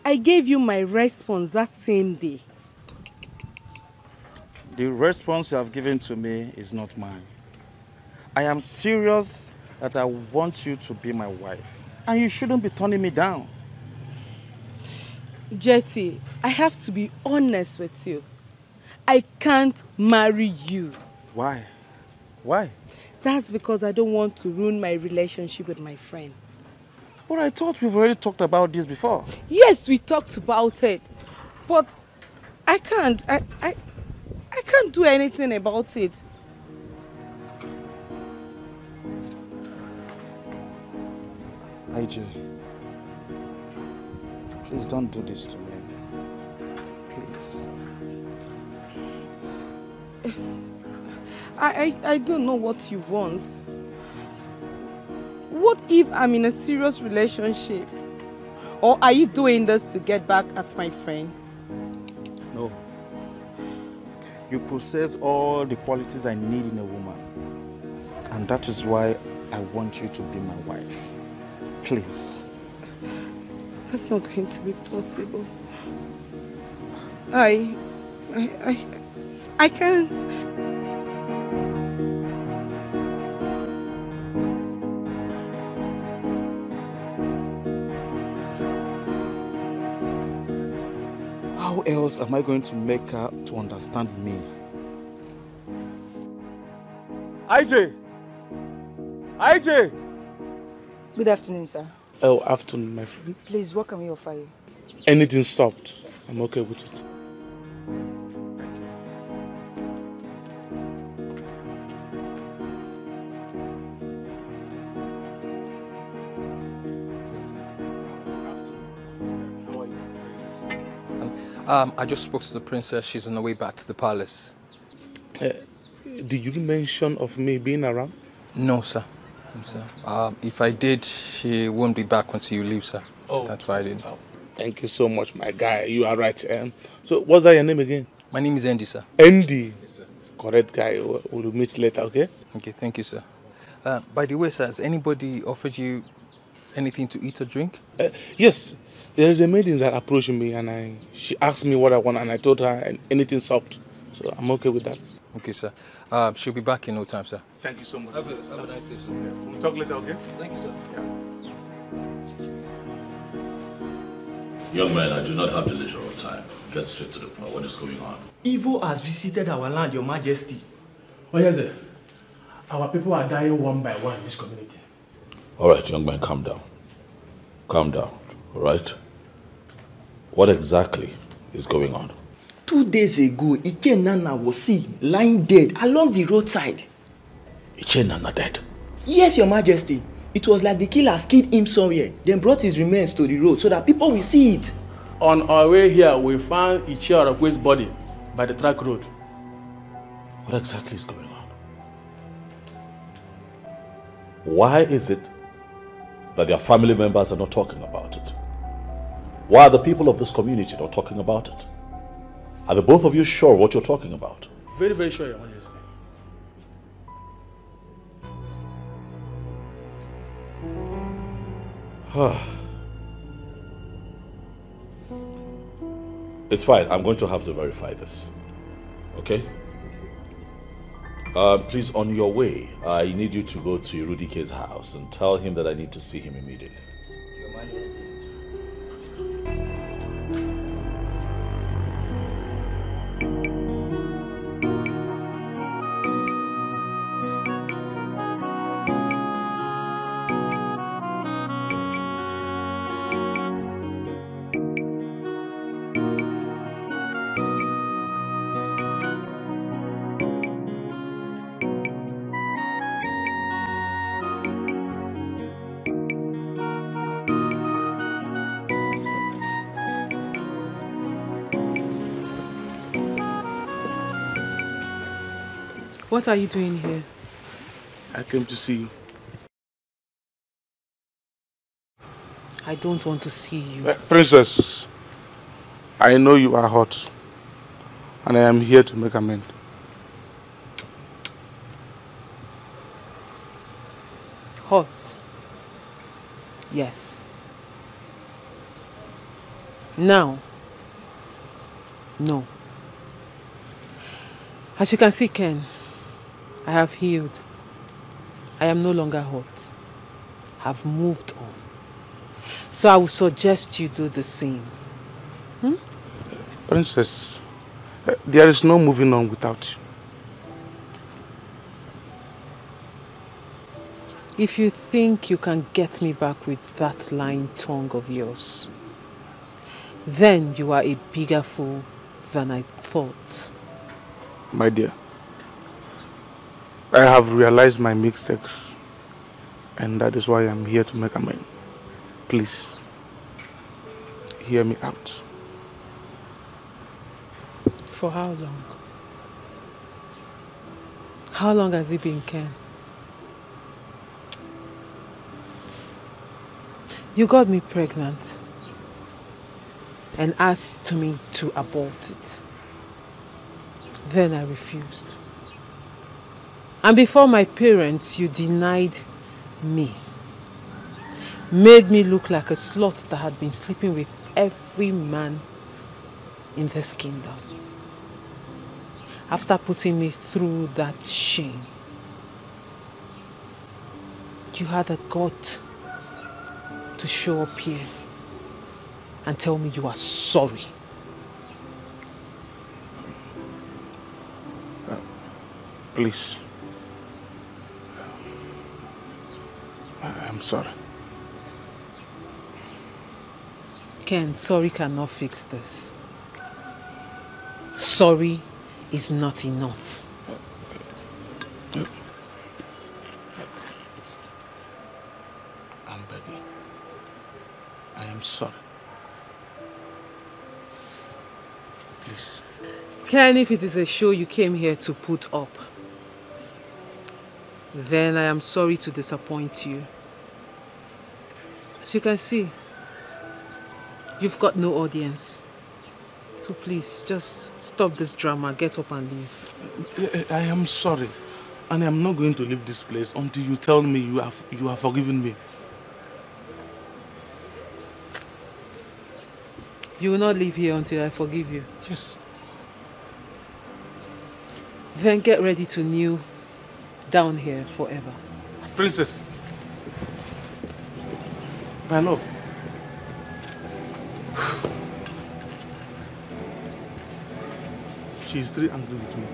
I gave you my response that same day. The response you have given to me is not mine. I am serious that I want you to be my wife. And you shouldn't be turning me down. Jetty, I have to be honest with you. I can't marry you. Why? Why? That's because I don't want to ruin my relationship with my friend. But I thought we've already talked about this before. Yes, we talked about it. But I can't. I can't do anything about it. IJ, please don't do this to me. Please. I don't know what you want. What if I'm in a serious relationship? Or are you doing this to get back at my friend? No. You possess all the qualities I need in a woman. And that is why I want you to be my wife. Please. That's not going to be possible. I can't. How else am I going to make her to understand me? IJ! IJ! Good afternoon, sir. Oh, afternoon, my friend. Please, what can we offer you? Anything soft. I'm okay with it. I just spoke to the princess. She's on her way back to the palace. Did you mention of me being around? No, sir. If I did, she won't be back until you leave, sir. So that's why I didn't. Thank you so much, my guy. You are right. So, what's that your name again? My name is Andy, sir. Andy? Yes, sir. Correct guy. We'll meet later, okay? Okay, thank you, sir. By the way, sir, has anybody offered you Anything to eat or drink? Yes. There is a maiden that approached me and she asked me what I want and I told her anything soft. So I'm okay with that. Okay, sir. She'll be back in no time, sir. Thank you so much. Have a nice day, sir. We'll talk later, okay? Thank you, sir. Young man, I do not have the leisure of time. Get straight to the point. What is going on? Evil has visited our land, Your Majesty. Oh, yes, sir. Our people are dying one by one in this community. All right, young man, calm down. Calm down, all right? What exactly is going on? 2 days ago, Iche Nana was seen lying dead along the roadside. Iche Nana dead? Yes, Your Majesty. It was like the killers killed him somewhere, then brought his remains to the road so that people will see it. On our way here, we found Iche Orakwe's body by the track road. What exactly is going on? Why is it that their family members are not talking about it? Why are the people of this community not talking about it? Are the both of you sure of what you're talking about? Very, very sure, Your Majesty. It's fine. I'm going to have to verify this. Okay? Please, on your way, I need you to go to Irudike's house and tell him that I need to see him immediately. What are you doing here? I came to see you. I don't want to see you. Princess, I know you are hot, and I am here to make amends. Hot? Yes. Now? No. As you can see, Ken, I have healed. I am no longer hot. I've moved on. So I would suggest you do the same. Princess, there is no moving on without you. If you think you can get me back with that lying tongue of yours, then you are a bigger fool than I thought. My dear, I have realized my mistakes, and that is why I'm here to make amends. Please, hear me out. For how long? How long has it been, Ken? You got me pregnant and asked me to abort it. Then I refused. And before my parents, you denied me. Made me look like a slut that had been sleeping with every man in this kingdom. After putting me through that shame, you had the gut to show up here and tell me you are sorry. Please. I'm sorry. Ken, sorry cannot fix this. Sorry is not enough. I'm begging. I am sorry. Please. Ken, if it is a show you came here to put up, then I am sorry to disappoint you. As you can see, you've got no audience. So please, just stop this drama, get up and leave. I am sorry. And I am not going to leave this place until you tell me you have forgiven me. You will not leave here until I forgive you? Yes. Then get ready to kneel down here forever. Princess. My love. She is still angry with me.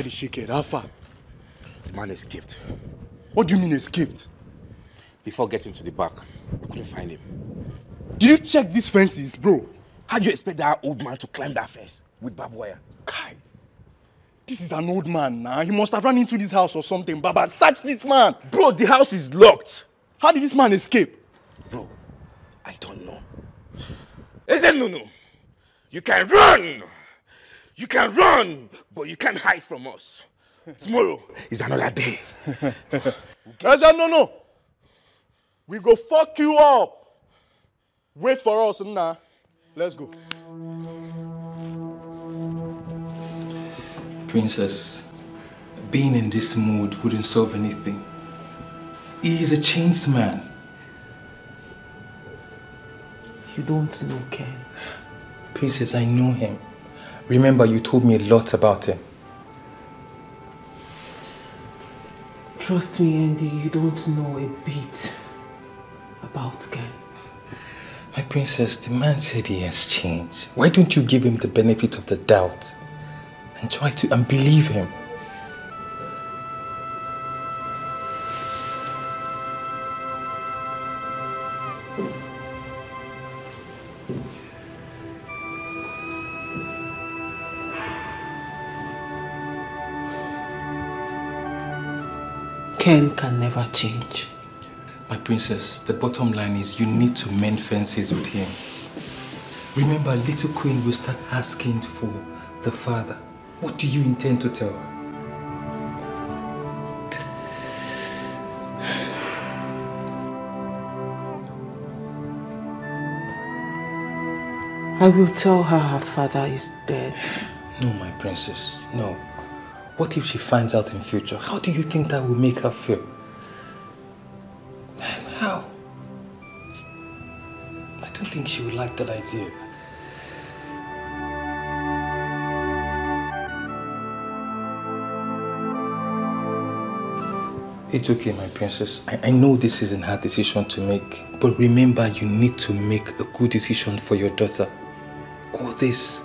Shike, Alpha. The man escaped. What do you mean escaped? Before getting to the back, we couldn't find him. Did you check these fences, bro? How do you expect that old man to climb that fence with barbed wire? Kai, this is an old man now. He must have run into this house or something. Baba, search this man. Bro, the house is locked. How did this man escape? Bro, I don't know. Listen, Nunu. You can run. You can run, but you can't hide from us. Tomorrow is another day. No. We go fuck you up. Wait for us, nah. Let's go. Princess, being in this mood wouldn't solve anything. He is a changed man. You don't know Ken. Princess, I know him. Remember, you told me a lot about him. Trust me, Andy, you don't know a bit about Ken. My princess, the man said he has changed. Why don't you give him the benefit of the doubt and try to believe him? Ken can never change. My princess, the bottom line is you need to mend fences with him. Remember, little queen will start asking for the father. What do you intend to tell her? I will tell her her father is dead. No, my princess, no. What if she finds out in future? How do you think that will make her feel? How? I don't think she would like that idea. It's okay, my princess. I know this isn't her decision to make, but remember, you need to make a good decision for your daughter. All this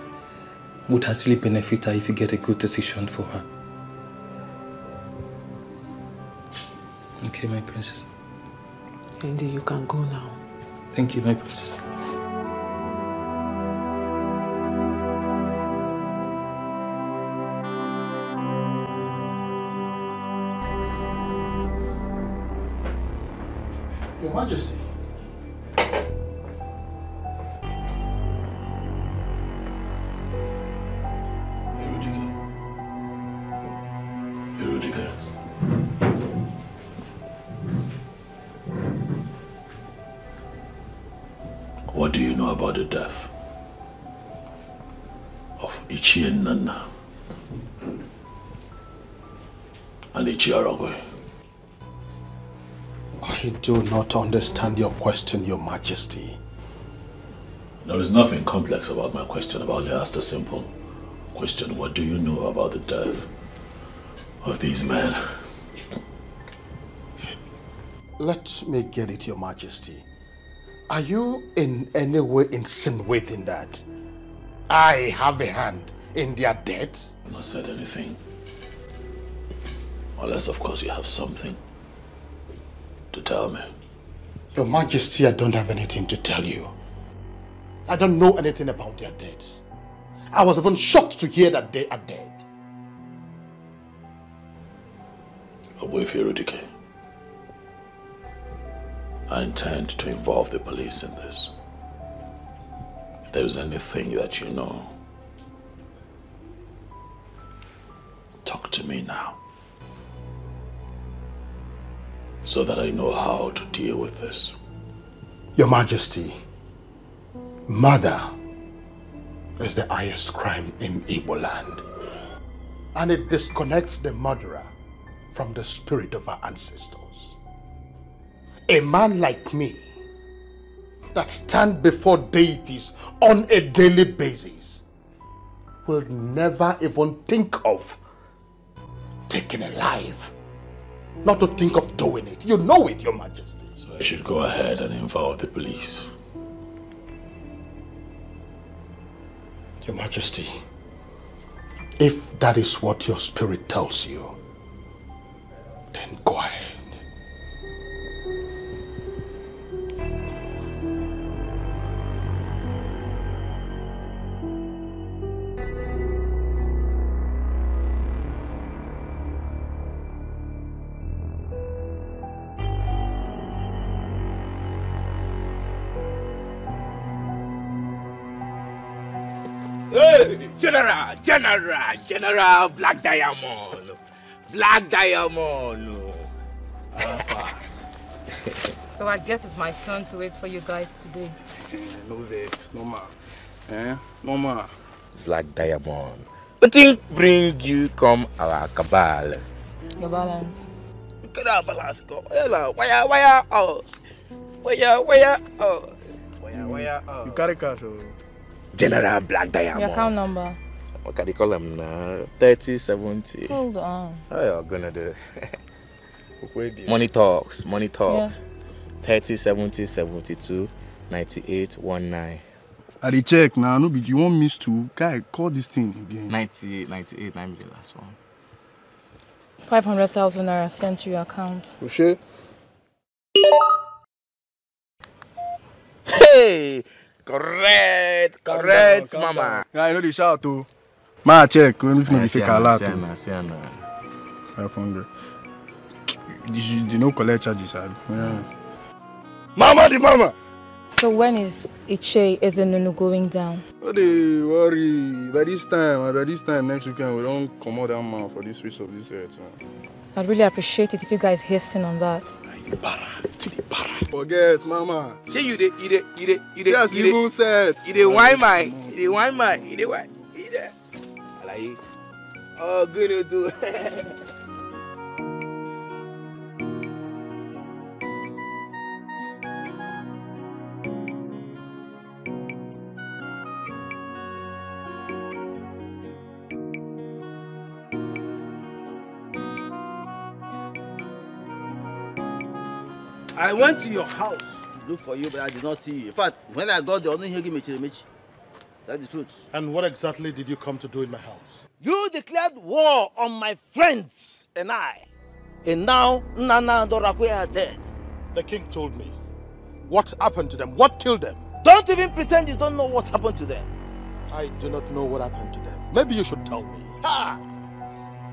would actually benefit her if you get a good decision for her. Okay, my princess. Andy, you can go now. Thank you, my princess. Your Majesty, Rudike. What do you know about the death of Ichie Nana and Ichie Aragwe? I do not understand your question, Your Majesty. There is nothing complex about my question. I've only asked a simple question. What do you know about the death of these men? Let me get it, Your Majesty. Are you in any way insinuating that I have a hand in their deaths? I've not said anything. Unless, of course, you have something to tell me. Your Majesty, I don't have anything to tell you. I don't know anything about their deaths. I was even shocked to hear that they are dead. Ogbuefi Rudike, I intend to involve the police in this. If there is anything that you know, talk to me now, so that I know how to deal with this. Your Majesty, murder is the highest crime in Igbo land. And it disconnects the murderer from the spirit of our ancestors. A man like me that stands before deities on a daily basis will never even think of taking a life. Not to think of doing it. You know it, Your Majesty. So I should go ahead and involve the police. Your Majesty, if that is what your spirit tells you, then go ahead. Hey, General Black Diamond. Black Diamond. So I guess it's my turn to wait for you guys today. No vex, no ma. No ma. Black Diamond. What thing bring you come our cabal? Your balance. Look at our balance go. Where us? Where us? You carry cash or? General Black Diamond. Your account number. What can you call them now? 3070. Hold on. How you gonna do? Money talks. Yeah. 3070 72 98 19. I dey check now. No, but you want miss to guy call this thing again. 98 9 be the last one. 500,000 naira sent to your account. For sure. Hey, correct, mama. Yeah, I know the shout too. Ma check when if no be fake alert. 500. You no collect charges, yeah. Mama the mama. So when is Ichie Ezenunu going down? No dey worry. By this time next weekend we don't come out that man for this piece of this earth. I'd really appreciate it if you guys hasten on that. Forget, mama. Say you dey. Yes, even set. You dey wine my. Like, oh, good to do. I went to your house to look for you, but I did not see you. In fact, when I got there, I didn't hear you. That's the truth. And what exactly did you come to do in my house? You declared war on my friends and I. And now, Nana and Dorakwe are dead. The king told me. What happened to them? What killed them? Don't even pretend you don't know what happened to them. I do not know what happened to them. Maybe you should tell me. Ha!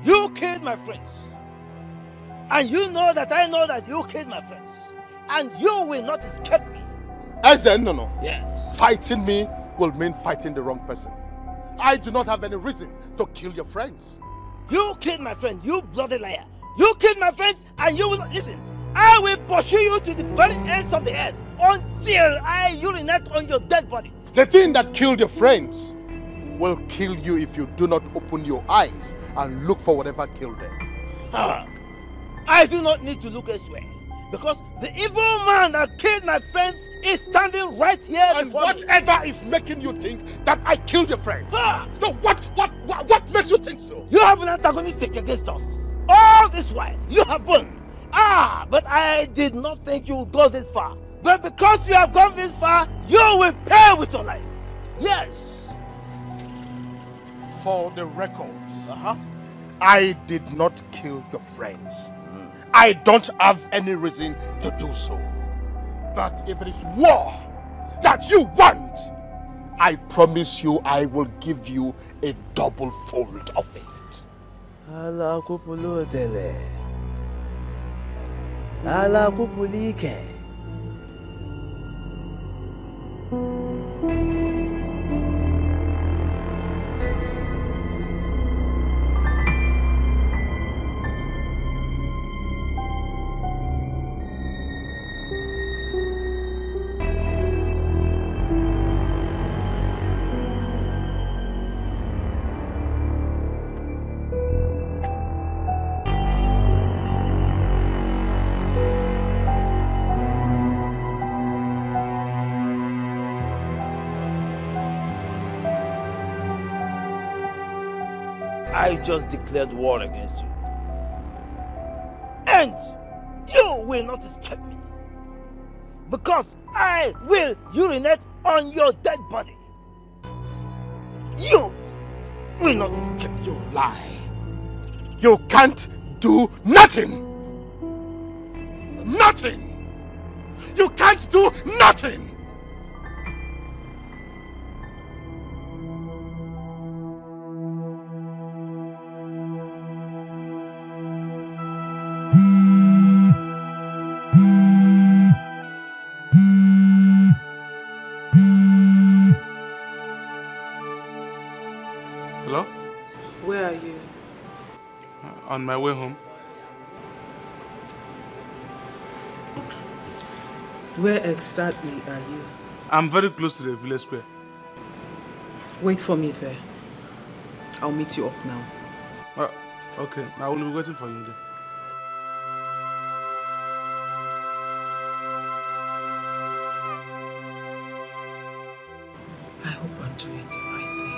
You killed my friends. And you know that I know that you killed my friends. And you will not escape me. No. Yes. Fighting me will mean fighting the wrong person. I do not have any reason to kill your friends. You killed my friend, you bloody liar. You killed my friends and you will not listen. I will pursue you to the very ends of the earth until I urinate on your dead body. The thing that killed your friends will kill you if you do not open your eyes and look for whatever killed them. I do not need to look elsewhere because the evil man that killed my friends is standing right here and before whatever me. is making you think that I killed your friend? No, what makes you think so? You have been antagonistic against us. All this while, you have been. But I did not think you would go this far. But because you have gone this far, you will pay with your life. Yes. For the records, I did not kill your friends. I don't have any reason to do so. But if it is war that you want, I promise you I will give you a double fold of it. Ala kupulu tele. Ala kupulike. I just declared war against you. And you will not escape me. Because I will urinate on your dead body. You will not escape. You lie. You can't do nothing. Nothing. You can't do nothing. Where are you? On my way home. Where exactly are you? I'm very close to the village square. Wait for me there. I'll meet you up now. Okay, I will be waiting for you there. I hope I'm doing the right thing.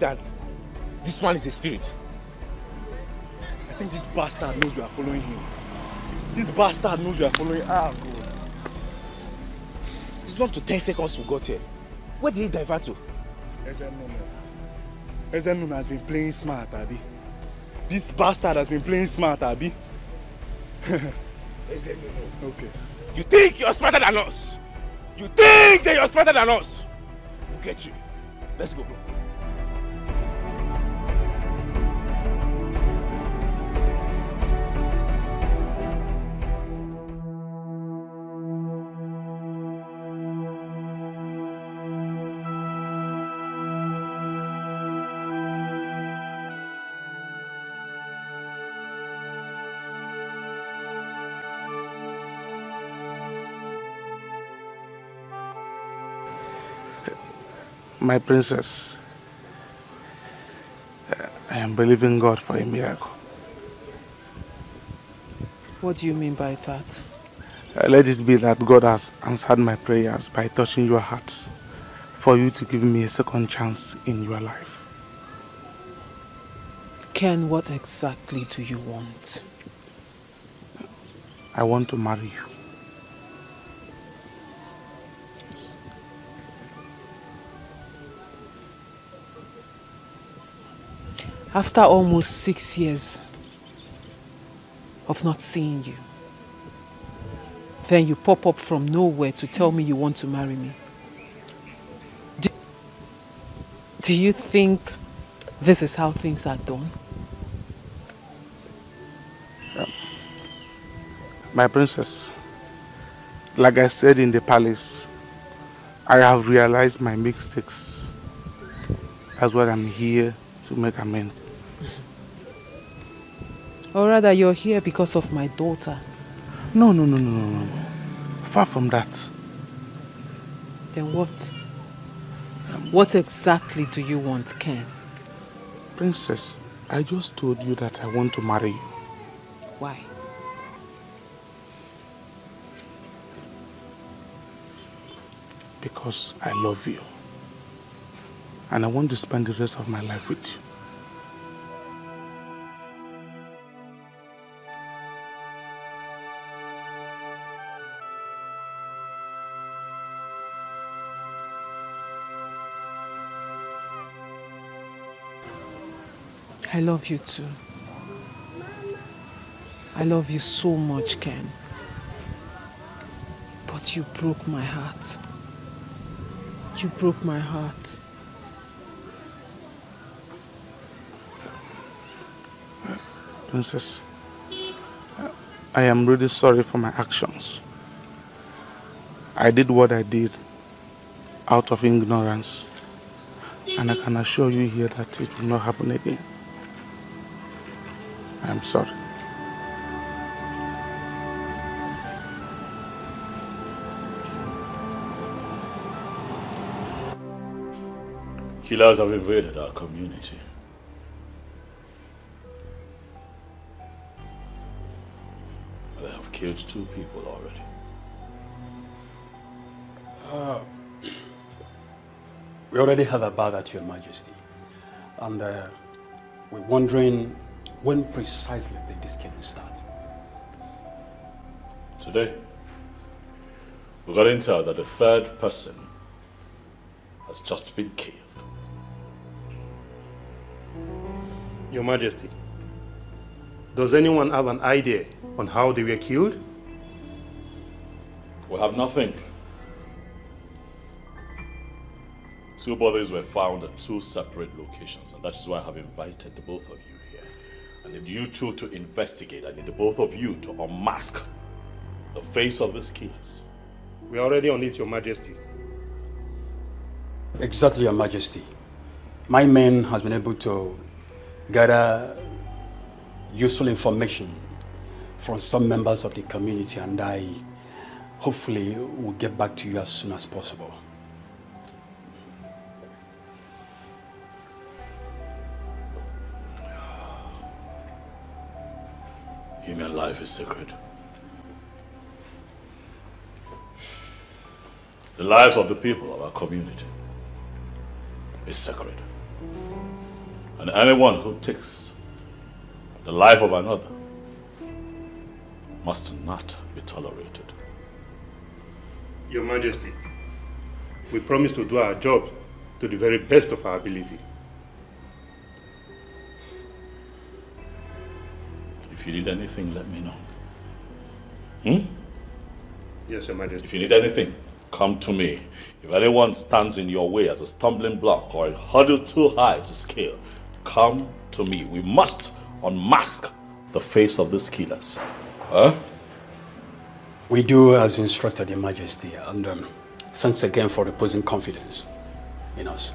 That this man is a spirit. I think this bastard knows we are following him. This bastard knows we are following. God. It's not to 10 seconds we got here. Where did he divert to? Ezenun has been playing smart, Abi. This bastard has been playing smart, Abi. Okay. You think you're smarter than us? You think that you're smarter than us? We'll get you. Let's go, bro. My princess, I am believing God for a miracle. What do you mean by that? Let it be that God has answered my prayers by touching your hearts for you to give me a second chance in your life. Ken, what exactly do you want? I want to marry you. Yes. After almost 6 years of not seeing you, then you pop up from nowhere to tell me you want to marry me. Do you think this is how things are done? My princess, like I said in the palace, I have realized my mistakes. That's why I'm here to make amends. Or rather, you're here because of my daughter. No. Far from that. Then what? What exactly do you want, Ken? Princess, I just told you that I want to marry you. Why? Because I love you. And I want to spend the rest of my life with you. I love you too. I love you so much, Ken. But you broke my heart. You broke my heart. Princess, I am really sorry for my actions. I did what I did out of ignorance. And I can assure you here that it will not happen again. I am sorry. Killers have invaded our community. They have killed 2 people already. We already heard about that, Your Majesty. And we're wondering when precisely did this killing start? Today, we got intel that the 3rd person has just been killed. Your Majesty, does anyone have an idea on how they were killed? We have nothing. 2 bodies were found at 2 separate locations, and that is why I have invited the both of you here. I need you two to investigate. I need the both of you to unmask the face of these killers. We are already on it, Your Majesty. Exactly, Your Majesty. My men has been able to gather useful information from some members of the community, and I hopefully will get back to you as soon as possible. Human life is sacred. The lives of the people of our community is sacred. And anyone who takes the life of another must not be tolerated. Your Majesty, we promise to do our job to the very best of our ability. If you need anything, let me know. Yes, Your Majesty. If you need anything, come to me. If anyone stands in your way as a stumbling block or a hurdle too high to scale, come to me. We must unmask the face of these killers. Huh? We do as instructed, Your Majesty, and thanks again for reposing confidence in us.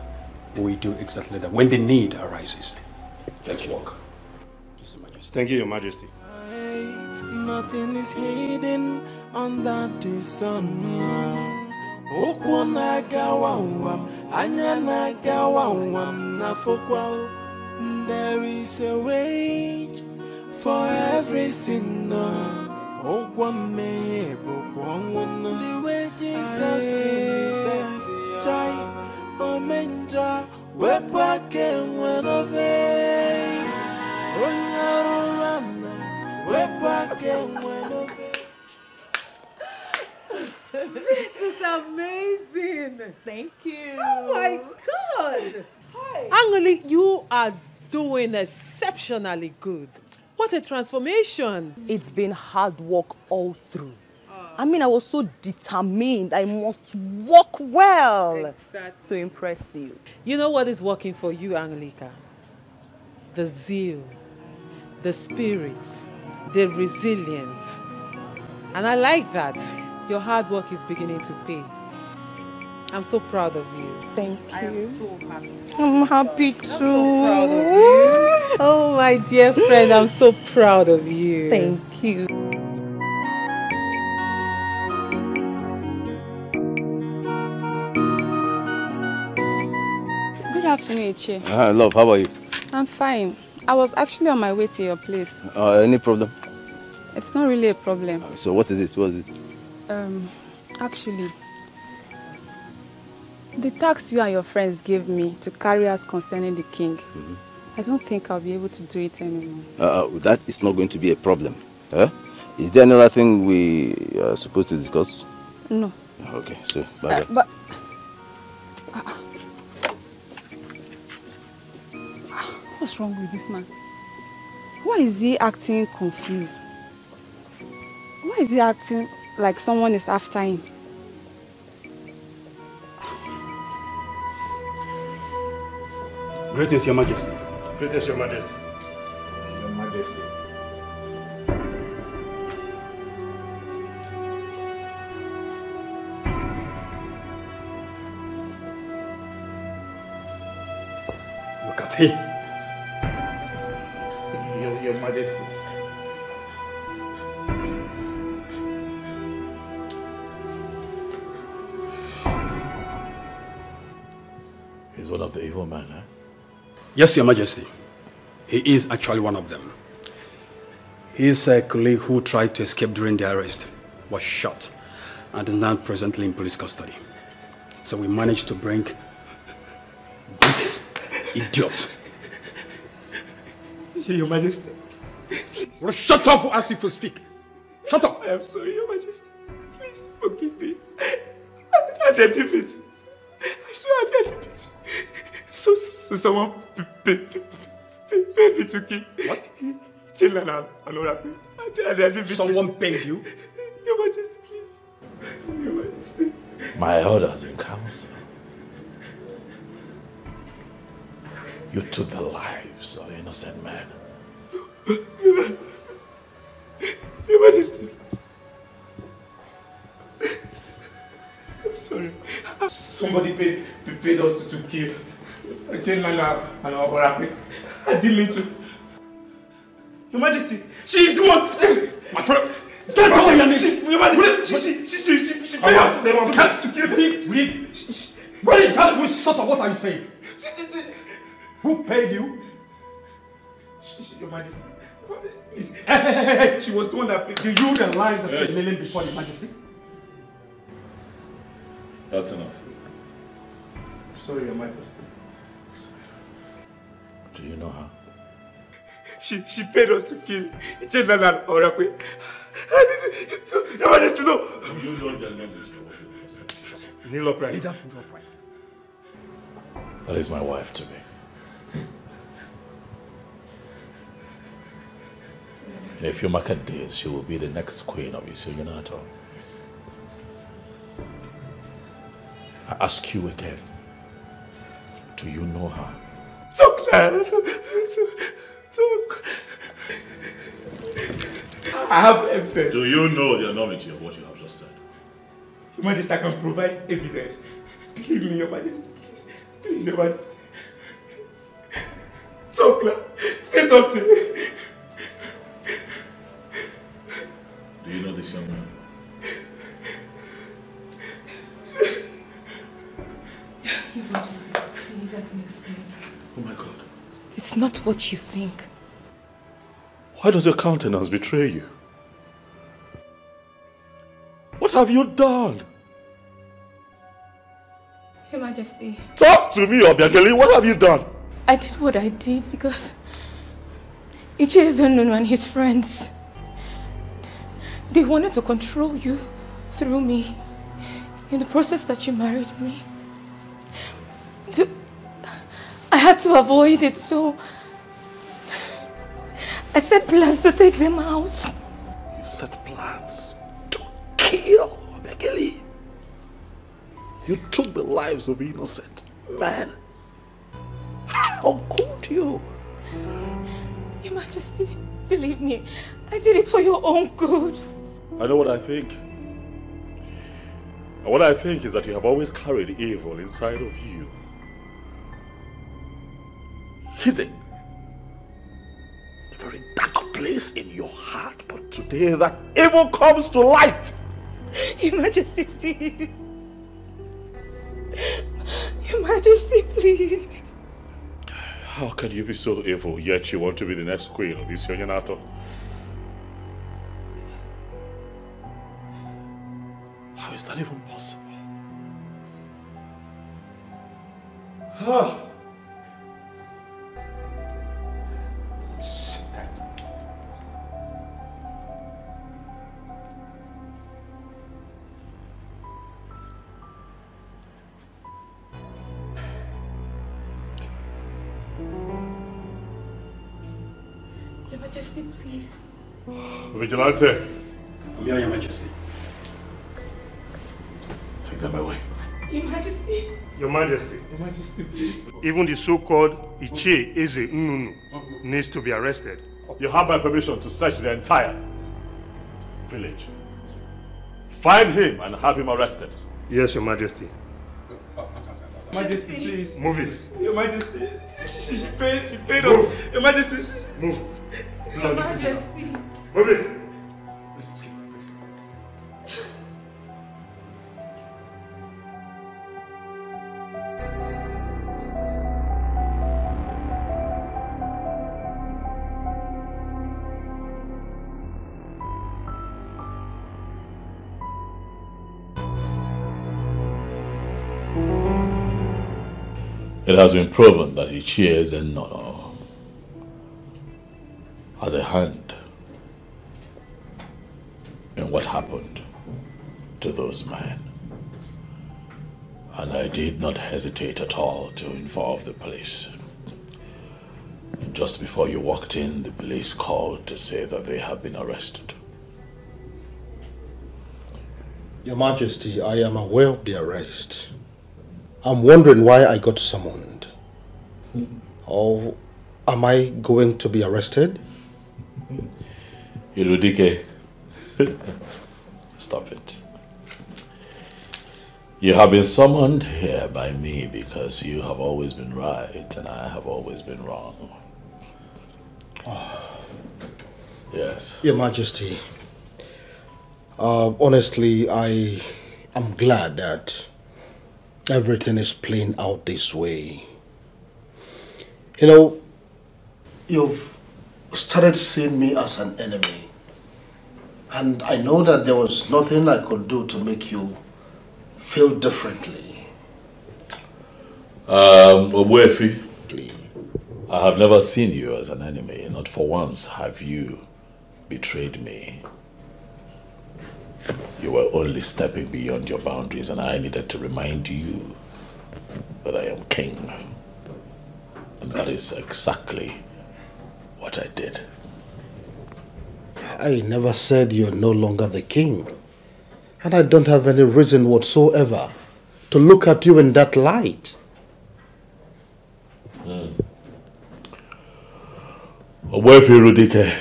We do exactly that when the need arises. Thank you. Yes, Your Majesty. Thank you, Your Majesty. Nothing is hidden under the sun. Okwo nagawawam, anya nagawawam nafokwa. There is a wage for every sinner. The way Jesus is that joy, Omenja, Wepake when of Onyarulana, Wepake when of This is amazing. Thank you. Oh my God. Hi. Angeli, you are doing exceptionally good. What a transformation. It's been hard work all through. I mean, I was so determined. I must work well to impress you. You know what is working for you, Angelica? The zeal, the spirit, the resilience. And I like that. Your hard work is beginning to pay. I'm so proud of you. Thank you. I am so happy. I'm happy too. I'm so proud of you. Oh, my dear friend, I'm so proud of you. Thank you. Good afternoon, Ichi. Love, how are you? I'm fine. I was actually on my way to your place. Any problem? It's not really a problem. So what is it? What is it? Actually, the task you and your friends gave me to carry out concerning the king, I don't think I'll be able to do it anymore. That is not going to be a problem. Is there another thing we are supposed to discuss? No. Okay, so bye. But what's wrong with this man? Why is he acting confused? Why is he acting like someone is after him? Greetings, Your Majesty. Greetings, Your Majesty. Your Majesty. Look at him. Your Majesty. He's one of the evil men, eh? Yes, Your Majesty. He is actually one of them. His colleague who tried to escape during the arrest was shot and is now presently in police custody. So we managed to bring this idiot. Your Majesty. Well, shut up or ask you to speak. Shut up. I am sorry, Your Majesty. Please forgive me. I didn't mean to. I swear I didn't mean to. So someone paid me to kill. What? Children and Oracle. Someone paid you? Your Majesty, please. Your Majesty. My orders in council. You took the lives of innocent men. Your Majesty. I'm sorry. Somebody paid us to kill Children and Oracle. I didn't mean to. Your Majesty, she is the one. My friend, don't tell me your name. Your Majesty, she paid us to kill me. Read. What sort of what are you saying? Who paid you? Your Majesty. Hey. She was the one that paid. Do you realize that she's kneeling before the Majesty? That's enough. Sorry, Your Majesty. Do you know her? She paid us to kill Children and Oracle. Your Majesty, no. You know their knowledge. Kneel upright. That is my wife to be. In a few market days, she will be the next queen of Isuyunato. I ask you again, do you know her? Talk. I have evidence. Do you know the enormity of what you have just said? Your Majesty, I can provide evidence. Give me, Your Majesty, please. Please, Your Majesty. Talk, say something. Do you know this young man? Your Majesty, please let me explain. Oh my God. It's not what you think. Why does your countenance betray you? have you done? Your Majesty. Talk to me, Obiageli. What have you done? I did what I did because Ichie Ezenunu and his friends, they wanted to control you through me. In the process that you married me, I had to avoid it, so I set plans to take them out. You set plans to kill Obiageli? You took the lives of innocent men. How could you? Your Majesty, believe me, I did it for your own good. I know what I think. And what I think is that you have always carried evil inside of you. Hidden. A very dark place in your heart. But today that evil comes to light. Your Majesty, please. Your Majesty, please. How can you be so evil, yet you want to be the next queen of Isionyanato? How is that even possible? Your Majesty, please. Vigilante. I'm here, Your Majesty. Take them away. Your Majesty. Your Majesty. Your Majesty, please. Even the so-called Ichie Ezenunu needs to be arrested. You have my permission to search the entire village. Find him and have him arrested. Yes, Your Majesty. Majesty, please. Move it. Your Majesty. She paid us. Your Majesty. Move. Your Majesty. Move it. It has been proven that Ichie Ezenunu has a hand in what happened to those men. And I did not hesitate at all to involve the police. Just before you walked in, the police called to say that they have been arrested. Your Majesty, I am aware of the arrest. I'm wondering why I got summoned. Or am I going to be arrested? Irudike, stop it. You have been summoned here by me because you have always been right and I have always been wrong. Yes. Your Majesty, honestly, I am glad that everything is playing out this way. You know, you've started seeing me as an enemy. And I know that there was nothing I could do to make you feel differently. Obuefi, I have never seen you as an enemy. Not for once have you betrayed me. You were only stepping beyond your boundaries and I needed to remind you that I am king. And that is exactly what I did. I never said you're no longer the king. And I don't have any reason whatsoever to look at you in that light. Obuefi Irudike,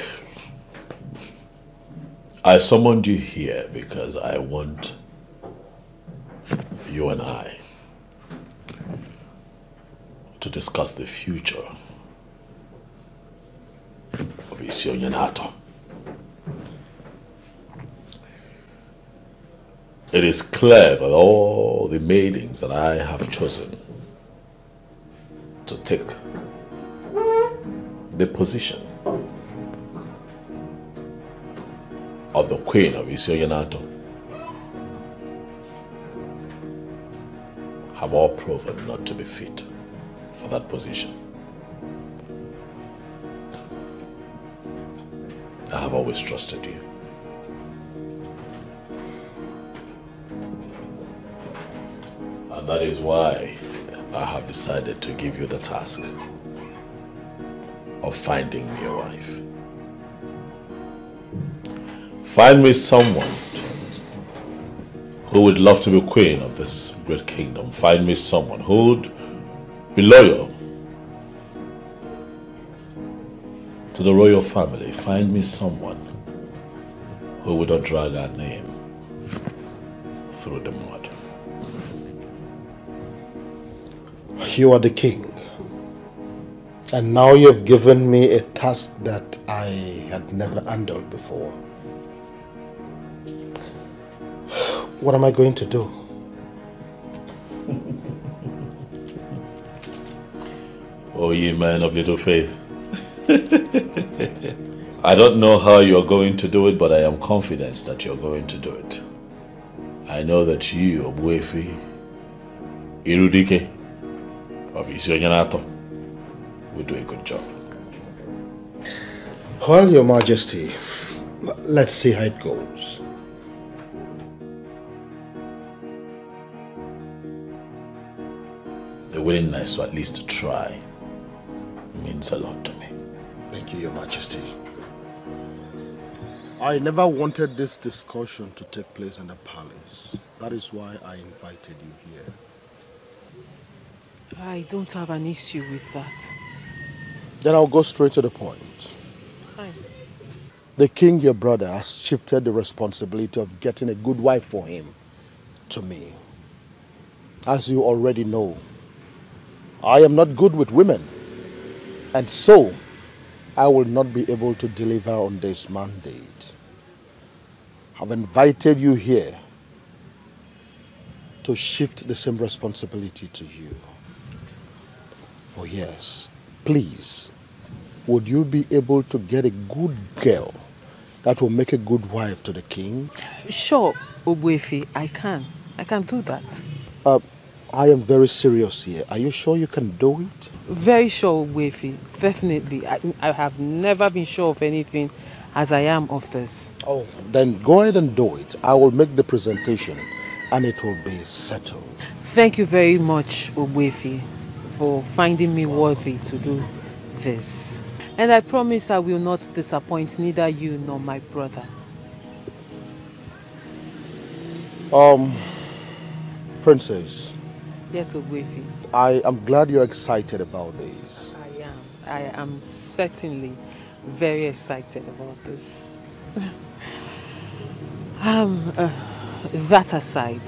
I summoned you here because I want you and I to discuss the future of Isionyanato. It is clear that all the maidens that I have chosen to take the position of the Queen of Isionyanato have all proven not to be fit for that position. I have always trusted you. And that is why I have decided to give you the task of finding me a wife. Find me someone who would love to be queen of this great kingdom. Find me someone who would be loyal to the royal family. Find me someone who would not drag our name through the mud. You are the king. And now you've given me a task that I had never handled before. What am I going to do? Oh, ye men of little faith. I don't know how you're going to do it, but I am confident that you're going to do it. I know that you, Ogbuefi Irudike of Isi-Onyanato, will do a good job. Well, Your Majesty, let's see how it goes. The willingness, or at least to try, means a lot to me. Thank you, Your Majesty. I never wanted this discussion to take place in the palace. That is why I invited you here. I don't have an issue with that. Then I'll go straight to the point. Fine. The king, your brother, has shifted the responsibility of getting a good wife for him to me. As you already know, I am not good with women, and so I will not be able to deliver on this mandate. I've invited you here to shift the same responsibility to you. Oh yes, please, would you be able to get a good girl that will make a good wife to the king? Sure, Ogbuefi, I can. I can do that. I am very serious here. Are you sure you can do it? Very sure, Ogbuefi. Definitely. I have never been sure of anything as I am of this. Oh, then go ahead and do it. I will make the presentation and it will be settled. Thank you very much, Ogbuefi, for finding me worthy to do this. And I promise I will not disappoint neither you nor my brother. Princess. Yes, Ogbuefi. I am glad you're excited about this. I am. I am certainly very excited about this. That aside,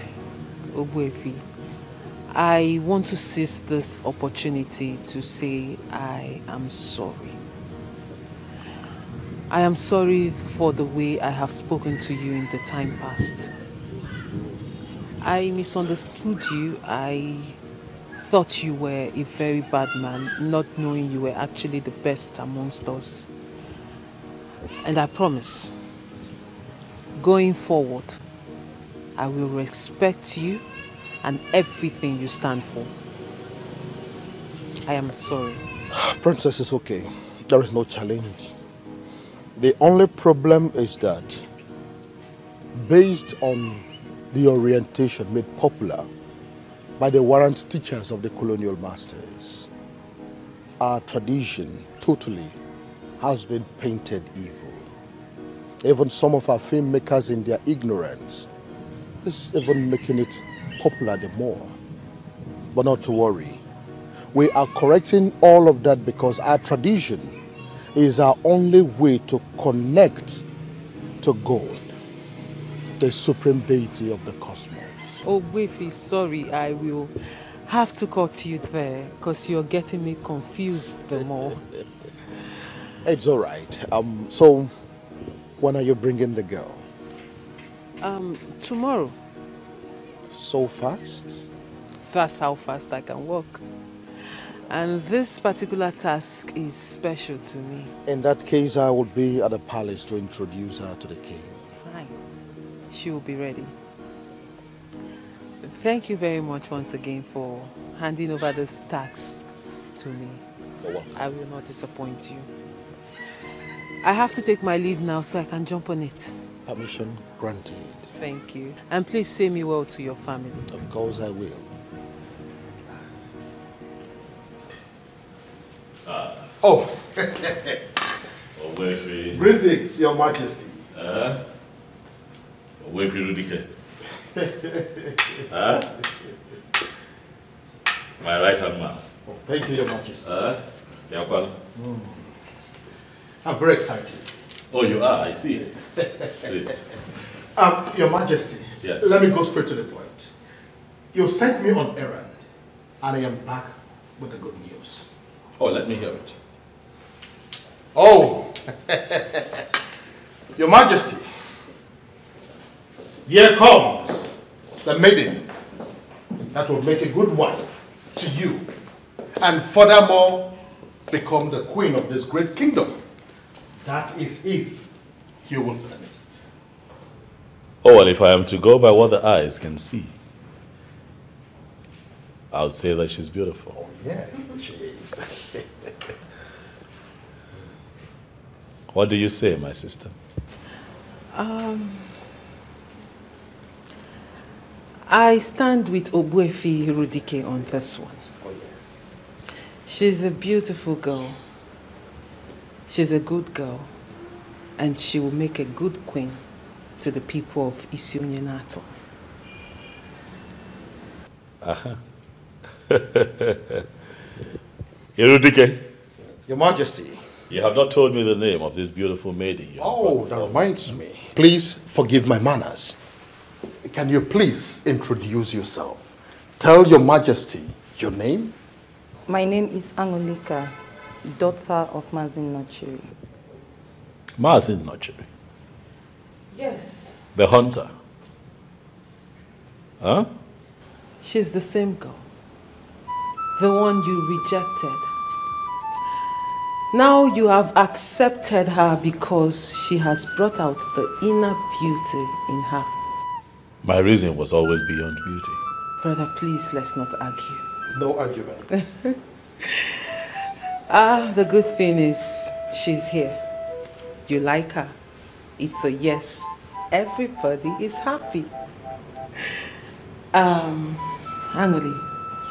Ogbuefi, I want to seize this opportunity to say I am sorry. I am sorry for the way I have spoken to you in the time past. I misunderstood you. I thought you were a very bad man, not knowing you were actually the best amongst us. And I promise, going forward, I will respect you and everything you stand for. I am sorry. Princess, it's okay. There is no challenge. The only problem is that, based on the orientation made popular by the warrant teachers of the colonial masters, our tradition totally has been painted evil. Even some of our film makers in their ignorance is even making it popular the more. But not to worry. We are correcting all of that because our tradition is our only way to connect to God, the supreme deity of the cosmos. Oh, Ogbuefi, sorry, I will have to cut you there because you're getting me confused the more. It's all right. So, when are you bringing the girl? Tomorrow. So fast? That's how fast I can walk. And this particular task is special to me. In that case, I will be at the palace to introduce her to the king. Fine. She will be ready. Thank you very much once again for handing over this task to me. I will not disappoint you. I have to take my leave now so I can jump on it. Permission granted. Thank you. And please say me well to your family. Of course I will. Oh. Greetings, Your Majesty. My right hand man. Oh, thank you, Your Majesty. Mm. I'm very excited. Oh, you are? I see it. Please. Your Majesty. Yes. Let me go straight to the point. You sent me on errand, and I am back with the good news. Oh, let me hear it. Oh, Your Majesty, here comes the maiden that will make a good wife to you, and furthermore become the queen of this great kingdom. That is if you will permit it. Oh, and if I am to go by what the eyes can see, I would say that she's beautiful. Oh, yes, she is. What do you say, my sister? I stand with Ogbuefi Irudike on this one. Oh, yes. She's a beautiful girl. She's a good girl. And she will make a good queen to the people of Isionyenato. Irudike. Your Majesty. You have not told me the name of this beautiful maiden. Oh, that reminds me. Please forgive my manners. Can you please introduce yourself? Tell Your Majesty your name. My name is Angolika, daughter of Mazin Nochiri. Mazin Nochiri? Yes. The hunter? Huh? She's the same girl. The one you rejected. Now you have accepted her because she has brought out the inner beauty in her. My reason was always beyond beauty. Brother, please, let's not argue. No argument. The good thing is she's here. You like her. It's a yes. Everybody is happy. Angoli.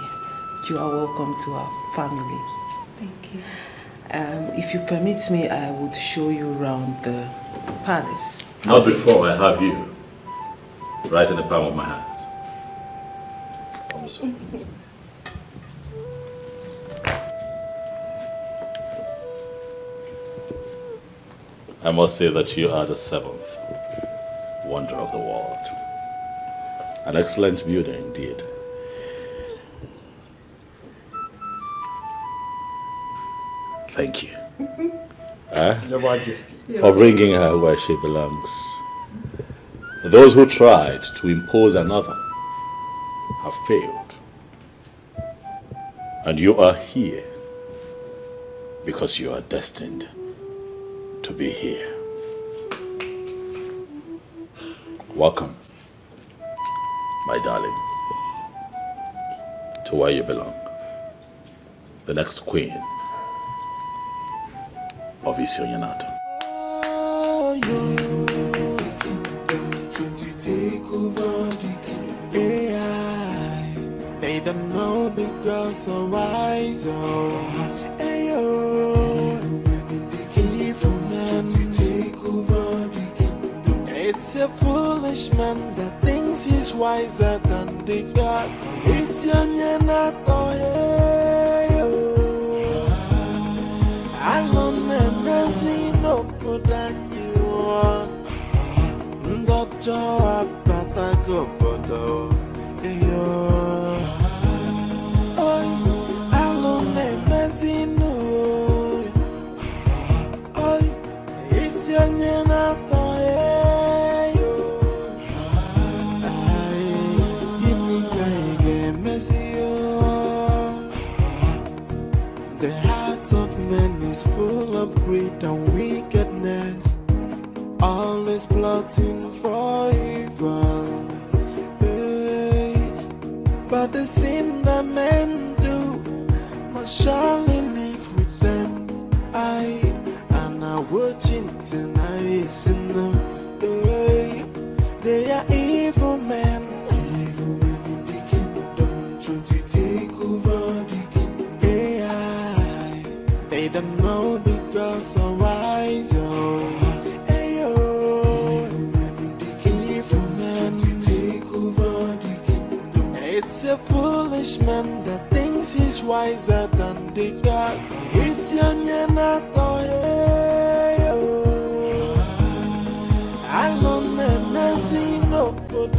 Yes. You are welcome to our family. Thank you. If you permit me, I would show you around the palace. Not before I have you right in the palm of my hands. I must say that you are the seventh wonder of the world. An excellent builder indeed. Thank you. Your Majesty. For bringing her where she belongs. Those who tried to impose another have failed. And you are here because you are destined to be here. Welcome, my darling, to where you belong. The next queen of Isionyenato. They don't know because so wise. It's a foolish man that thinks he's wiser than the gods. Isionyenato. Alone and messy no good than you. Doctor Apatago Bodo. Alone and messy no. Isionyenato. The heart of man is full of greed and wickedness, always plotting for evil. Hey, For the sin that men do must surely live with them. And I watching tonight, sinner. They are evil men in the kingdom, trying to take over the kingdom. They don't know the gods are wise. Evil men in the kingdom, trying to take over the kingdom. It's a foolish man that thinks he's wiser than the gods. It's your Nyanato. Alone, mercy, no good.